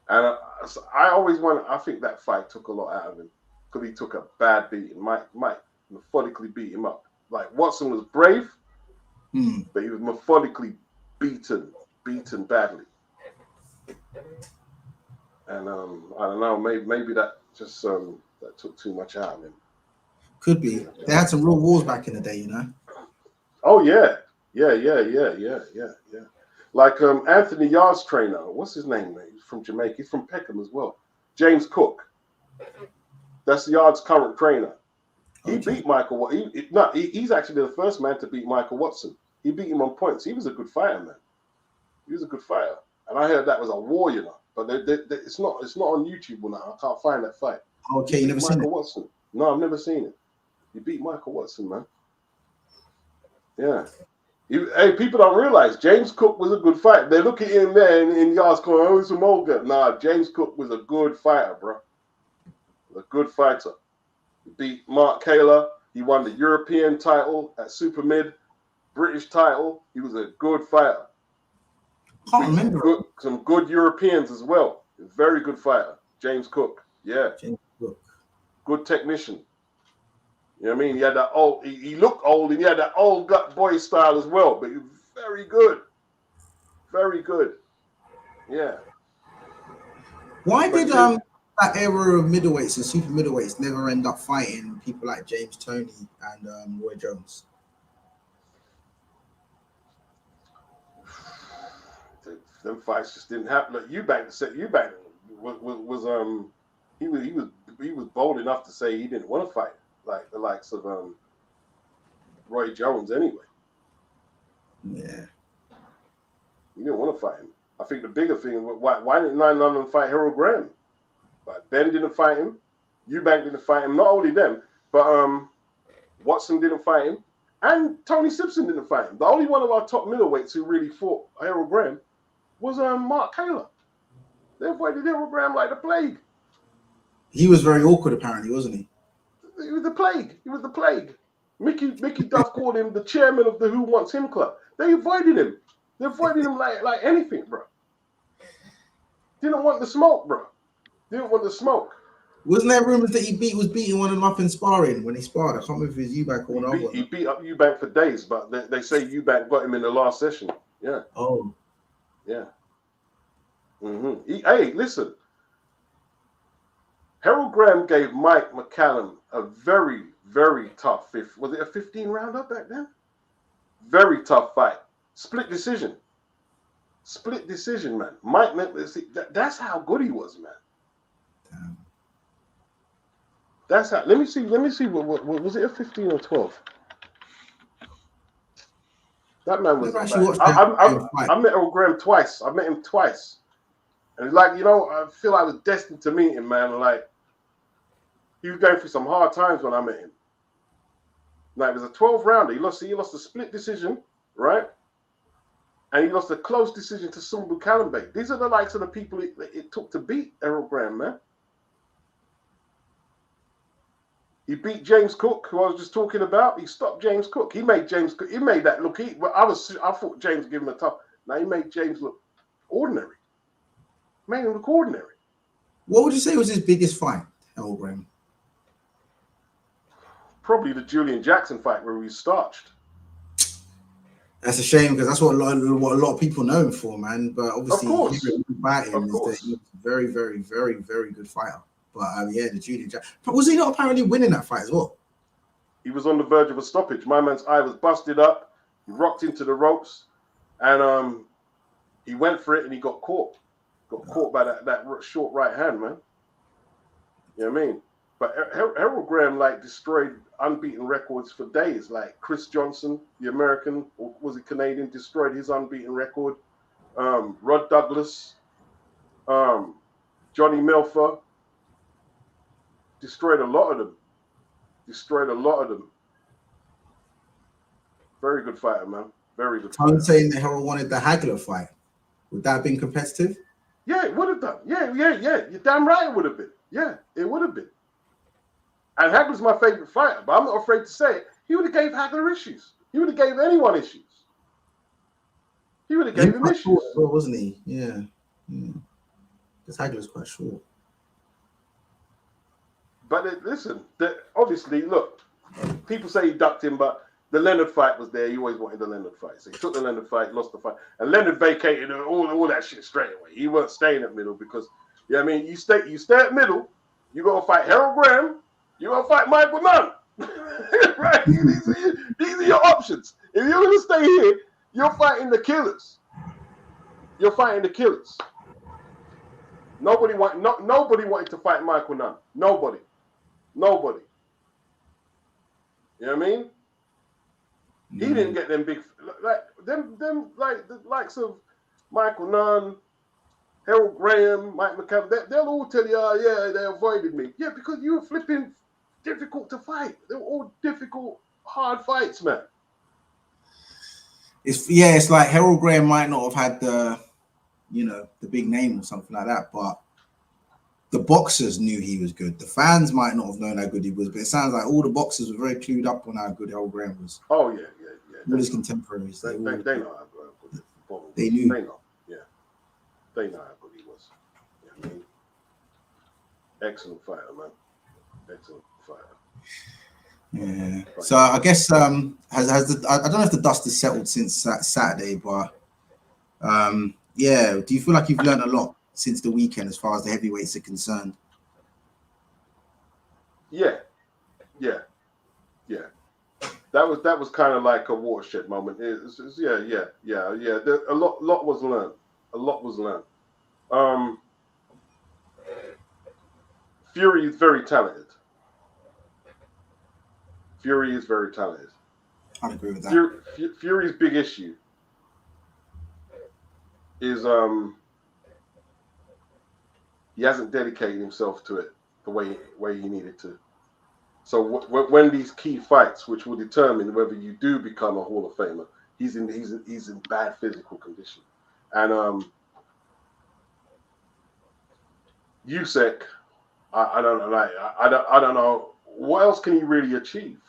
And I think that fight took a lot out of him, because he took a bad beating. Mike methodically beat him up. Like, Watson was brave, but he was methodically beaten badly. And I don't know, maybe that just that took too much out of him. Could be. They had some real wars back in the day, you know. Oh yeah. Like Anthony Yard's trainer, what's his name? He's from Jamaica. He's from Peckham as well. James Cook. That's Yard's current trainer. He beat Michael. He's actually the first man to beat Michael Watson. He beat him on points. He was a good fighter, man. He was a good fighter, and I heard that was a war, you know. But it's not on YouTube now. I can't find that fight. Okay, you never seen Michael Watson? No, I've never seen it. He beat Michael Watson, man. Yeah. Hey, people don't realize James Cook was a good fighter. They look at him there in Yard's corner. Oh, he's a Mulga. Nah, James Cook was a good fighter, bro. A good fighter. He beat Mark Kaler. He won the European title at Super Mid, British title. He was a good fighter. Can't remember. Some good Europeans as well. Very good fighter. James Cook. Yeah. James Cook. Good technician. You know what I mean? He had that old, he looked old, and he had that old gut boy style as well, but he was very good. Very good. Yeah. Why did that era of middleweights and super middleweights never end up fighting people like James Toney and Roy Jones? Them fights just didn't happen. Like Eubank was he was bold enough to say he didn't want to fight like the likes of Roy Jones anyway. Yeah, he didn't want to fight him. I think the bigger thing, why didn't none of them fight Harold Graham? But Ben didn't fight him. Eubank didn't fight him. Not only them, but Watson didn't fight him, and Tony Simpson didn't fight him. The only one of our top middleweights who really fought Harold Graham was Mark Taylor. They avoided Harold Graham like the plague. He was very awkward, apparently, wasn't he? He was the plague. He was the plague. Mickey Duff called him the chairman of the Who Wants Him Club. They avoided him. They avoided him like anything, bro. Didn't want the smoke, bro. Didn't want the smoke. Wasn't there rumors that he was beating one of them up in sparring when he sparred? I can't remember if it was Eubank or not. He beat up Eubank for days, but they say Eubank got him in the last session. Yeah. Oh. Yeah. Hey, listen. Harold Graham gave Mike McCallum a very, very tough was it a 15-rounder back then? Very tough fight. Split decision. Split decision, man. Mike, that's how good he was, man. Damn. That's how. Let me see. What was it, a 15 or 12? That man was. I met Harold Graham twice. I met him twice, and like I feel I was destined to meet him, man. Like he was going through some hard times when I met him. Like it was a 12-rounder. He lost a split decision, right? And he lost a close decision to Sumbu Kalambe. These are the likes of the people it took to beat Harold Graham, man. He beat James Cook, who I was just talking about. He stopped James Cook. He made James Cook. He made that look. I thought James would give him a tough. Now he made James look ordinary. Made him look ordinary. What would you say was his biggest fight, Harold Graham? Probably the Julian Jackson fight where he starched. That's a shame because that's what a lot of people know him for, man. But obviously, about him is that he was a very, very, very, very good fighter. But yeah, the Julian Jackson. But was he not apparently winning that fight as well? He was on the verge of a stoppage. My man's eye was busted up. He rocked into the ropes, and he went for it, and he got caught. Got caught by that short right hand, man. You know what I mean? But Harold Graham destroyed unbeaten records for days. Like Chris Johnson, the American, or was it Canadian, destroyed his unbeaten record. Rod Douglas, Johnny Milfer, destroyed a lot of them. Very good fighter, man. Very good fighter. I'm saying that Harold wanted the Hagler fight. Would that have been competitive? Yeah, it would have done. Yeah. You're damn right it would have been. Yeah, it would have been. And Hagler's my favorite fighter, but I'm not afraid to say it. He would have gave Hagler issues. He would have gave anyone issues. He would have gave him issues. Short, wasn't he? Yeah. Because Hagler's quite short. But listen, obviously, look, people say he ducked him, but the Leonard fight was there. He always wanted the Leonard fight. So he took the Leonard fight, lost the fight. And Leonard vacated all that shit straight away. He wasn't staying at middle because, you stay at middle, you're going to fight Harold Graham, you're going to fight Michael Nunn. Right? These are your options. If you're going to stay here, you're fighting the killers. Nobody wanted to fight Michael Nunn. Nobody. You know what I mean? He didn't get them big the likes of Michael Nunn, Harold Graham, Mike McCallum. They'll all tell you, they avoided me. Yeah, because you were flipping difficult to fight. They were all difficult, hard fights, man. It's like Harold Graham might not have had the big name or something like that, but the boxers knew he was good. The fans might not have known how good he was, but it sounds like all the boxers were very clued up on how good Harold Graham was. Oh yeah. All his contemporaries. They know how good. They knew. They know. Yeah. They know how good he was. You know what I mean? Excellent fighter, man. Excellent fighter. Yeah. So I guess I don't know if the dust has settled since Saturday, but do you feel like you've learned a lot since the weekend as far as the heavyweights are concerned? Yeah, yeah, yeah. That was kind of like a watershed moment. Yeah. A lot was learned. A lot was learned. Fury is very talented. Fury is very talented. I'd agree with that. Fury's big issue is he hasn't dedicated himself to it the way he needed to. So when these key fights, which will determine whether you do become a Hall of Famer, he's in bad physical condition, and Usyk, I don't know what else can he really achieve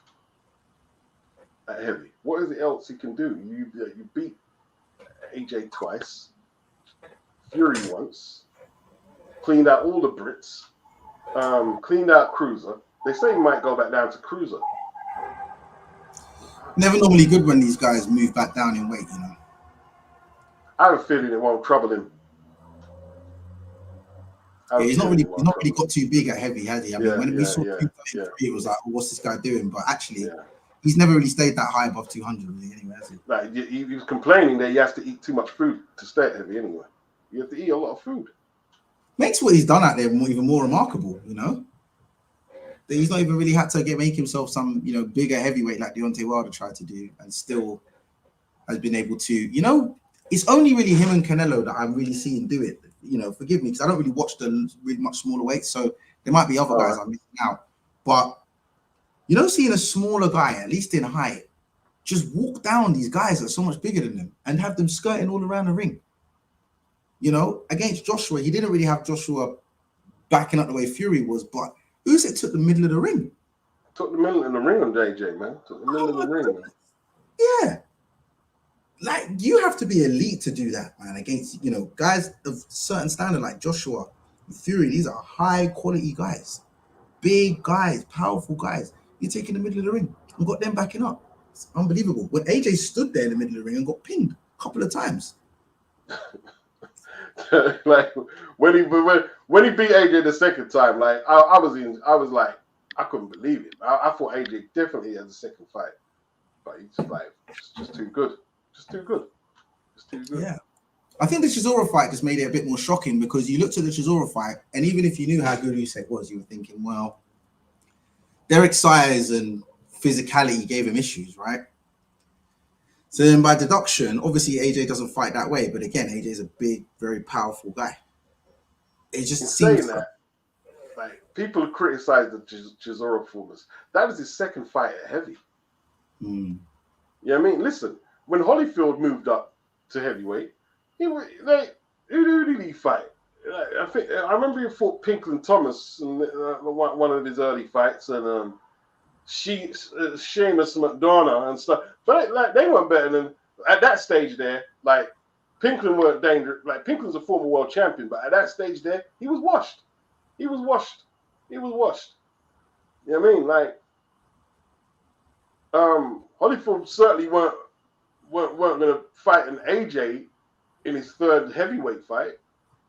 at heavy. What is it else he can do? You beat AJ twice, Fury once, cleaned out all the Brits, cleaned out Cruiser. They say he might go back down to Cruiser. Never normally good when these guys move back down in weight, you know. I have a feeling it won't trouble him. Yeah, he's not really got too big at heavy, has he? I mean, when we saw Cooper in three, it was like, oh, what's this guy doing? But actually, he's never really stayed that high above 200, really, anyway, has he? Like, he was complaining that he has to eat too much food to stay at heavy anyway. You have to eat a lot of food. Makes what he's done out there even more remarkable, you know? That he's not even really had to make himself some, you know, bigger heavyweight like Deontay Wilder tried to do, and still has been able to, you know, it's only really him and Canelo that I'm really seeing do it. You know, forgive me, because I don't really watch the really much smaller weights, so there might be other guys I'm missing out. But, you know, seeing a smaller guy, at least in height, just walk down these guys that are so much bigger than them and have them skirting all around the ring. You know, against Joshua, he didn't really have Joshua backing up the way Fury was, but Usyk took the middle of the ring. Took the middle of the ring on JJ, man. Took the middle of the ring, man. Yeah. Like, you have to be elite to do that, man, against, you know, guys of certain standard like Joshua and Fury. These are high quality guys, big guys, powerful guys. You're taking the middle of the ring and got them backing up. It's unbelievable. When AJ stood there in the middle of the ring and got pinned a couple of times. Like when he beat AJ the second time, like I was like, I couldn't believe it. I thought AJ definitely had the second fight, but he's just like just too good. Just too good. Just too good. Yeah. I think the Chisora fight just made it a bit more shocking, because you looked at the Chisora fight, and even if you knew how good Usyk was, you were thinking, well, Derek's size and physicality gave him issues, right? So then by deduction, obviously AJ doesn't fight that way, but again, AJ is a big, very powerful guy. It just seems that, like, people criticize the Chisora performance. That was his second fight at heavy. Mm. Yeah, I mean, listen, when Holyfield moved up to heavyweight, who did he fight? I remember he fought Pinklin Thomas in one of his early fights, and Seamus McDonough and stuff. But like, they weren't better than at that stage there. Like, Pinklin weren't dangerous. Like, Pinklin's a former world champion, but at that stage there, he was washed. He was washed. You know what I mean? Like, Holyfield certainly weren't going to fight an AJ in his third heavyweight fight.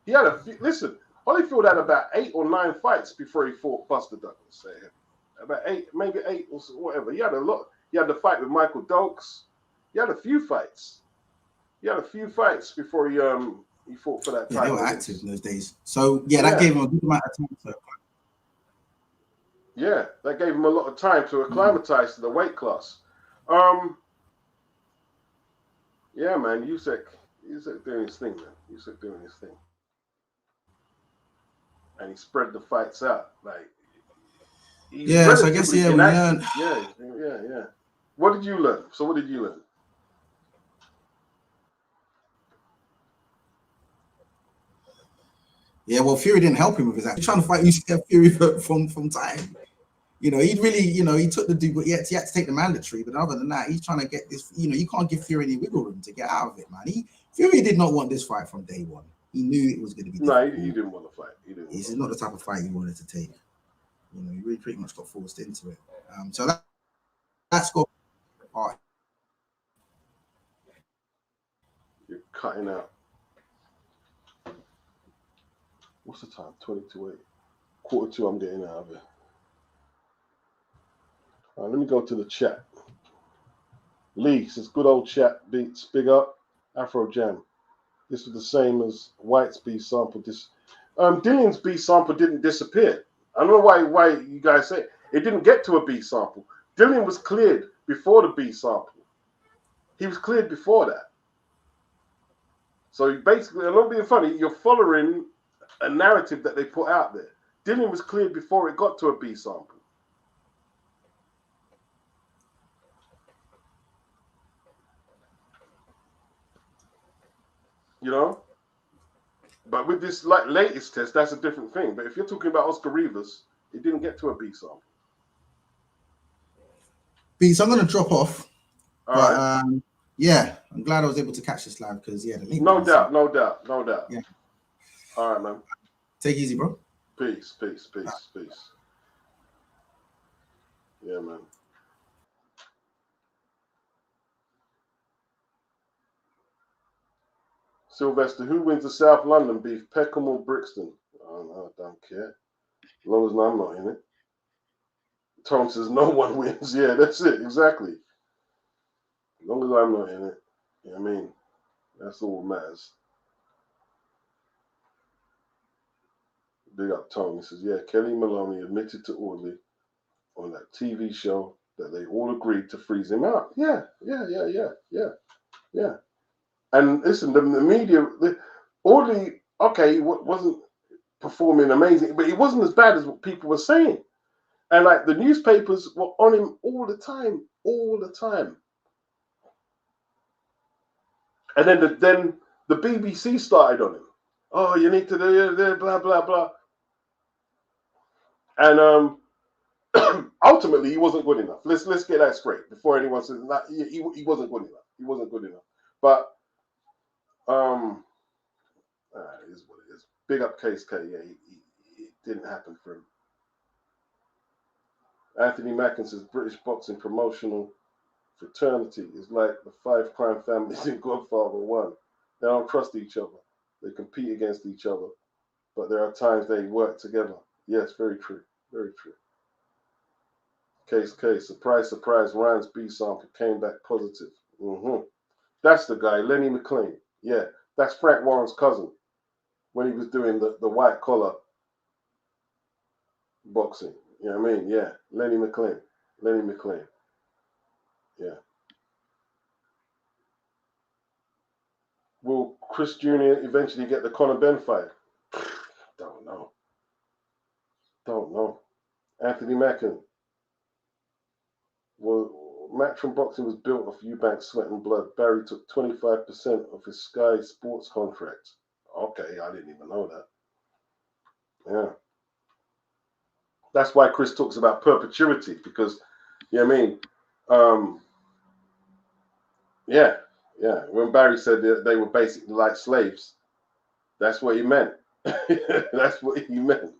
He had Holyfield had about 8 or 9 fights before he fought Buster Douglas. About 8, maybe 8 or whatever. He had a lot. He had the fight with Michael Dokes. He had a few fights. Before he fought for that title. Yeah, they were active in those days. So that gave him a good amount of time. Yeah, that gave him a lot of time to acclimatize to the weight class. Yeah, man, Usyk doing his thing, man. Usyk doing his thing. And he spread the fights out. Like, so I guess, we learned. Yeah. What did you learn? So what did you learn? Yeah, well, Fury didn't help him with his act. He's trying to fight Fury from time. You know, he really, he took the dude, but he had to take the mandatory. But other than that, he's trying to get this, you can't give Fury any wiggle room to get out of it, man. Fury did not want this fight from day one. He knew it was going to be difficult. No, he didn't want to fight. This is not the type of fight he wanted to take. He really pretty much got forced into it. So that's got. You're cutting out. What's the time? 20 to 8. 1:45, I'm getting out of it. Let me go to the chat. Lee says, good old chat beats, big up. Afro Jam. This was the same as White's B sample. Dillian's B sample didn't disappear. I don't know why you guys say it didn't get to a B sample. Dillian was cleared before the B sample. He was cleared before that. So basically, I'm not being funny, you're following a narrative that they put out there. Dillian was cleared before it got to a B sample. You know? But with this latest test, that's a different thing. But if you're talking about Oscar Rivas, it didn't get to a B sample. B, so I'm going to drop off. All but right. Yeah, I'm glad I was able to catch this live because, yeah. No doubt. Yeah. All right, man. Take it easy, bro. Peace. Yeah, man. Sylvester, who wins the South London beef, Peckham or Brixton? I don't care. As long as I'm not in it. Tom says no one wins. Yeah, that's it. Exactly. As long as I'm not in it. You know what I mean? That's all that matters. Big up Tom. He says, yeah, Kelly Maloney admitted to Audley on that TV show that they all agreed to freeze him out. Yeah. And listen, the media, Audley, okay, he wasn't performing amazing, but he wasn't as bad as what people were saying. And like the newspapers were on him all the time. And then the BBC started on him. Oh, you need to do blah blah blah. And ultimately, he wasn't good enough. Let's get that straight before anyone says that he wasn't good enough. He wasn't good enough. But it is what it is. Big up Case K. Yeah, it didn't happen for him. Anthony Mackin says British boxing promotional fraternity is like the 5 crime families in Godfather 1. They don't trust each other. They compete against each other. But there are times they work together. Yes, very true. Very true. Case K. Surprise, Ryan's B sample came back positive. That's the guy, Lenny McLean. Yeah, that's Frank Warren's cousin when he was doing the white collar boxing. You know what I mean? Yeah, Lenny McLean. Yeah. Will Chris Jr. eventually get the Conor Benn fight? Don't know. Anthony Mackin. Well, Matchroom Boxing was built off Eubank sweat and blood. Barry took 25% of his Sky Sports contract. Okay, I didn't even know that. Yeah. That's why Chris talks about perpetuity, because, you know what I mean? Yeah. When Barry said that they were basically like slaves, that's what he meant. That's what he meant.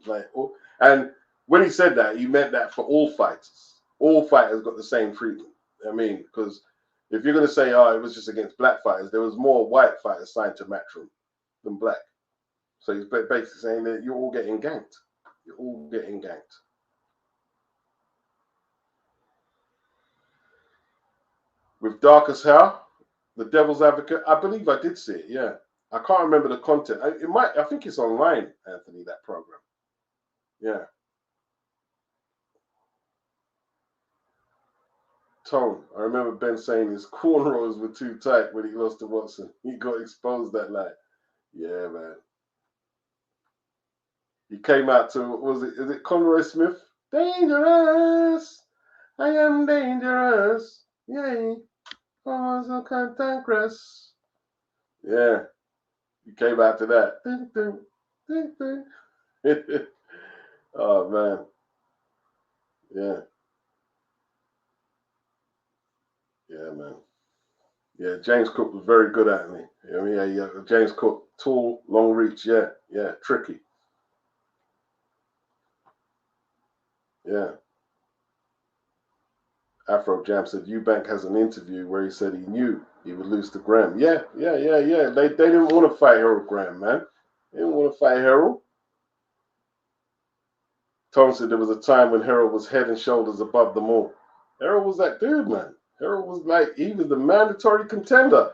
And when he said that, he meant that for all fighters. All fighters got the same treatment. I mean, because if you're going to say, oh, it was just against black fighters, there was more white fighters signed to Matchroom than black. So he's basically saying that you're all getting ganked. With Darkest Hair, The Devil's Advocate, I believe I did see it, yeah. I can't remember the content. I think it's online, Anthony, that program. Yeah. Tone, I remember Ben saying his cornrows were too tight when he lost to Watson. He got exposed that night. Yeah, man. He came out to, is it Conroy Smith? Dangerous! I am dangerous. Yay. Oh, so cantankerous. Yeah. He came out to that. Ding, ding, ding, ding. Oh, man. Yeah. Yeah, man. Yeah, James Cook was very good at me. I mean, yeah, James Cook, tall, long reach. Yeah, tricky. Yeah. Afro Jam said Eubank has an interview where he said he knew he would lose to Graham. Yeah. They didn't want to fight Harold Graham, man. They didn't want to fight Harold. Tom said there was a time when Harold was head and shoulders above them all. Harold was that dude, man. Harold was like, he was the mandatory contender.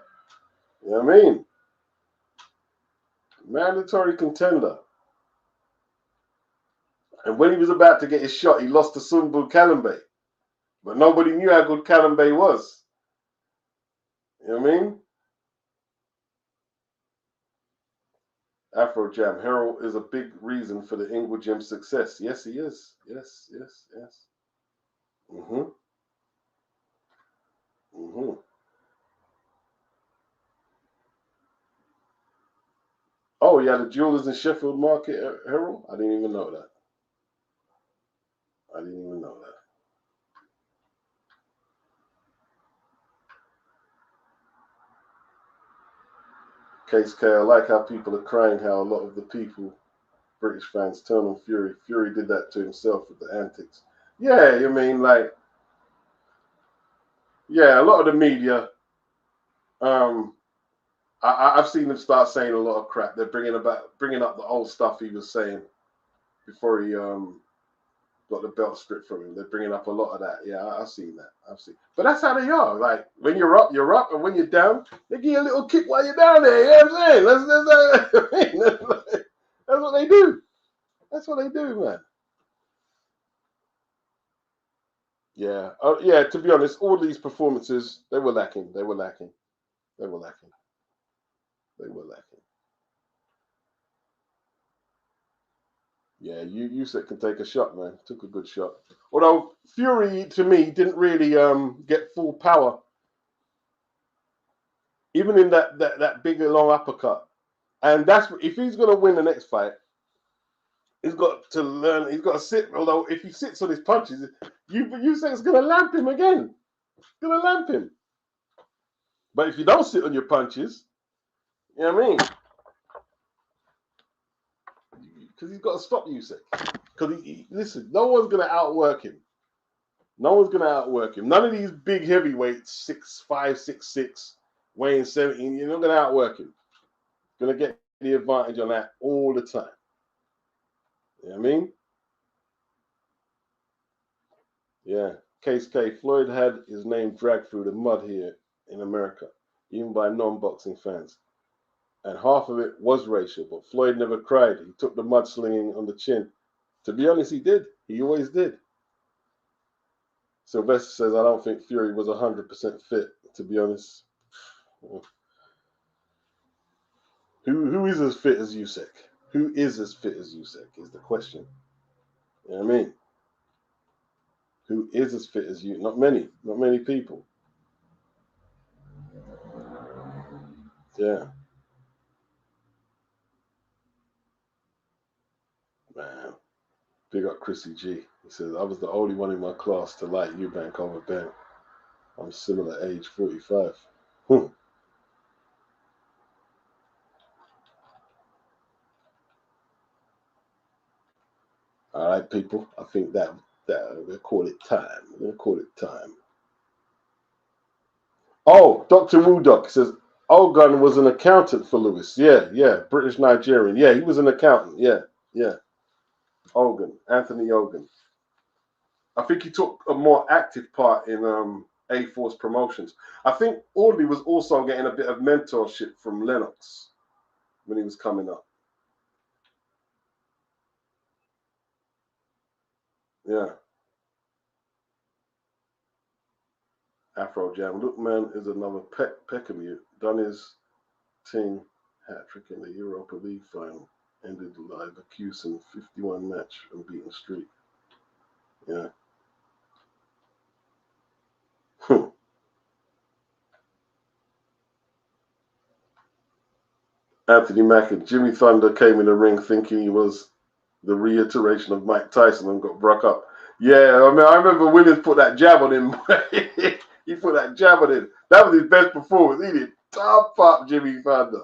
You know what I mean? Mandatory contender. And when he was about to get his shot, he lost to Sumbu Kalambe. But nobody knew how good Kalambe was. You know what I mean? Afro Jam. Harold is a big reason for the Inglewood Gym's success. Yes, he is. Yes, yes, yes. Mm-hmm. Mm-hmm. Oh, yeah, the jewelers in Sheffield Market, Harold? I didn't even know that. I didn't even know that. Case K, I like how people are crying how a lot of the people, British fans, turn on Fury. Fury did that to himself with the antics. Yeah, you mean, like, yeah, a lot of the media, I've seen them start saying a lot of crap. They're bringing up the old stuff he was saying before he got the belt stripped from him. They're bringing up a lot of that. Yeah, I've seen that. But that's how they are. Like, when you're up, and when you're down, they give you a little kick while you're down there. You know what I'm saying? That's what they do. That's what they do, man. Yeah. Yeah, to be honest, all these performances, they were lacking. They were lacking. Yeah, Usyk can take a shot, man. Took a good shot. Although Fury, to me, didn't really get full power. Even in that big long uppercut. And that's, if he's going to win the next fight, he's got to learn, he's got to sit. Although if he sits on his punches, Usyk's going to lamp him again. Going to lamp him. But if you don't sit on your punches, you know what I mean? Because he's got to stop Usyk. Because listen, no one's going to outwork him. No one's going to outwork him. None of these big heavyweights, 6'5", 6'6", weighing 17, you're not going to outwork him. Going to get the advantage on that all the time. You know what I mean? Yeah. Case K. Floyd had his name dragged through the mud here in America, even by non-boxing fans. And half of it was racial, but Floyd never cried. He took the mudslinging on the chin. To be honest, he did. He always did. Sylvester says, I don't think Fury was 100% fit, to be honest. Who is as fit as Usyk? Who is as fit as Usyk is the question. You know what I mean? Who is as fit as you? Not many people. Yeah. Man. Big up Chrissy G. He says, I was the only one in my class to like Eubank over Ben. I'm similar age, 45. All right, people. I think that we'll call it time. Oh, Dr. Woodok says, Ogun was an accountant for Lewis. Yeah. British Nigerian. Yeah, he was an accountant. Yeah. Ogun. Anthony Ogun. I think he took a more active part in A-Force promotions. I think Audley was also getting a bit of mentorship from Lennox when he was coming up. Yeah. Afro Jam. Look, man, is another Peckham. Done his team hat-trick in the Europa League final. Ended the live accusing 51 match unbeaten streak. Yeah. Anthony Mack and Jimmy Thunder came in the ring thinking he was the reiteration of Mike Tyson and got broke up. Yeah, I mean, I remember Williams put that jab on him. He put that jab on him. That was his best performance. He did top up Jimmy Thunder.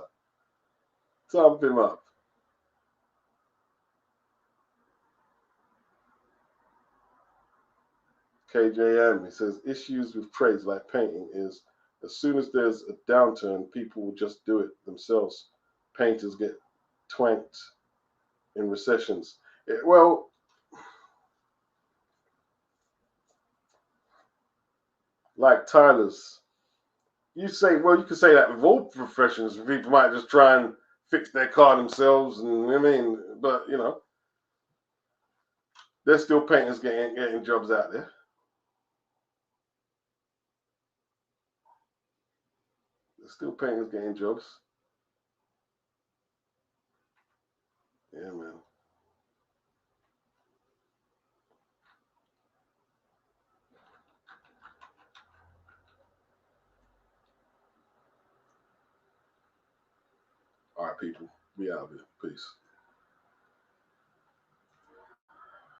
Thump him up. KJM, he says, issues with trades like painting is as soon as there's a downturn, people will just do it themselves. Painters get twanked in recessions. Well, like Tyler's. You say, well, you could say that with all professions. People might just try and fix their car themselves, and I mean, but you know, there's still painters getting jobs out there. There's still painters getting jobs. Yeah, man. All right, people. We out of here. Peace.